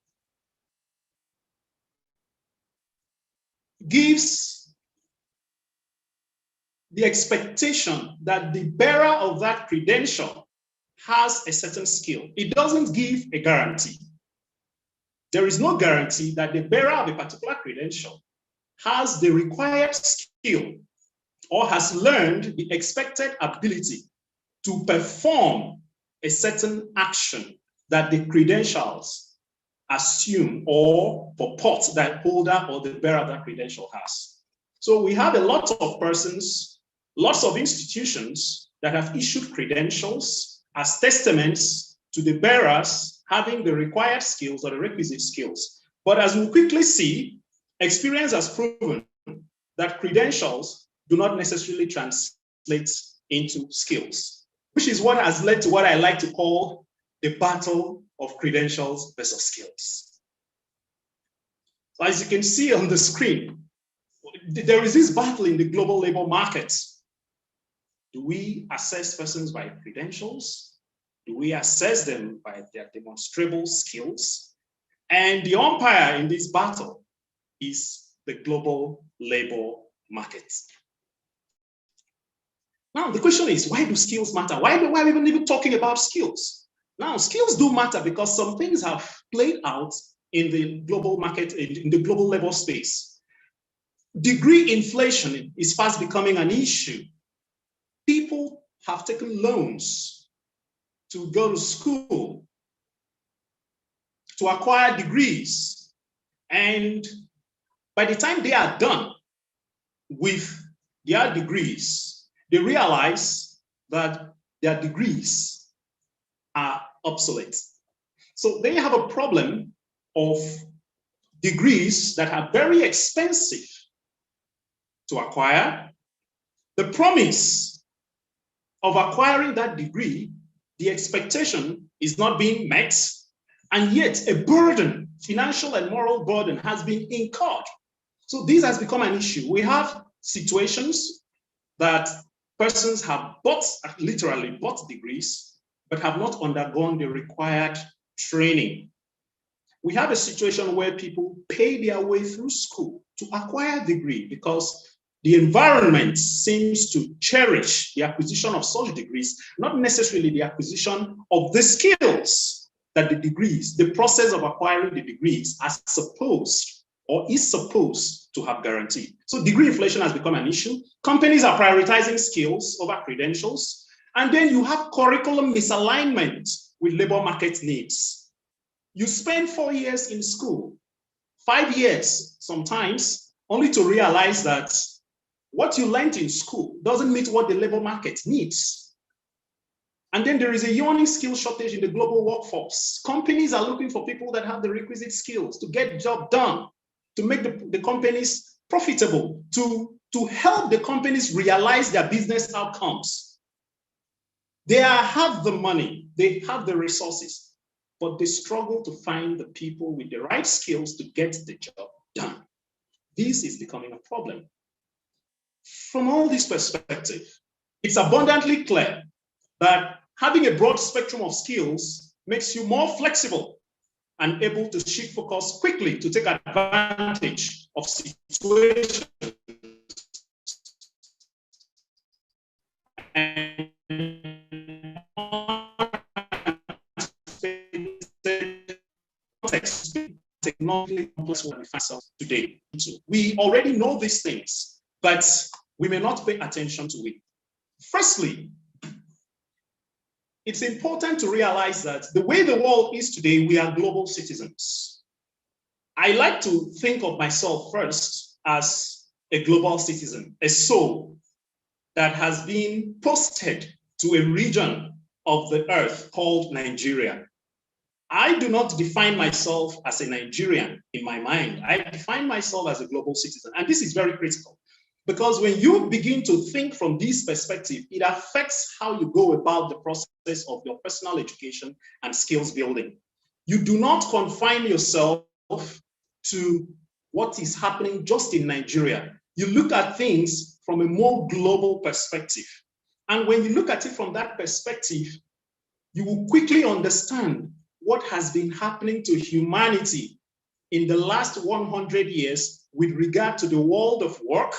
gives the expectation that the bearer of that credential has a certain skill. It doesn't give a guarantee. There is no guarantee that the bearer of a particular credential has the required skill or has learned the expected ability to perform a certain action that the credentials assume or purport that holder or the bearer of that credential has. So we have a lot of persons, lots of institutions that have issued credentials as testaments to the bearers having the required skills or the requisite skills. But as we'll quickly see, experience has proven that credentials do not necessarily translate into skills, which is what has led to what I like to call the battle of credentials versus skills. So as you can see on the screen, there is this battle in the global labor market. Do we assess persons by credentials? Do we assess them by their demonstrable skills? And the umpire in this battle is the global labor market. Now, the question is, why do skills matter? Why are we even talking about skills? Now, skills do matter because some things have played out in the global market, in the global labor space. Degree inflation is fast becoming an issue. People have taken loans to go to school, to acquire degrees. And by the time they are done with their degrees, they realize that their degrees are obsolete. So they have a problem of degrees that are very expensive to acquire. The promise of acquiring that degree, the expectation is not being met, and yet a burden, financial and moral burden, has been incurred. So this has become an issue. We have situations that persons have literally bought degrees, but have not undergone the required training. We have a situation where people pay their way through school to acquire a degree because the environment seems to cherish the acquisition of such degrees, not necessarily the acquisition of the skills that the degrees, the process of acquiring the degrees are supposed or is supposed to have guaranteed. So degree inflation has become an issue. Companies are prioritizing skills over credentials. And then you have curriculum misalignment with labor market needs. You spend 4 years in school, 5 years sometimes, only to realize that what you learned in school doesn't meet what the labor market needs. And then there is a yawning skill shortage in the global workforce. Companies are looking for people that have the requisite skills to get the job done, to make the companies profitable, to help the companies realize their business outcomes. They have the money, they have the resources, but they struggle to find the people with the right skills to get the job done. This is becoming a problem. From all this perspective, it's abundantly clear that having a broad spectrum of skills makes you more flexible and able to shift focus quickly to take advantage of situations and technologically complex what we find ourselves today. We already know these things, but we may not pay attention to it. Firstly, it's important to realize that the way the world is today, we are global citizens. I like to think of myself first as a global citizen, a soul that has been posted to a region of the earth called Nigeria. I do not define myself as a Nigerian in my mind. I define myself as a global citizen. And this is very critical because when you begin to think from this perspective, it affects how you go about the process of your personal education and skills building. You do not confine yourself to what is happening just in Nigeria. You look at things from a more global perspective. And when you look at it from that perspective, you will quickly understand what has been happening to humanity in the last 100 years with regard to the world of work,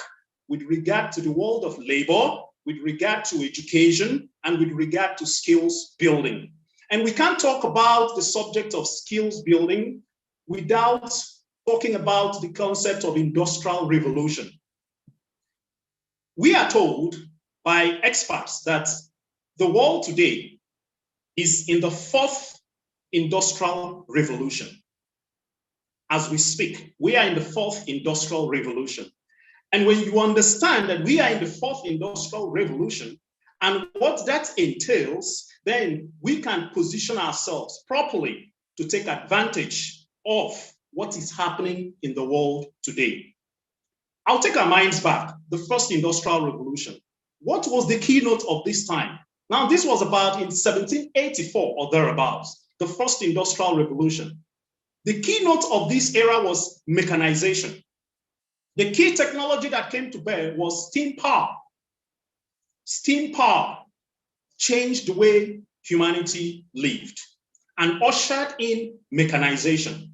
with regard to the world of labor, with regard to education, and with regard to skills building. And we can't talk about the subject of skills building without talking about the concept of industrial revolution. We are told by experts that the world today is in the fourth industrial revolution. As we speak, we are in the fourth industrial revolution. And when you understand that we are in the fourth industrial revolution and what that entails, then we can position ourselves properly to take advantage of what is happening in the world today. I'll take our minds back, the first industrial revolution. What was the keynote of this time? Now, this was about in 1784 or thereabouts, the first industrial revolution. The keynote of this era was mechanization. The key technology that came to bear was steam power. Steam power changed the way humanity lived and ushered in mechanization.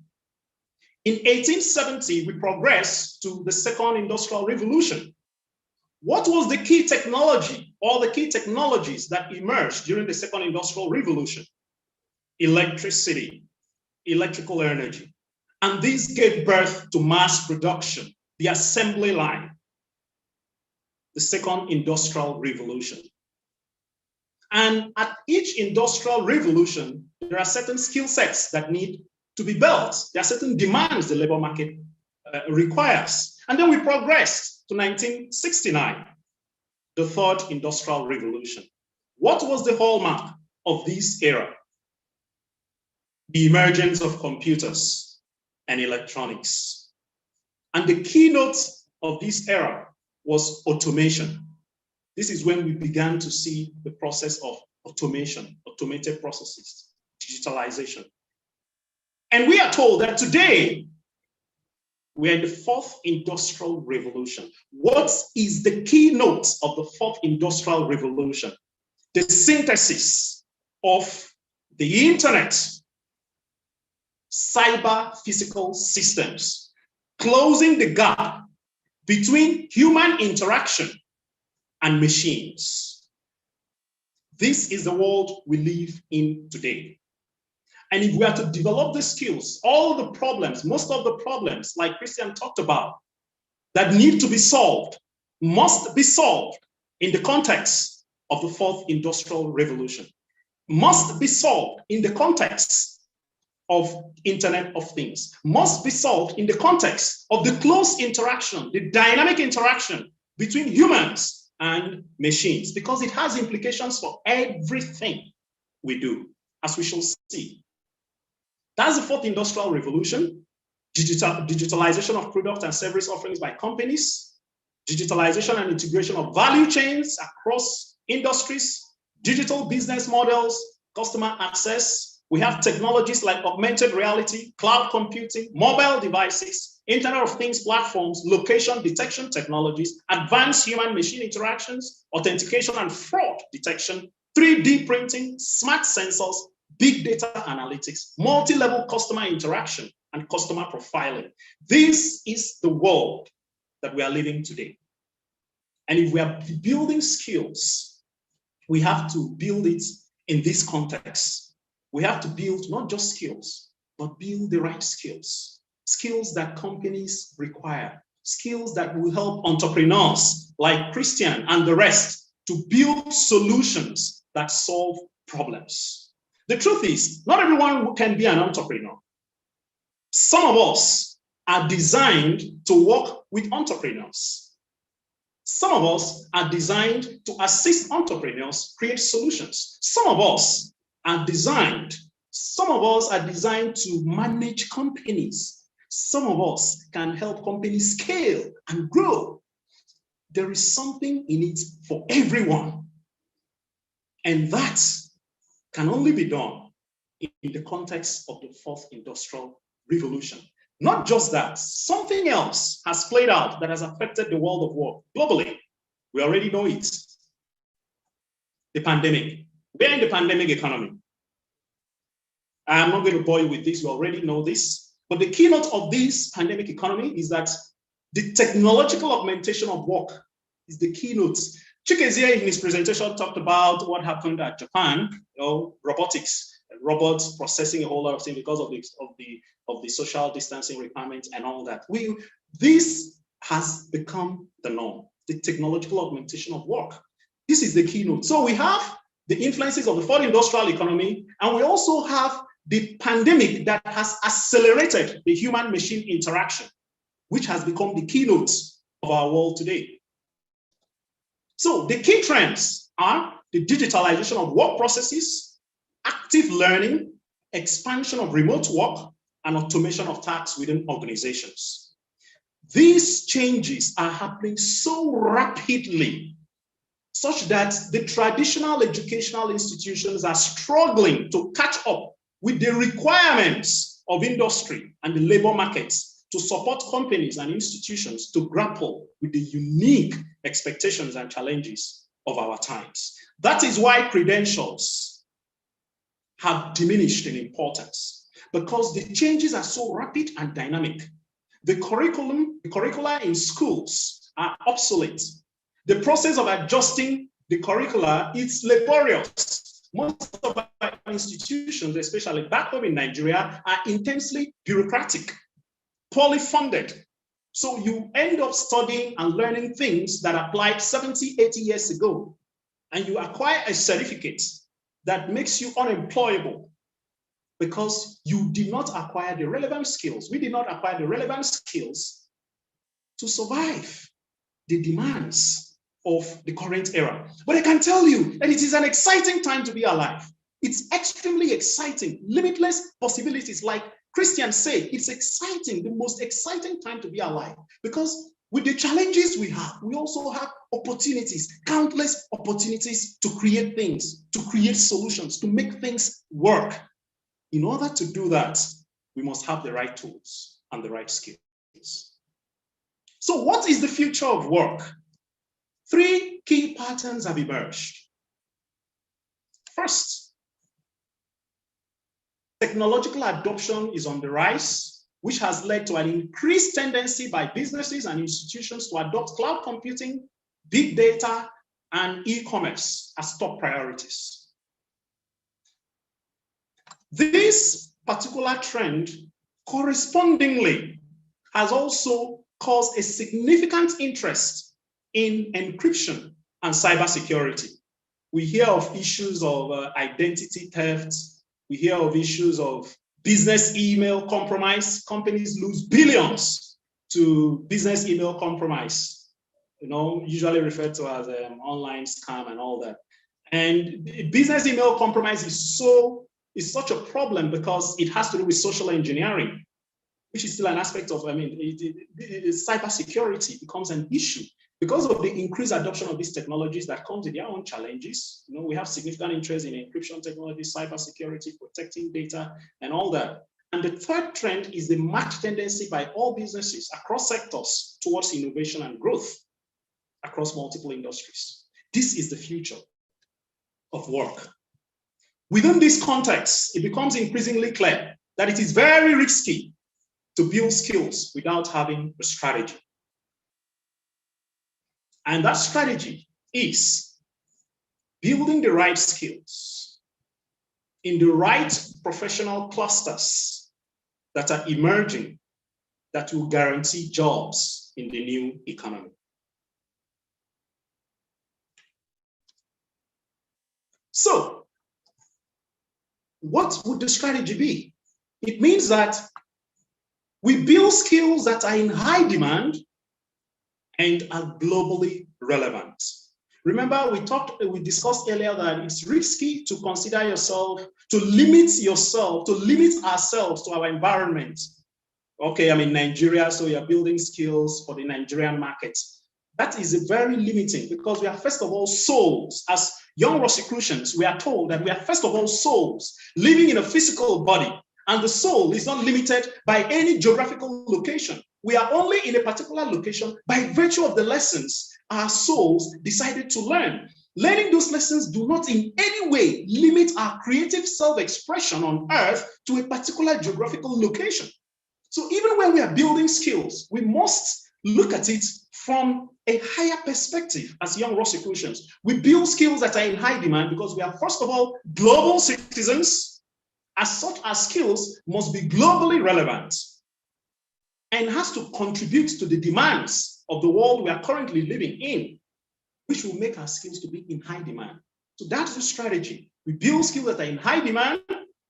In 1870, we progressed to the second industrial revolution. What was the key technology or the key technologies that emerged during the second industrial revolution? Electricity, electrical energy. And this gave birth to mass production, the assembly line, the second industrial revolution. And at each industrial revolution, there are certain skill sets that need to be built. There are certain demands the labor market requires. And then we progressed to 1969, the third industrial revolution. What was the hallmark of this era? The emergence of computers and electronics. And the keynote of this era was automation. This is when we began to see the process of automation, automated processes, digitalization. And we are told that today, we are in the fourth industrial revolution. What is the keynote of the fourth industrial revolution? The synthesis of the internet, cyber physical systems, closing the gap between human interaction and machines. This is the world we live in today. And if we are to develop the skills, all the problems, most of the problems, like Christian talked about, that need to be solved, must be solved in the context of the fourth industrial revolution, must be solved in the context of Internet of Things, must be solved in the context of the close interaction, the dynamic interaction between humans and machines, because it has implications for everything we do, as we shall see. That's the fourth industrial revolution, digitalization of product and service offerings by companies, digitalization and integration of value chains across industries, digital business models, customer access. We have technologies like augmented reality, cloud computing, mobile devices, Internet of Things platforms, location detection technologies, advanced human-machine interactions, authentication and fraud detection, 3D printing, smart sensors, big data analytics, multi-level customer interaction, and customer profiling. This is the world that we are living today. And if we are building skills, we have to build it in this context. We have to build not just skills, but build the right skills. Skills that companies require, skills that will help entrepreneurs like Christian and the rest to build solutions that solve problems. The truth is, not everyone can be an entrepreneur. Some of us are designed to work with entrepreneurs. Some of us are designed to assist entrepreneurs create solutions. Some of us are designed to manage companies. Some of us can help companies scale and grow. There is something in it for everyone. And that can only be done in the context of the fourth industrial revolution. Not just that, something else has played out that has affected the world of work globally. We already know it. The pandemic. We're in the pandemic economy. I'm not going to bore you with this, you already know this. But the keynote of this pandemic economy is that the technological augmentation of work is the keynote. Chikezie in his presentation talked about what happened at Japan, robotics, robots processing a whole lot of things because of the social distancing requirements and all that. This has become the norm, the technological augmentation of work. This is the keynote. So we have the influences of the fourth industrial economy, and we also have the pandemic that has accelerated the human-machine interaction, which has become the keynote of our world today. So the key trends are the digitalization of work processes, active learning, expansion of remote work, and automation of tasks within organizations. These changes are happening so rapidly, such that the traditional educational institutions are struggling to catch up with the requirements of industry and the labor markets to support companies and institutions to grapple with the unique expectations and challenges of our times. That is why credentials have diminished in importance, because the changes are so rapid and dynamic. The curricula in schools are obsolete. The process of adjusting the curricula is laborious. Most of our institutions, especially back home in Nigeria, are intensely bureaucratic, poorly funded. So you end up studying and learning things that applied 70, 80 years ago, and you acquire a certificate that makes you unemployable because you did not acquire the relevant skills. We did not acquire the relevant skills to survive the demands of the current era. But I can tell you that it is an exciting time to be alive. It's extremely exciting, limitless possibilities. Like Christians say, it's exciting, the most exciting time to be alive, because with the challenges we have, we also have opportunities, countless opportunities to create things, to create solutions, to make things work. In order to do that, we must have the right tools and the right skills. So what is the future of work? 3 key patterns have emerged. First, technological adoption is on the rise, which has led to an increased tendency by businesses and institutions to adopt cloud computing, big data, and e-commerce as top priorities. This particular trend correspondingly has also caused a significant interest in encryption and cybersecurity. We hear of issues of identity theft. We hear of issues of business email compromise. Companies lose billions to business email compromise, usually referred to as online scam and all that. And business email compromise is such a problem because it has to do with social engineering, which is still an aspect of, cybersecurity becomes an issue. Because of the increased adoption of these technologies that comes with their own challenges, we have significant interest in encryption technology, cybersecurity, protecting data, and all that. And the third trend is the marked tendency by all businesses across sectors towards innovation and growth across multiple industries. This is the future of work. Within this context, it becomes increasingly clear that it is very risky to build skills without having a strategy. And that strategy is building the right skills in the right professional clusters that are emerging that will guarantee jobs in the new economy. So, what would the strategy be? It means that we build skills that are in high demand and are globally relevant. Remember, we discussed earlier that it's risky to consider yourself, to limit ourselves to our environment. Okay, I'm in Nigeria, so you're building skills for the Nigerian market. That is very limiting because we are first of all souls. As young Rosicrucians, we are told that we are first of all souls living in a physical body, and the soul is not limited by any geographical location. We are only in a particular location by virtue of the lessons our souls decided to learn. Learning those lessons do not in any way limit our creative self-expression on earth to a particular geographical location. So even when we are building skills, we must look at it from a higher perspective as young Rosicrucians. We build skills that are in high demand because we are, first of all, global citizens. As such, our skills must be globally relevant and has to contribute to the demands of the world we are currently living in, which will make our skills to be in high demand. So that's the strategy. We build skills that are in high demand,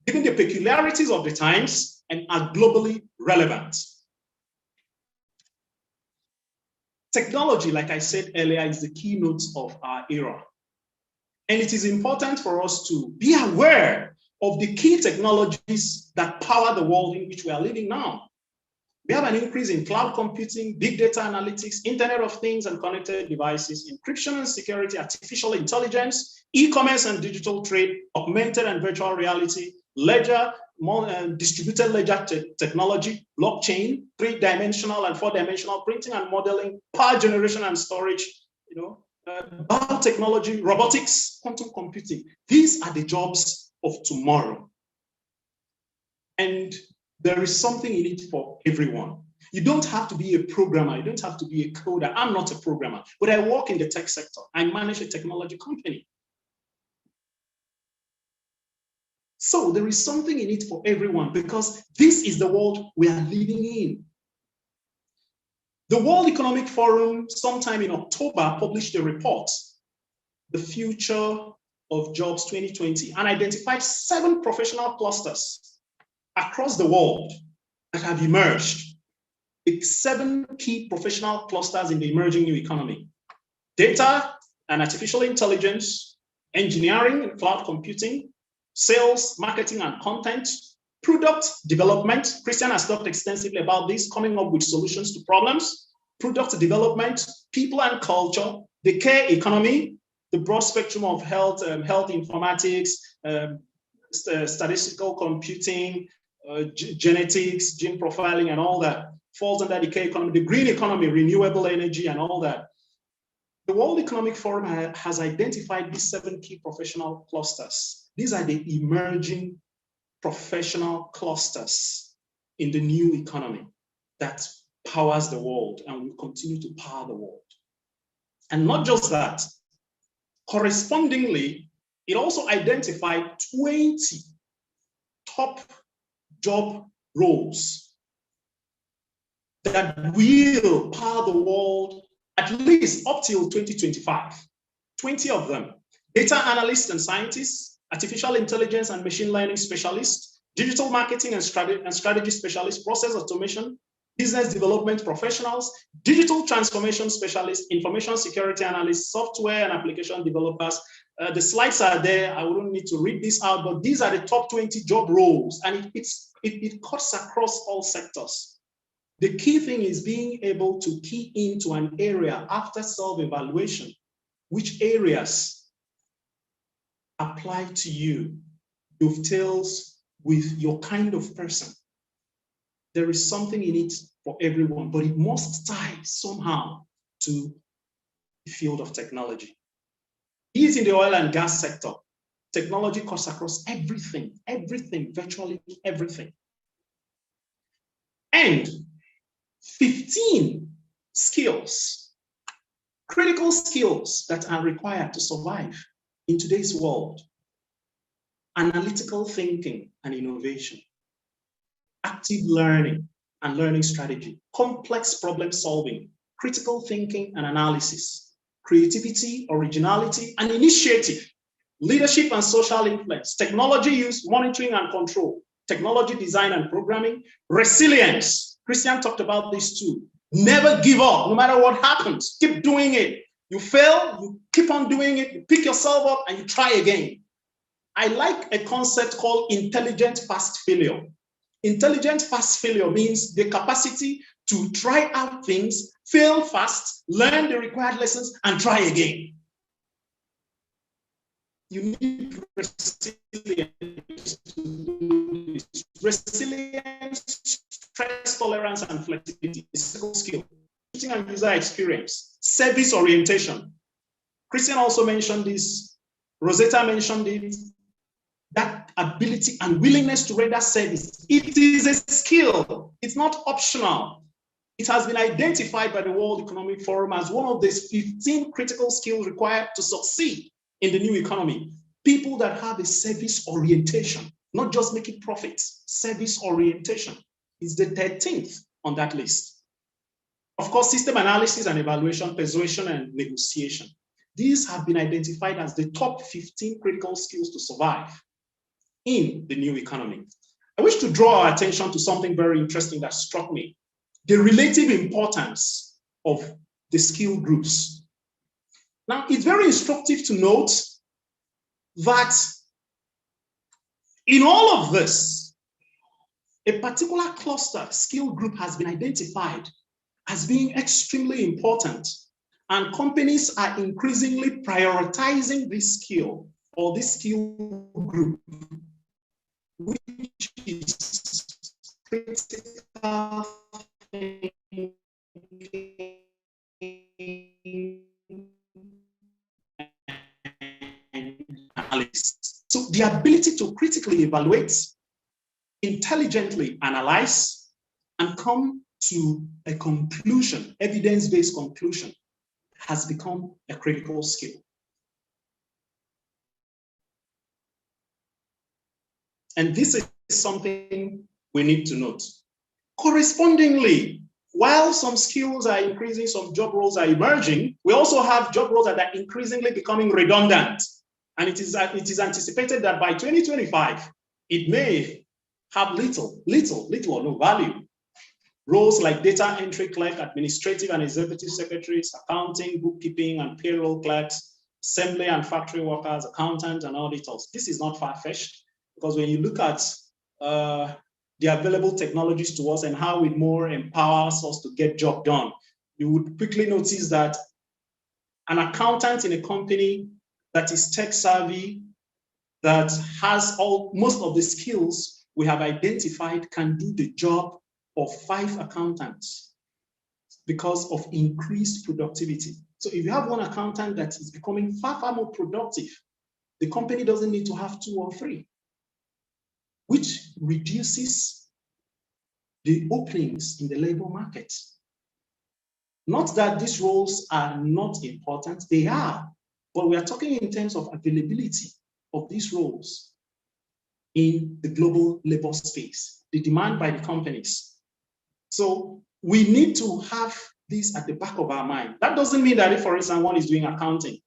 given the peculiarities of the times, and are globally relevant. Technology, like I said earlier, is the keynote of our era. And it is important for us to be aware of the key technologies that power the world in which we are living now. We have an increase in cloud computing, big data analytics, Internet of Things and connected devices, encryption and security, artificial intelligence, e-commerce and digital trade, augmented and virtual reality, ledger, distributed ledger technology, blockchain, 3-dimensional and 4-dimensional printing and modeling, power generation and storage, biotechnology, robotics, quantum computing. These are the jobs of tomorrow. And there is something in it for everyone. You don't have to be a programmer. You don't have to be a coder. I'm not a programmer, but I work in the tech sector. I manage a technology company. So there is something in it for everyone because this is the world we are living in. The World Economic Forum, sometime in October, published a report, The Future of Jobs 2020, and identified 7 professional clusters across the world that have emerged. The 7 key professional clusters in the emerging new economy: data and artificial intelligence, engineering and cloud computing, sales, marketing and content, product development. Christian has talked extensively about this, coming up with solutions to problems, product development, people and culture, the care economy, the broad spectrum of health informatics, statistical computing, genetics, gene profiling, and all that falls under the care economy, the green economy, renewable energy, and all that. The World Economic Forum has identified these 7 key professional clusters. These are the emerging professional clusters in the new economy that powers the world and will continue to power the world. And not just that, correspondingly, it also identified 20 top job roles that will power the world at least up till 2025. 20 of them: data analysts and scientists, artificial intelligence and machine learning specialists, digital marketing and strategy specialists, process automation, business development professionals, digital transformation specialists, information security analysts, software and application developers. The slides are there. I wouldn't need to read this out, but these are the top 20 job roles, and it cuts across all sectors. The key thing is being able to key into an area after self-evaluation. Which areas apply to you, dovetails with your kind of person. There is something in it for everyone, but it must tie somehow to the field of technology. Be it in the oil and gas sector, Technology cuts across everything, virtually everything. And 15 skills, critical skills that are required to survive in today's world: analytical thinking and innovation, active learning and learning strategy, complex problem solving, critical thinking and analysis, creativity, originality and initiative, leadership and social influence, technology use, monitoring and control, technology design and programming, resilience. Christian talked about this too. Never give up, no matter what happens. Keep doing it. You fail, you keep on doing it, you pick yourself up and you try again. I like a concept called intelligent fast failure. Intelligent fast failure means the capacity to try out things, fail fast, learn the required lessons, and try again. You need resilience to do this. Resilience, stress tolerance, and flexibility is a skill. Teaching and user experience, service orientation. Christian also mentioned this. Rosetta mentioned it. That ability and willingness to render service. It is a skill. It's not optional. It has been identified by the World Economic Forum as one of the 15 critical skills required to succeed in the new economy. People that have a service orientation, not just making profits, service orientation is the 13th on that list. Of course, system analysis and evaluation, persuasion and negotiation. These have been identified as the top 15 critical skills to survive in the new economy. I wish to draw our attention to something very interesting that struck me: the relative importance of the skill groups. Now, it's very instructive to note that in all of this, a particular cluster skill group has been identified as being extremely important, and companies are increasingly prioritizing this skill or this skill group, which is critical analysis. So the ability to critically evaluate, intelligently analyze, and come to a conclusion, evidence-based conclusion, has become a critical skill. And this is something we need to note. Correspondingly, while some skills are increasing, some job roles are emerging, we also have job roles that are increasingly becoming redundant. And it is anticipated that by 2025, it may have little or no value. Roles like data entry clerk, administrative and executive secretaries, accounting, bookkeeping, and payroll clerks, assembly and factory workers, accountants, and auditors. This is not far-fetched, because when you look at the available technologies to us and how it more empowers us to get job done, you would quickly notice that an accountant in a company that is tech savvy, that has most of the skills we have identified, can do the job of 5 accountants because of increased productivity. So if you have one accountant that is becoming far more productive, the company doesn't need to have 2 or 3, which reduces the openings in the labor market. Not that these roles are not important, they are, but we are talking in terms of availability of these roles in the global labor space, the demand by the companies. So we need to have this at the back of our mind. That doesn't mean that if, for instance, one is doing accounting,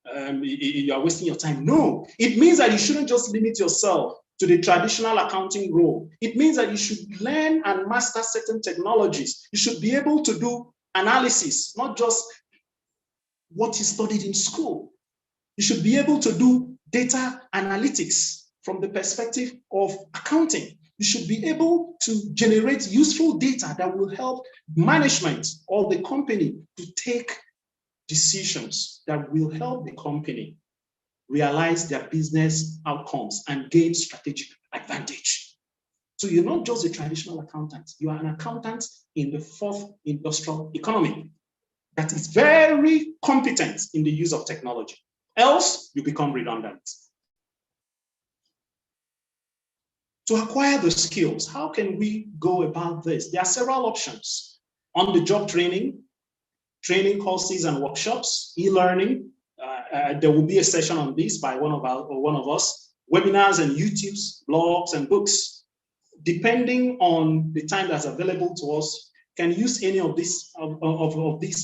you are wasting your time. No, it means that you shouldn't just limit yourself to the traditional accounting role. It means that you should learn and master certain technologies. You should be able to do analysis, not just what you studied in school. You should be able to do data analytics from the perspective of accounting. You should be able to generate useful data that will help management or the company to take decisions that will help the company realize their business outcomes and gain strategic advantage. So you're not just a traditional accountant, you are an accountant in the 4th industrial economy that is very competent in the use of technology. Else, you become redundant. To acquire the skills, how can we go about this? There are several options. On-the-job training, training courses and workshops, e-learning. There will be a session on this by one of us. Webinars and YouTubes, blogs and books. Depending on the time that's available to us, can use any of these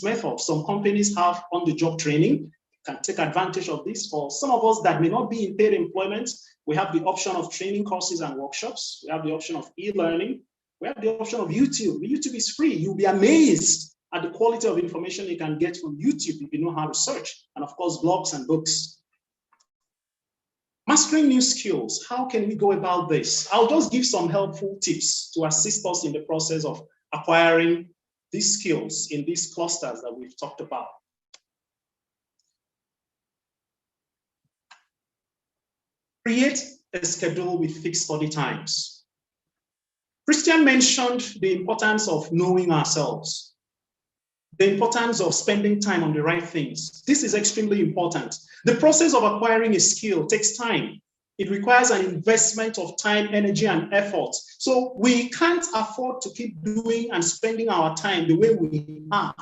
methods. Some companies have on-the-job training, can take advantage of this. For some of us that may not be in paid employment, we have the option of training courses and workshops. We have the option of e-learning. We have the option of YouTube. YouTube is free. You'll be amazed at the quality of information you can get from YouTube if you know how to search. And of course, blogs and books. Mastering new skills. How can we go about this? I'll just give some helpful tips to assist us in the process of acquiring these skills in these clusters that we've talked about. Create a schedule with fixed study times. Christian mentioned the importance of knowing ourselves, the importance of spending time on the right things. This is extremely important. The process of acquiring a skill takes time. It requires an investment of time, energy, and effort. So we can't afford to keep doing and spending our time the way we have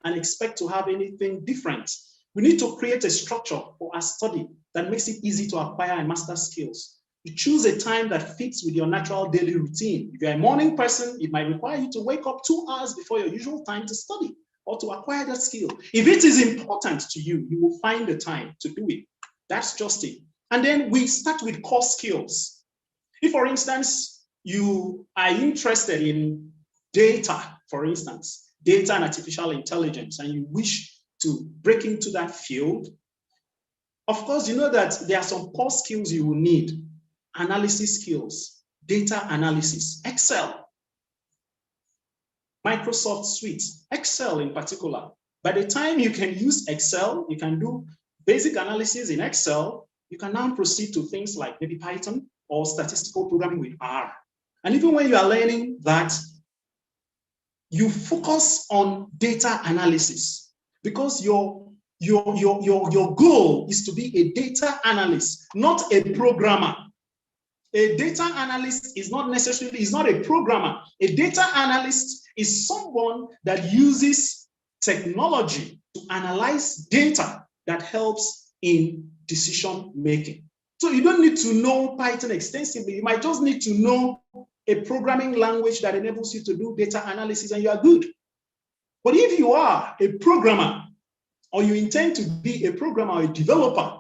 and expect to have anything different. We need to create a structure for our study that makes it easy to acquire and master skills. You choose a time that fits with your natural daily routine. If you're a morning person, it might require you to wake up 2 hours before your usual time to study or to acquire that skill. If it is important to you, you will find the time to do it. That's just it. And then we start with core skills. If, for instance, you are interested in data, for instance, data and artificial intelligence, and you wish to break into that field, of course, you know that there are some core skills you will need. Analysis skills, data analysis, Excel, Microsoft Suite, Excel in particular. By the time you can use Excel, you can do basic analysis in Excel, you can now proceed to things like maybe Python or statistical programming with R. And even when you are learning that, you focus on data analysis because your goal is to be a data analyst, not a programmer. A data analyst is not a programmer. A data analyst is someone that uses technology to analyze data that helps in decision making. So you don't need to know Python extensively. You might just need to know a programming language that enables you to do data analysis and you are good. But if you are a programmer or you intend to be a programmer or a developer,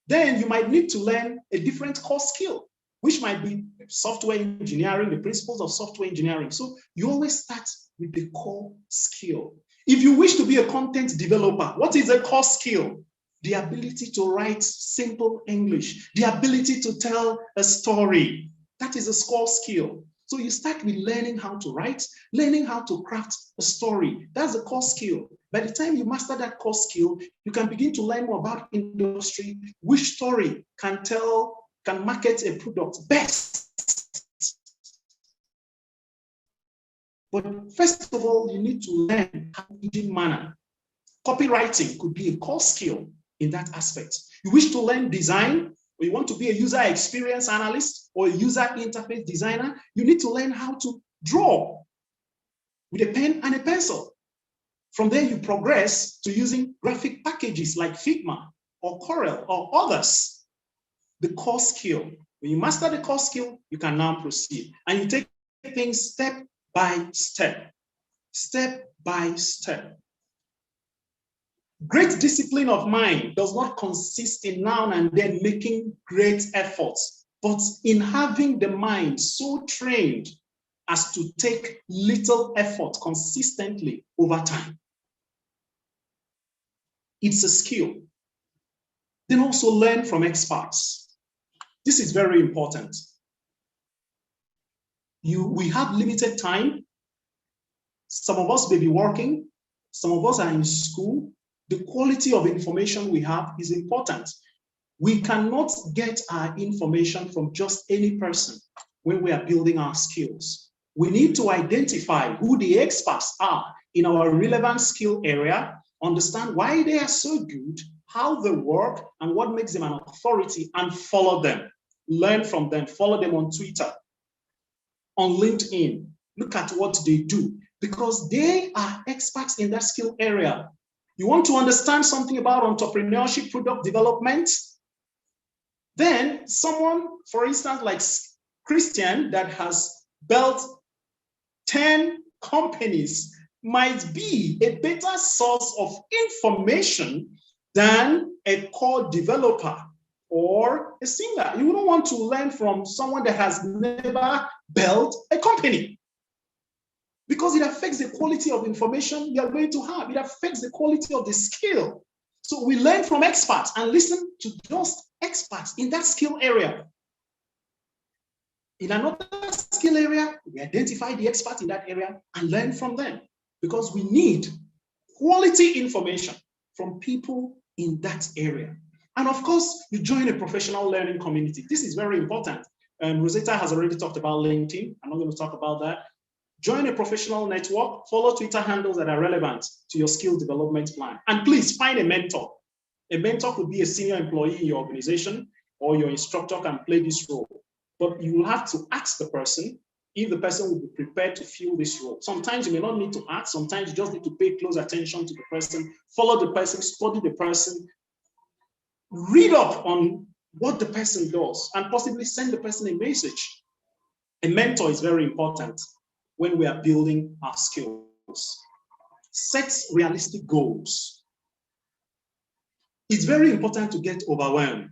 then you might need to learn a different core skill, which might be software engineering, the principles of software engineering. So you always start with the core skill. If you wish to be a content developer, what is a core skill? The ability to write simple English, the ability to tell a story. That is a core skill. So you start with learning how to write, learning how to craft a story. That's a core skill. By the time you master that core skill, you can begin to learn more about industry, which story can market a product best. But first of all, you need to learn how to manner. Copywriting could be a core skill in that aspect. You wish to learn design, or you want to be a user experience analyst or a user interface designer, you need to learn how to draw with a pen and a pencil. From there, you progress to using graphic packages like Figma or Corel or others. The core skill. When you master the core skill, you can now proceed. And you take things step by step. Step by step. Great discipline of mind does not consist in now and then making great efforts, but in having the mind so trained as to take little effort consistently over time. It's a skill. Then also learn from experts. This is very important. We have limited time. Some of us may be working. Some of us are in school. The quality of information we have is important. We cannot get our information from just any person when we are building our skills. We need to identify who the experts are in our relevant skill area, understand why they are so good, how they work, and what makes them an authority, and follow them. learn from them, follow them on Twitter, on LinkedIn. Look at what they do because they are experts in that skill area. You want to understand something about entrepreneurship, product development? Then someone, for instance, like Christian that has built 10 companies might be a better source of information than a core developer or a singer. You don't want to learn from someone that has never built a company because it affects the quality of information you are going to have. It affects the quality of the skill. So we learn from experts and listen to just experts in that skill area. In another skill area, we identify the experts in that area and learn from them because we need quality information from people in that area. And of course, you join a professional learning community. This is very important. Rosetta has already talked about LinkedIn. I'm not going to talk about that. Join a professional network, follow Twitter handles that are relevant to your skill development plan. And please find a mentor. A mentor could be a senior employee in your organization, or your instructor can play this role. But you will have to ask the person if the person will be prepared to fill this role. Sometimes you may not need to ask, sometimes you just need to pay close attention to the person, follow the person, study the person, read up on what the person does, and possibly send the person a message. A mentor is very important when we are building our skills. Set realistic goals. It's very important to get overwhelmed.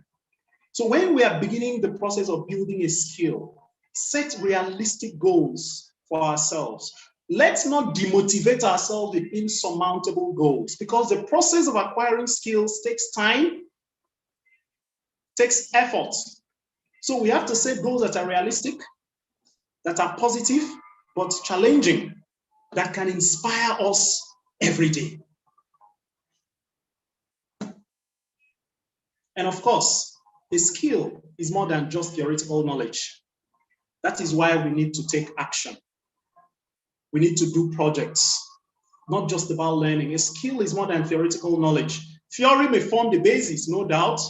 So when we are beginning the process of building a skill, set realistic goals for ourselves. Let's not demotivate ourselves with insurmountable goals because the process of acquiring skills takes time, takes effort. So we have to set goals that are realistic, that are positive, but challenging, that can inspire us every day. And of course, a skill is more than just theoretical knowledge. That is why we need to take action. We need to do projects, not just about learning. A skill is more than theoretical knowledge. Theory may form the basis, no doubt,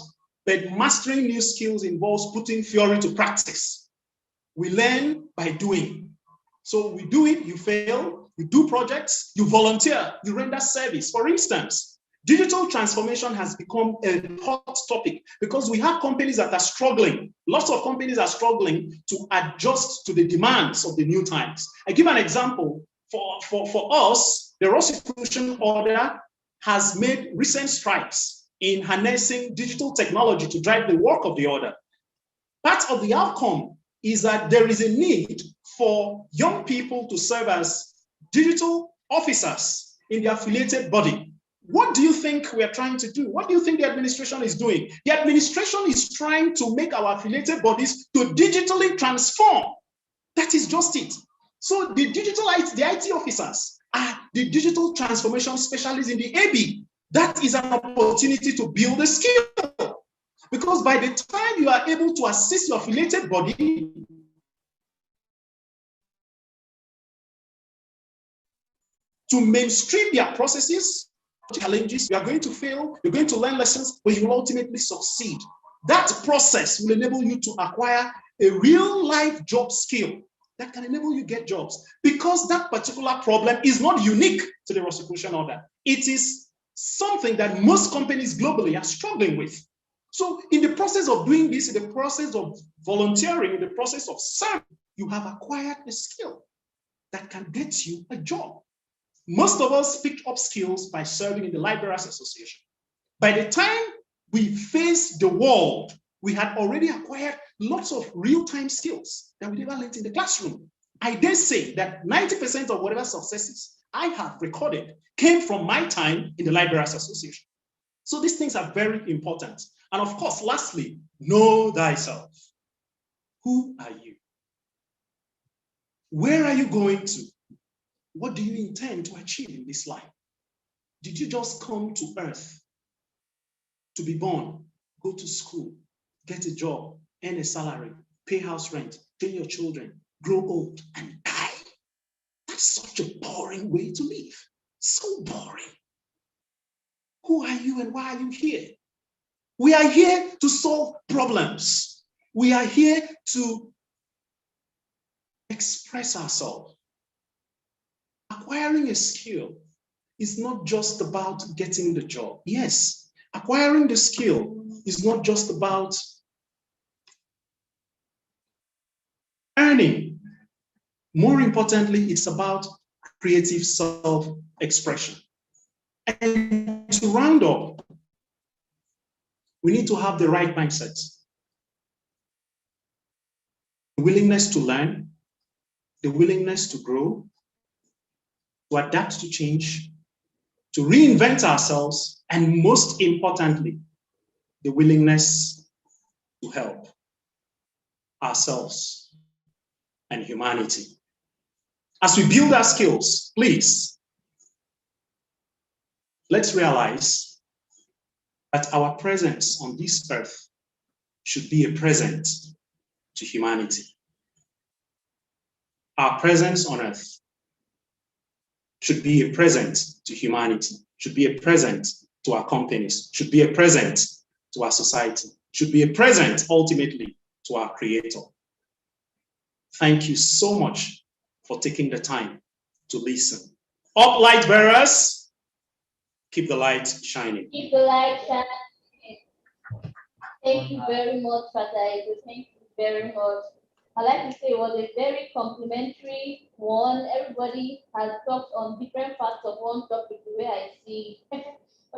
but mastering new skills involves putting theory to practice. We learn by doing. So we do it, you fail, you do projects, you volunteer, you render service. For instance, digital transformation has become a hot topic because we have companies that are struggling. Lots of companies are struggling to adjust to the demands of the new times. I give an example. For us, the Rosicrucian Order has made recent strides in harnessing digital technology to drive the work of the order. Part of the outcome is that there is a need for young people to serve as digital officers in the affiliated body. What do you think we are trying to do? What do you think the administration is doing? The administration is trying to make our affiliated bodies to digitally transform. That is just it. So the IT officers are the digital transformation specialists in the AB. That is an opportunity to build a skill. Because by the time you are able to assist your affiliated body, to mainstream their processes, challenges, you are going to fail, you're going to learn lessons, but you will ultimately succeed. That process will enable you to acquire a real life job skill that can enable you get jobs because that particular problem is not unique to the Rosicrucian Order. It is something that most companies globally are struggling with. So in the process of doing this, in the process of volunteering, in the process of serving, you have acquired a skill that can get you a job. Most of us picked up skills by serving in the Librarians Association. By the time we faced the world, we had already acquired lots of real-time skills that we never learned in the classroom. I dare say that 90% of whatever successes I have recorded came from my time in the Librarians Association. So these things are very important. And of course, lastly, know thyself. Who are you? Where are you going to? What do you intend to achieve in this life? Did you just come to earth to be born, go to school, get a job, earn a salary, pay house rent, train your children, grow old, and die? That's such a boring way to live. So boring. Who are you and why are you here? We are here to solve problems. We are here to express ourselves. Acquiring a skill is not just about getting the job. Yes, acquiring the skill is not just about earning. More importantly, it's about creative self-expression. And to round up, we need to have the right mindset. The willingness to learn, the willingness to grow, to adapt to change, to reinvent ourselves, and most importantly, the willingness to help ourselves and humanity. As we build our skills, please, let's realize that our presence on this earth should be a present to humanity. Our presence on earth should be a present to humanity, should be a present to our companies, should be a present to our society, should be a present ultimately to our Creator. Thank you so much for taking the time to listen. Up, light bearers, keep the light shining. Keep the light shining. Thank you very much, Father. Thank you very much. I'd like to say it was a very complimentary one. Everybody has talked on different parts of one topic the way I see. But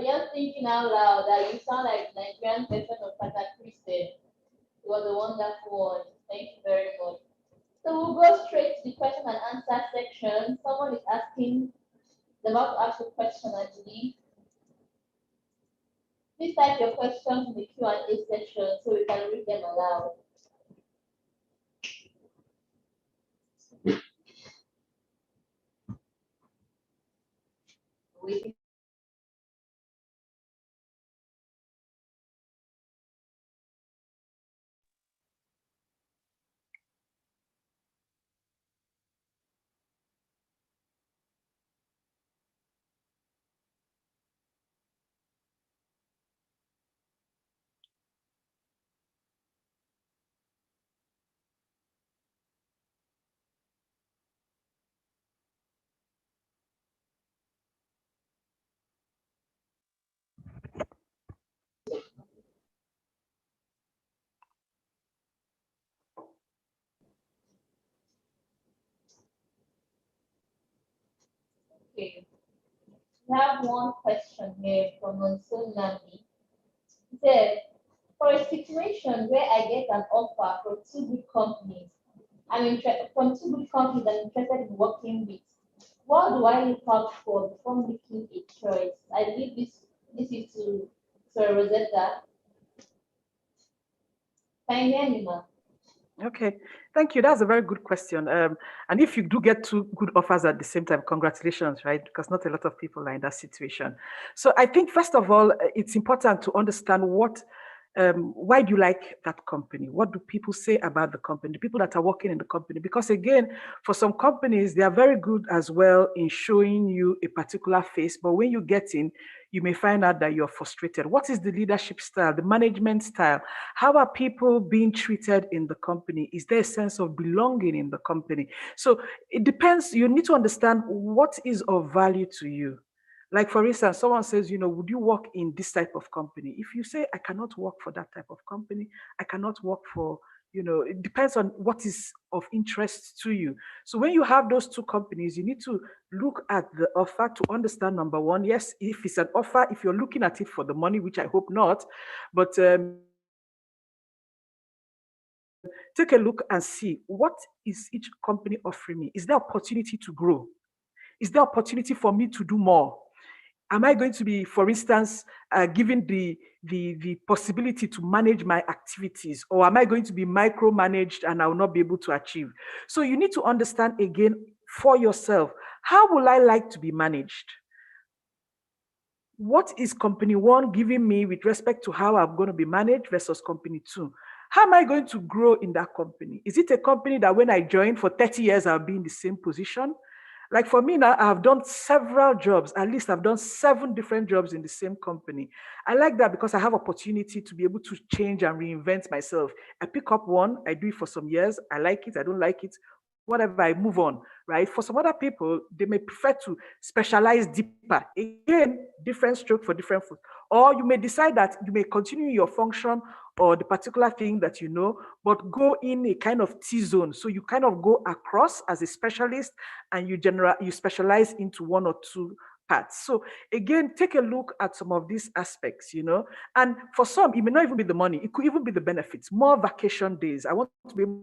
just thinking out loud that you sound like the Nigerian version of Father Christian. It was a wonderful one. Thank you very much. So we'll go straight to the question and answer section. Someone is asking, they're about to ask a question, I believe. Please type your questions in the Q&A section so we can read them aloud. Waiting. Okay. We have one question here from Monsoon Nami. He said, for a situation where I get an offer from two good companies, I'm interested in working with, what do I look out for before making a choice? I leave this is to Sir Rosetta. Can you hear me, ma'am? Okay, thank you. That's a very good question. And if you do get two good offers at the same time, congratulations, right? Because not a lot of people are in that situation. So I think, first of all, it's important to understand why do you like that company? What do people say about the company, the people that are working in the company? Because again, for some companies, they are very good as well in showing you a particular face, but when you get in, you may find out that you're frustrated. What is the leadership style, the management style? How are people being treated in the company? Is there a sense of belonging in the company? So it depends. You need to understand what is of value to you. Like, for instance, someone says, would you work in this type of company? If you say, I cannot work for that type of company, I cannot work for, it depends on what is of interest to you. So when you have those two companies, you need to look at the offer to understand, number one, yes, if it's an offer, if you're looking at it for the money, which I hope not, but take a look and see, what is each company offering me? Is there opportunity to grow? Is there opportunity for me to do more? Am I going to be, for instance, given the possibility to manage my activities, or am I going to be micromanaged and I will not be able to achieve? So you need to understand again for yourself, how will I like to be managed? What is company one giving me with respect to how I'm going to be managed versus company two? How am I going to grow in that company? Is it a company that when I join for 30 years, I'll be in the same position? Like for me now, I've done several jobs. At least I've done 7 different jobs in the same company. I like that because I have opportunity to be able to change and reinvent myself. I pick up one, I do it for some years. I like it, I don't like it, whatever, I move on, right? For some other people, they may prefer to specialize deeper. Again, different stroke for different food. Or you may decide that you may continue your function or the particular thing that you know, but go in a kind of T-zone. So you kind of go across as a specialist and you specialize into one or two parts. So again, take a look at some of these aspects, and for some, it may not even be the money. It could even be the benefits, more vacation days. I want to be able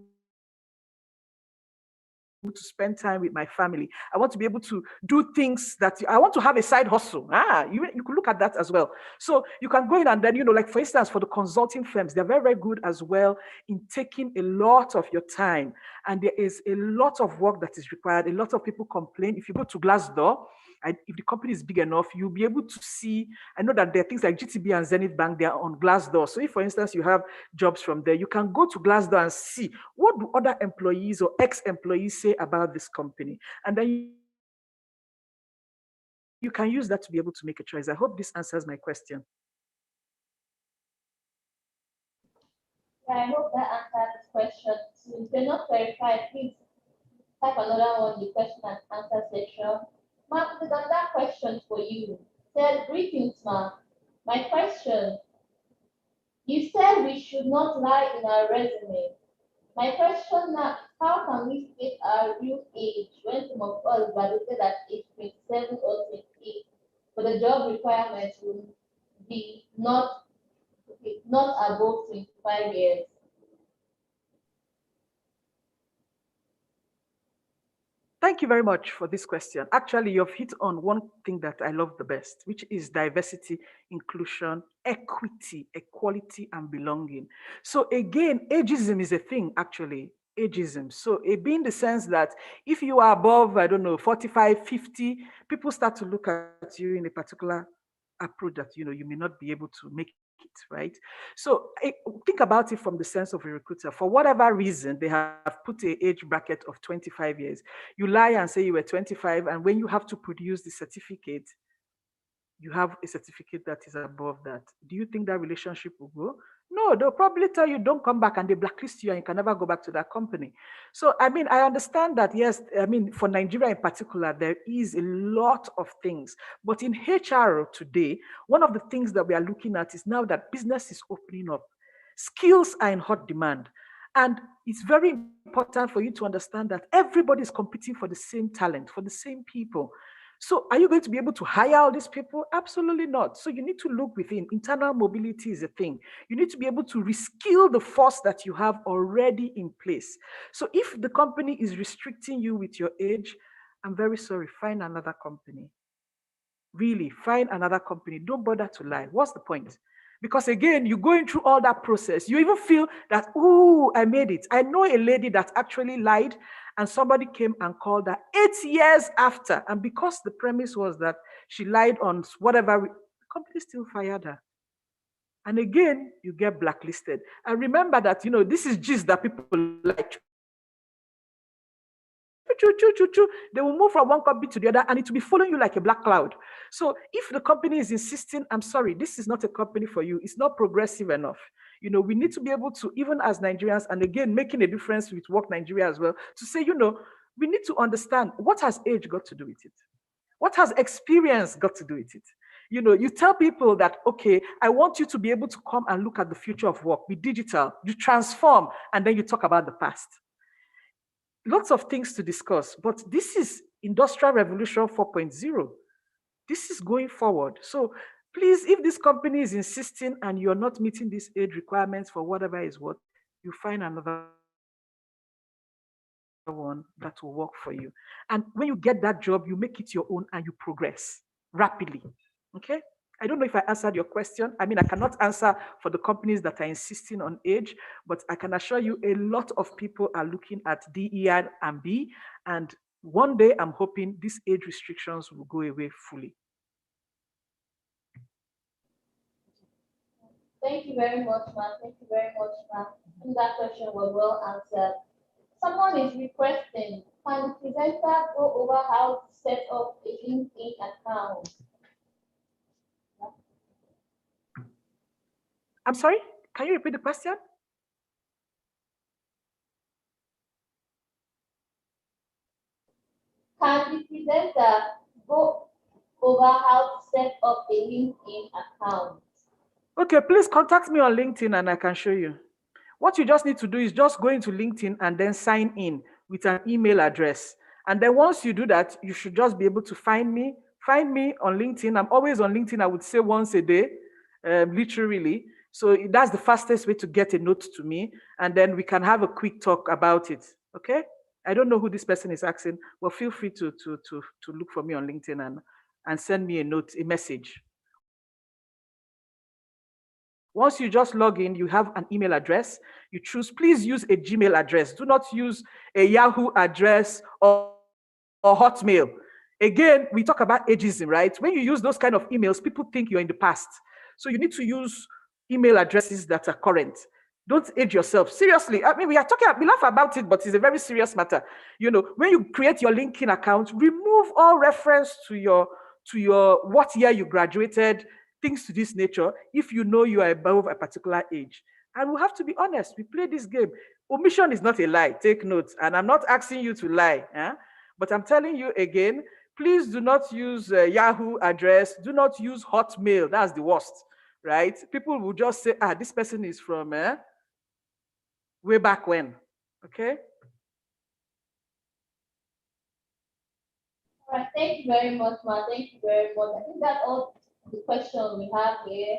to spend time with my family. I want to be able to do things that I want to have a side hustle. You could look at that as well. So you can go in and then, like for instance, for the consulting firms, they're very, very good as well in taking a lot of your time. And there is a lot of work that is required. A lot of people complain. If you go to Glassdoor, and if the company is big enough, you'll be able to see. I know that there are things like GTB and Zenith Bank, they are on Glassdoor. So if, for instance, you have jobs from there, you can go to Glassdoor and see what do other employees or ex-employees say about this company. And then you can use that to be able to make a choice. I hope this answers my question. I hope that answers this question. So if you're not clarified, please type another one in the question and answer section. Ma'am, there's another question for you. Said, greetings, ma'am. My question, you said we should not lie in our resume. My question now is, how can we state our real age when some of us graduated at age 27 or 28, but the job requirements will be not above 25 years? Thank you very much for this question. Actually, you've hit on one thing that I love the best, which is diversity, inclusion, equity, equality, and belonging. So again, ageism is a thing, actually, ageism. So it being the sense that if you are above, I don't know, 45, 50, people start to look at you in a particular approach that, you may not be able to make it, right? So think about it from the sense of a recruiter. For whatever reason, they have put an age bracket of 25 years. You lie and say you were 25, and when you have to produce the certificate, you have a certificate that is above that. Do you think that relationship will go? No, they'll probably tell you don't come back, and they blacklist you and you can never go back to that company. So, I understand that, yes, for Nigeria in particular, there is a lot of things. But in HR today, one of the things that we are looking at is now that business is opening up. Skills are in hot demand. And it's very important for you to understand that everybody is competing for the same talent, for the same people. So are you going to be able to hire all these people? Absolutely not. So you need to look within. Internal mobility is a thing. You need to be able to reskill the force that you have already in place. So if the company is restricting you with your age, I'm very sorry, find another company. Really, find another company. Don't bother to lie. What's the point? Because again, you're going through all that process. You even feel that, oh, I made it. I know a lady that actually lied and somebody came and called her 8 years after. And because the premise was that she lied on whatever, the company still fired her. And again, you get blacklisted. And remember that, this is just that people like. They will move from one company to the other and it will be following you like a black cloud. So if the company is insisting, I'm sorry, this is not a company for you, it's not progressive enough. We need to be able to, even as Nigerians, and again, making a difference with Work Nigeria as well, to say, we need to understand, what has age got to do with it? What has experience got to do with it? You tell people that, okay, I want you to be able to come and look at the future of work, be digital, you transform, and then you talk about the past. Lots of things to discuss, but this is Industrial Revolution 4.0. This is going forward. So please, if this company is insisting and you're not meeting these age requirements for whatever is what, you find another one that will work for you. And when you get that job, you make it your own and you progress rapidly. Okay? I don't know if I answered your question. I cannot answer for the companies that are insisting on age, but I can assure you a lot of people are looking at DER and B, and one day I'm hoping these age restrictions will go away fully. Thank you very much, ma'am. Thank you very much, ma'am. That question was well answered. Someone is requesting, Can the presenter go over how to set up a LinkedIn account? I'm sorry, can you repeat the question? Can the presenter go over how to set up a LinkedIn account? Okay, please contact me on LinkedIn and I can show you. What you just need to do is just go into LinkedIn and then sign in with an email address. And then once you do that, you should just be able to find me on LinkedIn. I'm always on LinkedIn, I would say once a day, literally. So that's the fastest way to get a note to me. And then we can have a quick talk about it, okay? I don't know who this person is asking, but feel free to look for me on LinkedIn and send me a note, a message. Once you just log in, you have an email address. You choose, please use a Gmail address. Do not use a Yahoo address or Hotmail. Again, we talk about ageism, right? When you use those kind of emails, people think you're in the past. So you need to use email addresses that are current. Don't age yourself. Seriously, I mean, we laugh about it, but it's a very serious matter. You know, when you create your LinkedIn account, remove all reference to your what year you graduated, things to this nature, if you know you are above a particular age. And we have to be honest, we play this game. Omission is not a lie, take notes. And I'm not asking you to lie, but I'm telling you again, please do not use Yahoo address, do not use Hotmail, that's the worst, right? People will just say, this person is from way back when, okay? All right, thank you very much, Ma. Thank you very much. I think that's all the questions we have here.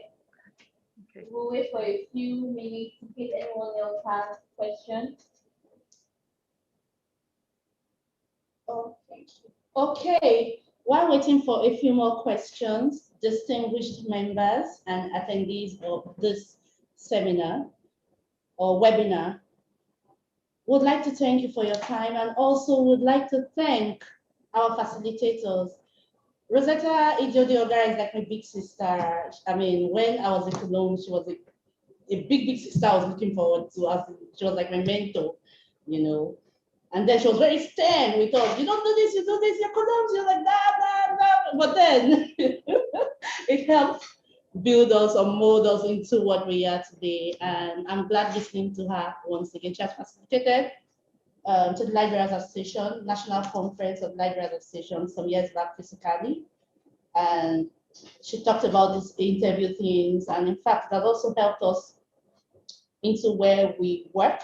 Okay. We'll wait for a few minutes in case anyone else has questions. Okay. Okay. While waiting for a few more questions, distinguished members and attendees of this seminar or webinar, would like to thank you for your time and also would like to thank our facilitators. Rosetta Ijodioga is like my big sister. I mean, when I was in Cologne, she was a big sister I was looking forward to. She was like my mentor, you know. And then she was very stern with us. You don't do this, you do this, you're Cologne, you're like that. But then it helped build us or mold us into what we are today. And I'm glad listening to her once again. She has facilitated to the Libraries Association, National Conference of Libraries Association some years back physically. And she talked about these interview things. And in fact, that also helped us into where we work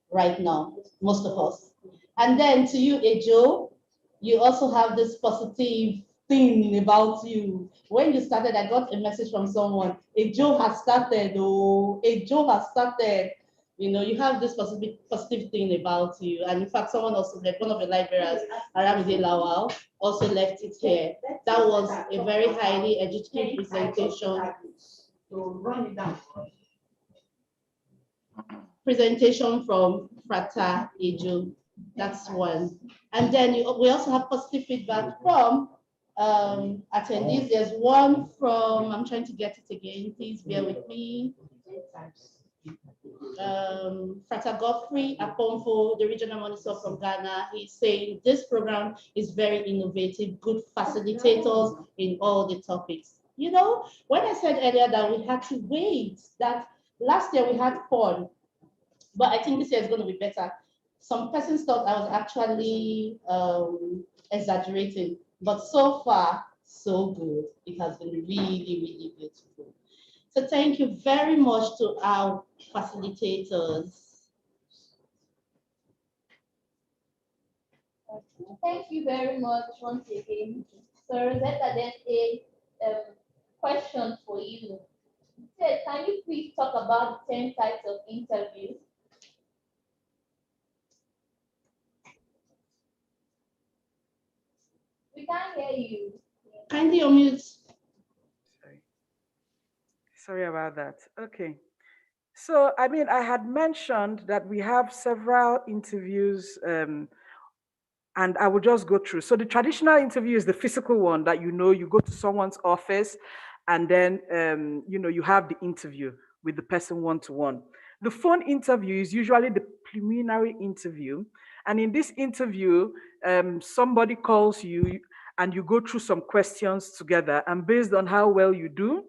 right now, most of us. And then to you, Ejo, you also have this positive thing about you. When you started, I got a message from someone, Ejo has started, Ejo has started. You know, you have this positive thing about you. And in fact, someone also left, one of the librarians, Aramide Lawal, also left it here. That was a very highly educated presentation. Presentation from Frata Ejo. That's one. And then we also have positive feedback from attendees. There's one from, I'm trying to get it again, please bear with me. Frata Godfrey Aponfo, the regional monitor from Ghana, he's saying this program is very innovative, good facilitators in all the topics. You know, when I said earlier that we had to wait, that last year we had fun, but I think this year is going to be better. Some persons thought I was actually exaggerating, but so far, so good. It has been really beautiful. So thank you very much to our facilitators. Thank you very much once again. So Rosetta, there's a question for you. Can you please talk about 10 types of interviews? We can't hear you. Kindly unmute. Sorry about that. Okay. So, I mean, I had mentioned that we have several interviews and I will just go through. So the traditional interview is the physical one that, you know, you go to someone's office and then, you know, you have the interview with the person one-to-one. The phone interview is usually the preliminary interview. And in this interview, somebody calls you and you go through some questions together. And based on how well you do,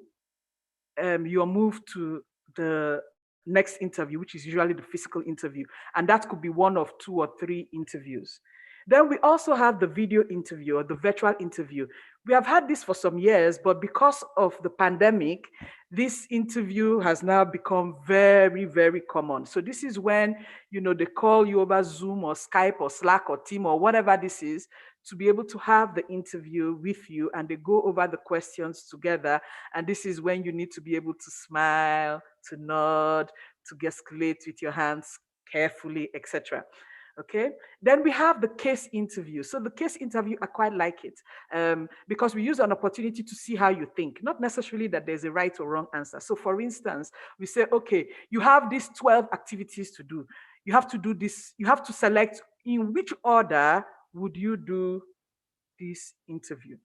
you're moved to the next interview, which is usually the physical interview. And that could be one of 2 or 3 interviews. Then we also have the video interview or the virtual interview. We have had this for some years, but because of the pandemic, this interview has now become very, very common. So this is when, they call you over Zoom or Skype or Slack or Team or whatever this is to be able to have the interview with you, and they go over the questions together. And this is when you need to be able to smile, to nod, to gesticulate with your hands carefully, etc. Okay, then we have the case interview. So the case interview, I quite like it because we use an opportunity to see how you think, not necessarily that there's a right or wrong answer. So for instance, we say, okay, you have these 12 activities to do. You have to do this. You have to select in which order would you do this interview.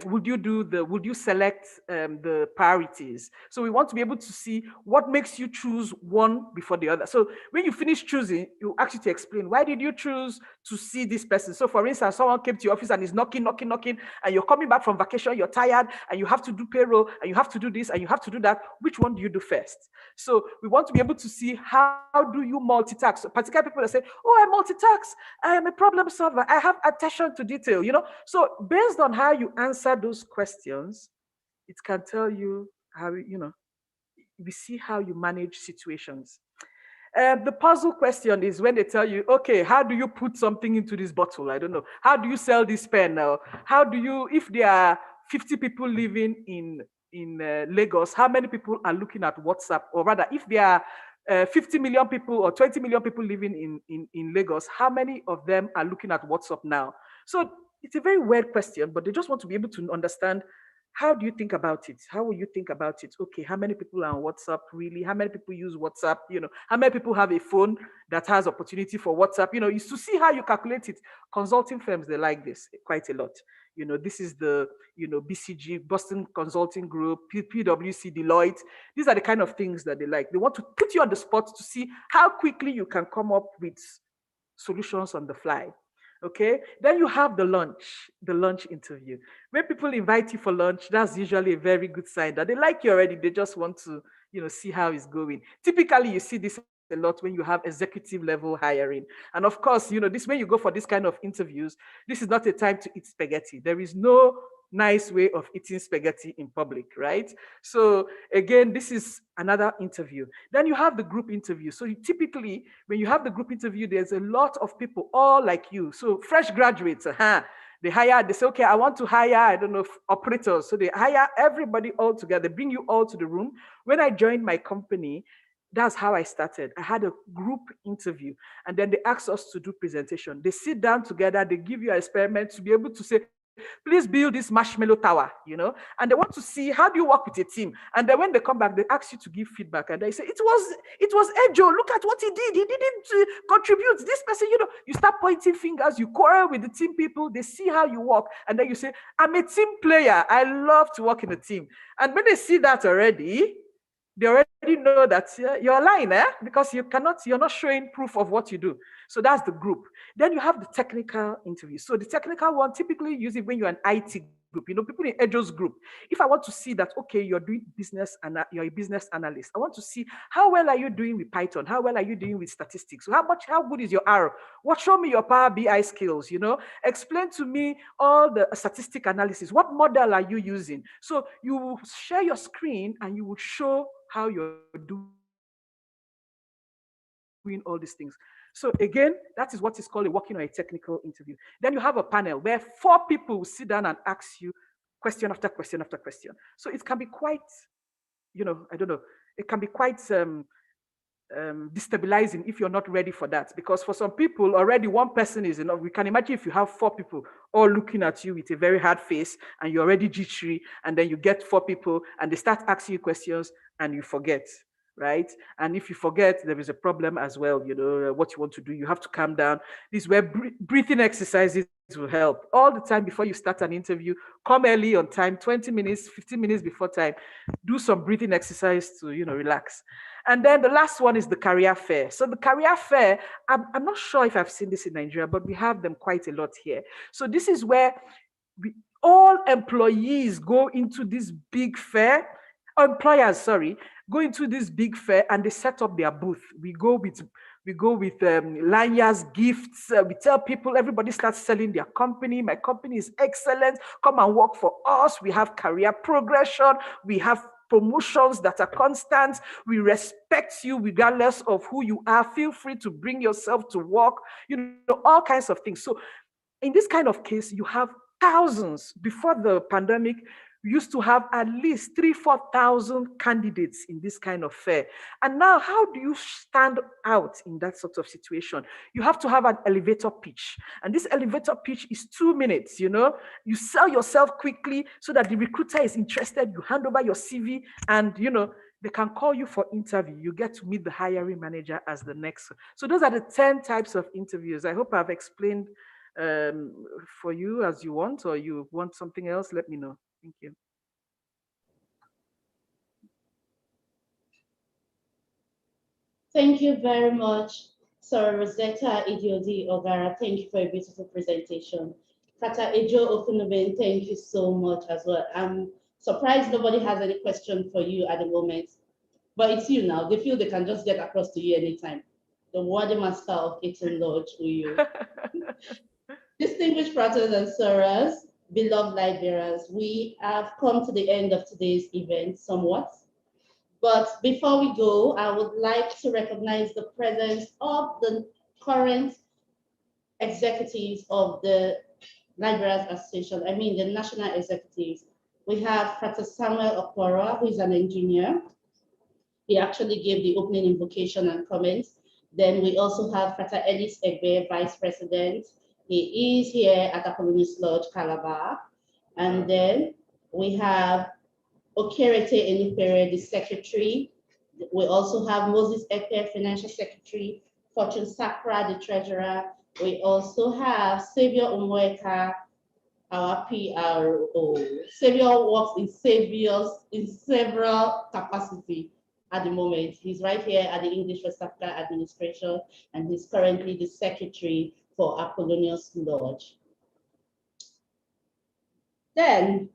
Would you select the priorities? So we want to be able to see what makes you choose one before the other. So when you finish choosing, you ask you to explain, why did you choose to see this person? So for instance, someone came to your office and is knocking, and you're coming back from vacation, you're tired, and you have to do payroll, and you have to do this, and you have to do that. Which one do you do first? So we want to be able to see how do you multitask. So particular people that say, oh, I multitask, I am a problem solver, I have attention to detail, So based on how you answer those questions, it can tell you how, we see how you manage situations. The puzzle question is when they tell you, okay, how do you put something into this bottle? I don't know. How do you sell this pen now? How do you, if there are 50 people living in Lagos, how many people are looking at WhatsApp? Or rather, if there are 50 million people or 20 million people living in Lagos, how many of them are looking at WhatsApp now? So it's a very weird question, but they just want to be able to understand, how do you think about it? How will you think about it? Okay, how many people are on WhatsApp really? How many people use WhatsApp? How many people have a phone that has opportunity for WhatsApp? Is to see how you calculate it. Consulting firms, they like this quite a lot. This is the, BCG, Boston Consulting Group, PwC, Deloitte. These are the kind of things that they like. They want to put you on the spot to see how quickly you can come up with solutions on the fly. Okay, then you have the lunch interview. When people invite you for lunch, that's usually a very good sign that they like you already. They just want to, see how it's going. Typically, you see this a lot when you have executive level hiring. And of course, this when you go for this kind of interviews, this is not a time to eat spaghetti. There is no nice way of eating spaghetti in public, right? So again, this is another interview. Then you have the group interview. So typically, when you have the group interview, there's a lot of people, all like you. So fresh graduates, they hire, they say, okay, I want to hire, I don't know, operators. So they hire everybody all together, they bring you all to the room. When I joined my company, that's how I started. I had a group interview, and then they asked us to do presentation. They sit down together, they give you an experiment to be able to say, please build this marshmallow tower, and they want to see how do you work with a team. And then when they come back, they ask you to give feedback, and they say, it was Ejo, look at what he did. He didn't contribute. This person, you start pointing fingers, you quarrel with the team people, they see how you work, and then you say, I'm a team player. I love to work in a team. And when they see that already, they already know that you're lying, because you're not showing proof of what you do. So that's the group. Then you have the technical interview. So the technical one, typically use it when you're an IT group, people in Ejo's group. If I want to see that, okay, you're doing business and you're a business analyst, I want to see how well are you doing with Python? How well are you doing with statistics? So how good is your R? Show me your Power BI skills, explain to me all the statistic analysis. What model are you using? So you will share your screen and you will show how you're doing all these things. So again, that is what is called a working on a technical interview. Then you have a panel where 4 people will sit down and ask you question after question after question. So it can be quite, I don't know, it can be quite destabilizing if you're not ready for that. Because for some people, already one person is enough. We can imagine if you have 4 people all looking at you with a very hard face and you're already jittery, and then you get 4 people and they start asking you questions and you forget, right? And if you forget, there is a problem as well, what you want to do, you have to calm down. This is where breathing exercises will help. All the time before you start an interview, come early on time, 20 minutes, 15 minutes before time, do some breathing exercise to, relax. And then the last one is the career fair. So the career fair, I'm not sure if I've seen this in Nigeria, but we have them quite a lot here. So this is where all employees go into this big fair, employers, sorry, go into this big fair and they set up their booth. We go with lanyards, gifts. We tell people, everybody starts selling their company. My company is excellent. Come and work for us. We have career progression. We have promotions that are constant. We respect you regardless of who you are. Feel free to bring yourself to work. All kinds of things. So in this kind of case, you have thousands. Before the pandemic, we used to have at least 3,000-4,000 candidates in this kind of fair. And now, how do you stand out in that sort of situation? You have to have an elevator pitch. And this elevator pitch is 2 minutes, You sell yourself quickly so that the recruiter is interested. You hand over your CV and, they can call you for interview. You get to meet the hiring manager as the next. So those are the 10 types of interviews. I hope I've explained for you as you want, or you want something else, let me know. Thank you. Thank you very much, Sir Rosetta Idiodi Ogara. Thank you for a beautiful presentation. Kata Ejo Okunuben, thank you so much as well. I'm surprised nobody has any question for you at the moment, but it's you now. They feel they can just get across to you anytime. The word master of Eton Lodge, you. Distinguished brothers and sisters, beloved light bearers, we have come to the end of today's event somewhat. But before we go, I would like to recognize the presence of the current executives of the Light Bearers Association, the national executives. We have Frater Samuel Okporo, who is an engineer. He actually gave the opening invocation and comments. Then we also have Frater Ellis Egbe, Vice President. He is here at Apollonis Lodge, Calabar. And then we have Okerete Enupere, the Secretary. We also have Moses Epe, Financial Secretary. Fortune Sakra, the Treasurer. We also have Savior Umweka, our PRO. Savior works in several capacities at the moment. He's right here at the English West Africa Administration, and he's currently the Secretary for Apollonius Lodge. Then,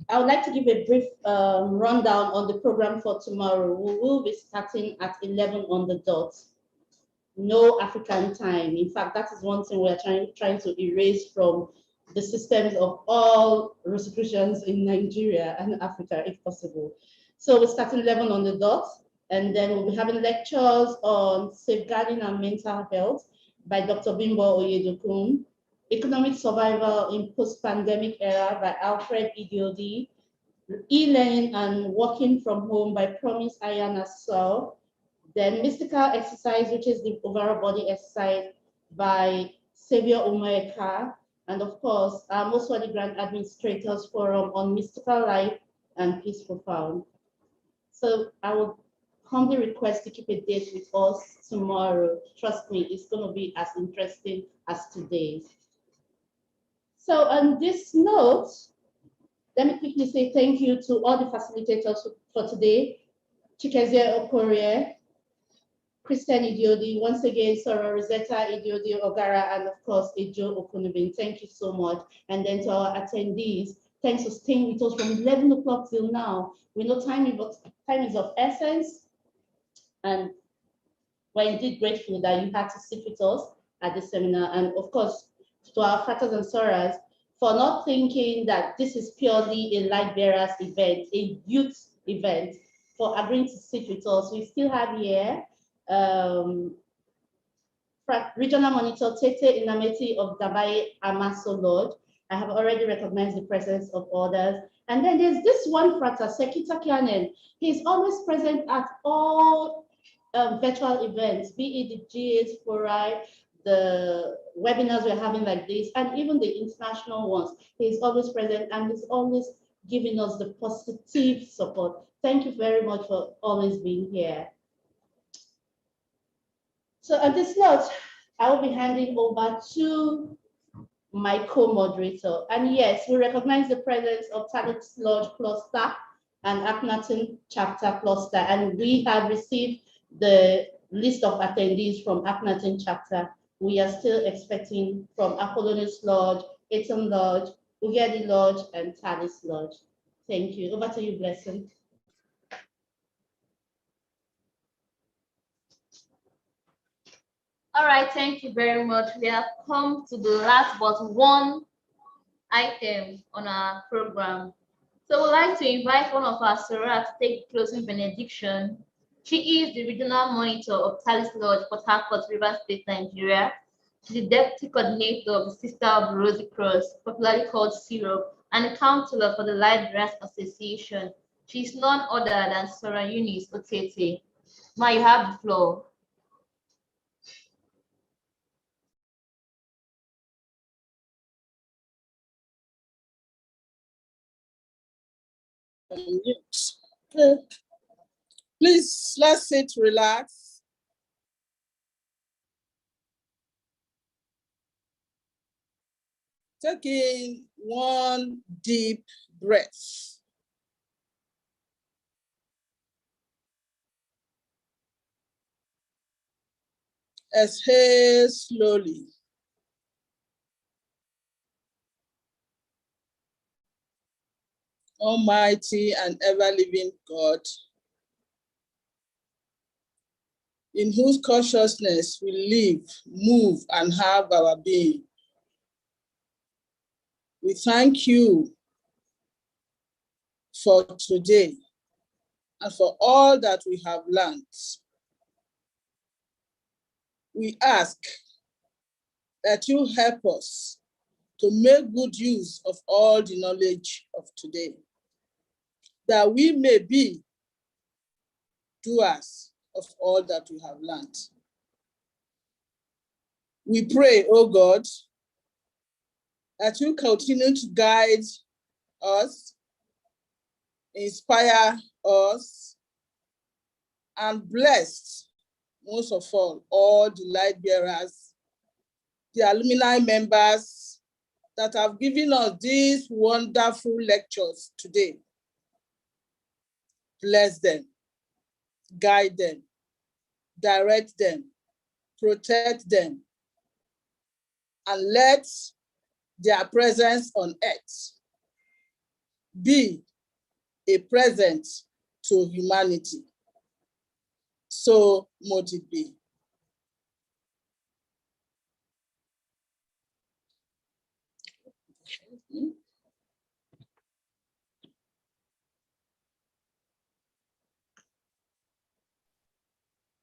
I would like to give a brief rundown on the program for tomorrow. We will be starting at 11 on the dot. No African time. In fact, that is one thing we're trying to erase from the systems of all institutions in Nigeria and Africa, if possible. So we're starting 11 on the dot, and then we'll be having lectures on safeguarding and mental health by Dr. Bimbo Oyedokun, economic survival in post-pandemic era by Alfred Idiodi, e-learning and working from home by Promise Ayana Saul, then mystical exercise, which is the overall body exercise by Savior Umeka, and of course, our most worthy Grand Administrators Forum on Mystical Life and Peace Profound. So I would humbly request to keep a date with us tomorrow. Trust me, it's going to be as interesting as today's. So on this note, let me quickly say thank you to all the facilitators for today. Chikezie Okorie, Christian Idiodi, once again, Sora Rosetta Idiodi Ogara, and of course, Ejo Okunubin. Thank you so much. And then to our attendees, thanks for staying with us from 11 o'clock till now. We know time is of essence, and we're indeed grateful that you had to sit with us at this seminar. And of course, to our fratres and sorors, for not thinking that this is purely a light bearers event, a youth event, for agreeing to sit with us. We still have here Regional Monitor Tete Inameti of Dabai Amaso Lodge. I have already recognized the presence of others. And then there's this one frater, Sekita Kianen. He's always present at all virtual events, be it the GH Forai, the webinars we're having like this, and even the international ones. He's always present and he's always giving us the positive support. Thank you very much for always being here. So at this note, I will be handing over to my co-moderator. And yes, we recognize the presence of Talent Lodge Cluster and Akhenaten Chapter Cluster, and we have received the list of attendees from Akhenaten Chapter. We are still expecting from Apollonius Lodge, Eton Lodge, Ugedi Lodge, and Talis Lodge. Thank you. Over to you, Blessing. All right, thank you very much. We have come to the last but one item on our program. So we'd like to invite one of our Soror to take closing benediction. She is the regional monitor of Talis Lodge, Port Harcourt, Rivers State, Nigeria. She's the deputy coordinator of the Sister of the Rosy Cross, popularly called Syrup, and a counselor for the Light Bearers Association. She is none other than Soror Eunice Otete. Ma, you have the floor. Okay. Please, let's sit, relax. Take in one deep breath. Exhale slowly. Almighty and ever-living God, in whose consciousness we live, move, and have our being. We thank you for today and for all that we have learned. We ask that you help us to make good use of all the knowledge of today, that we may be doers of all that we have learned. We pray, oh God, that you continue to guide us, inspire us, and bless, most of all the light bearers, the alumni members that have given us these wonderful lectures today. Bless them, guide them, direct them, protect them, and let their presence on earth be a present to humanity. So mote it be.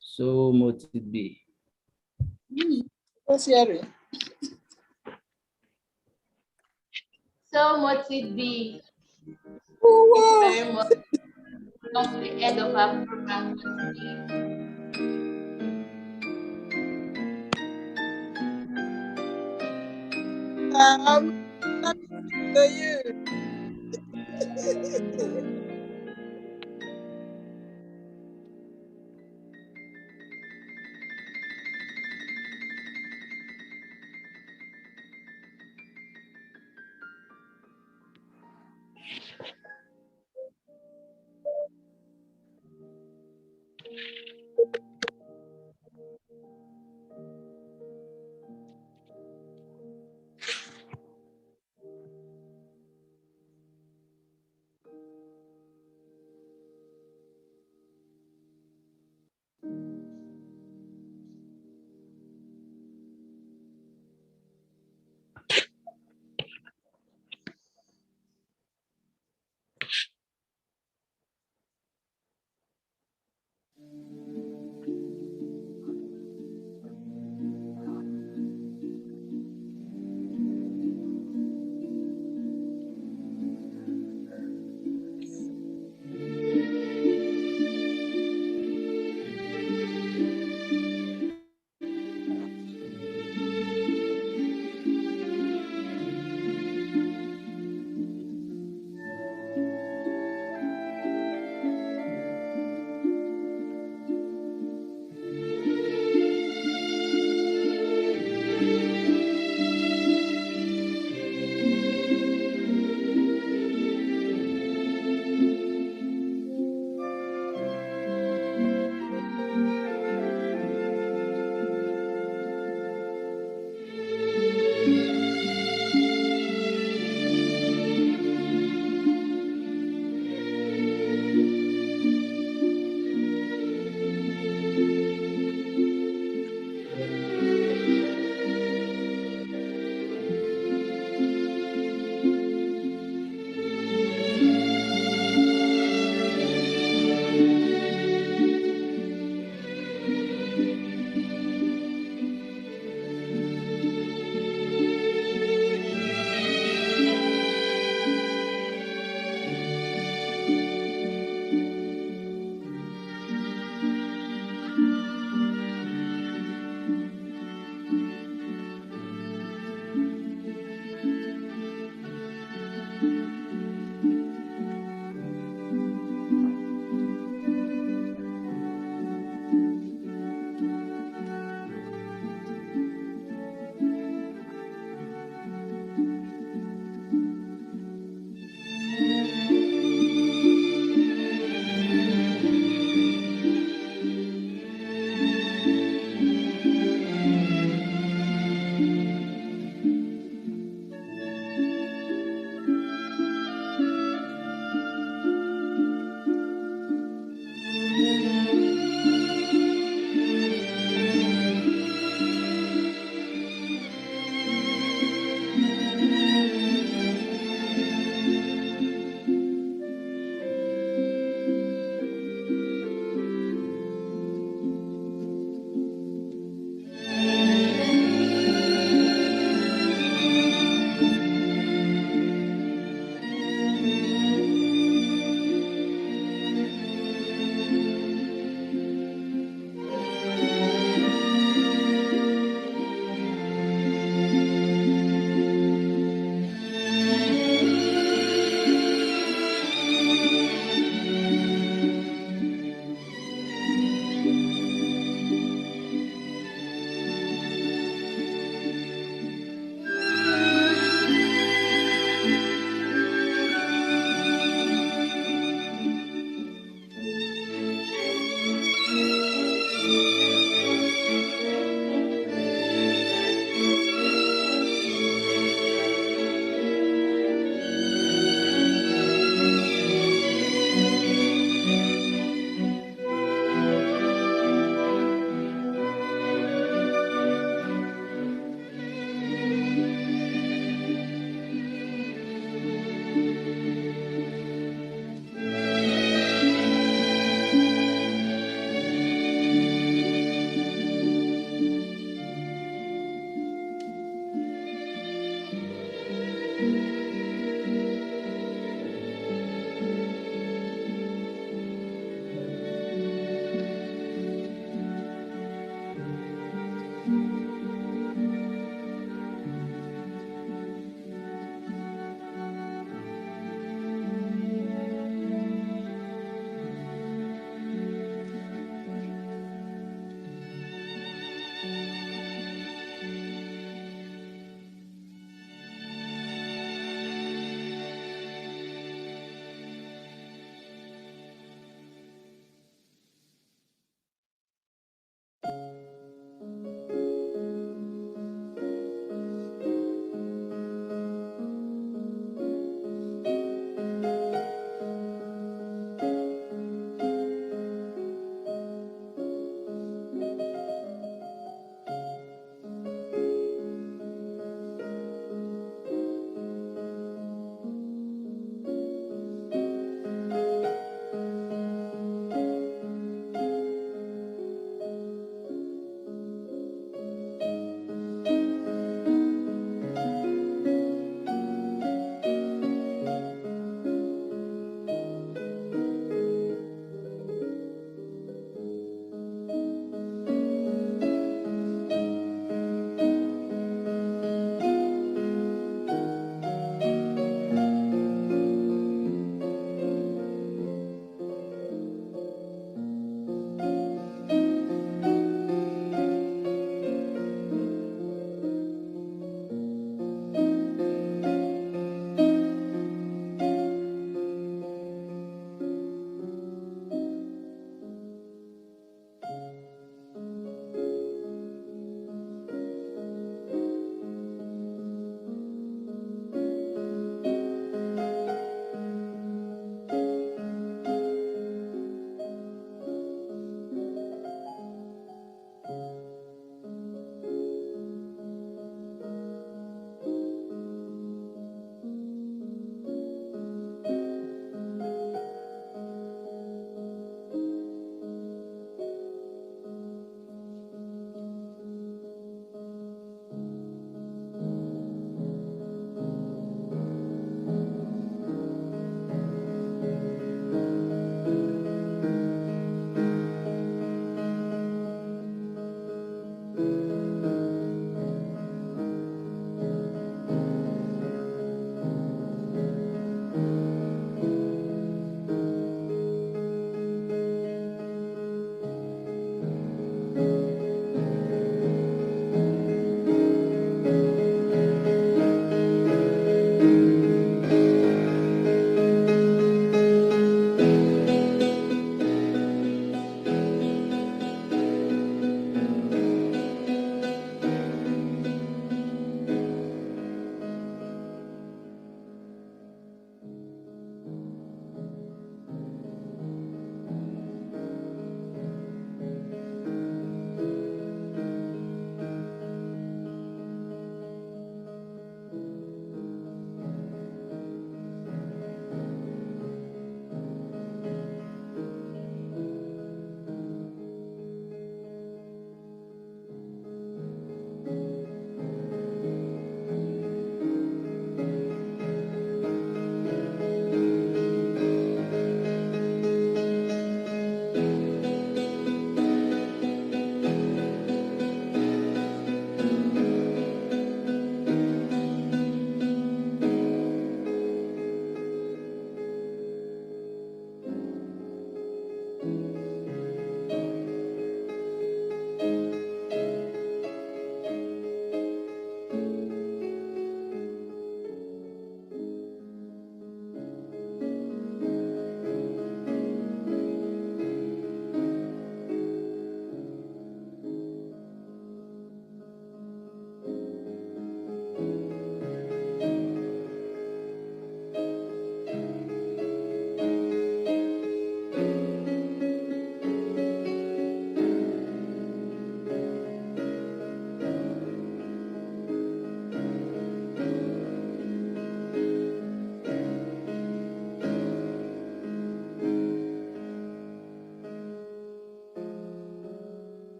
So mote it be. What's hearing? So much it be. Oh, Thank you very much. Come to the end of our program for today. to you.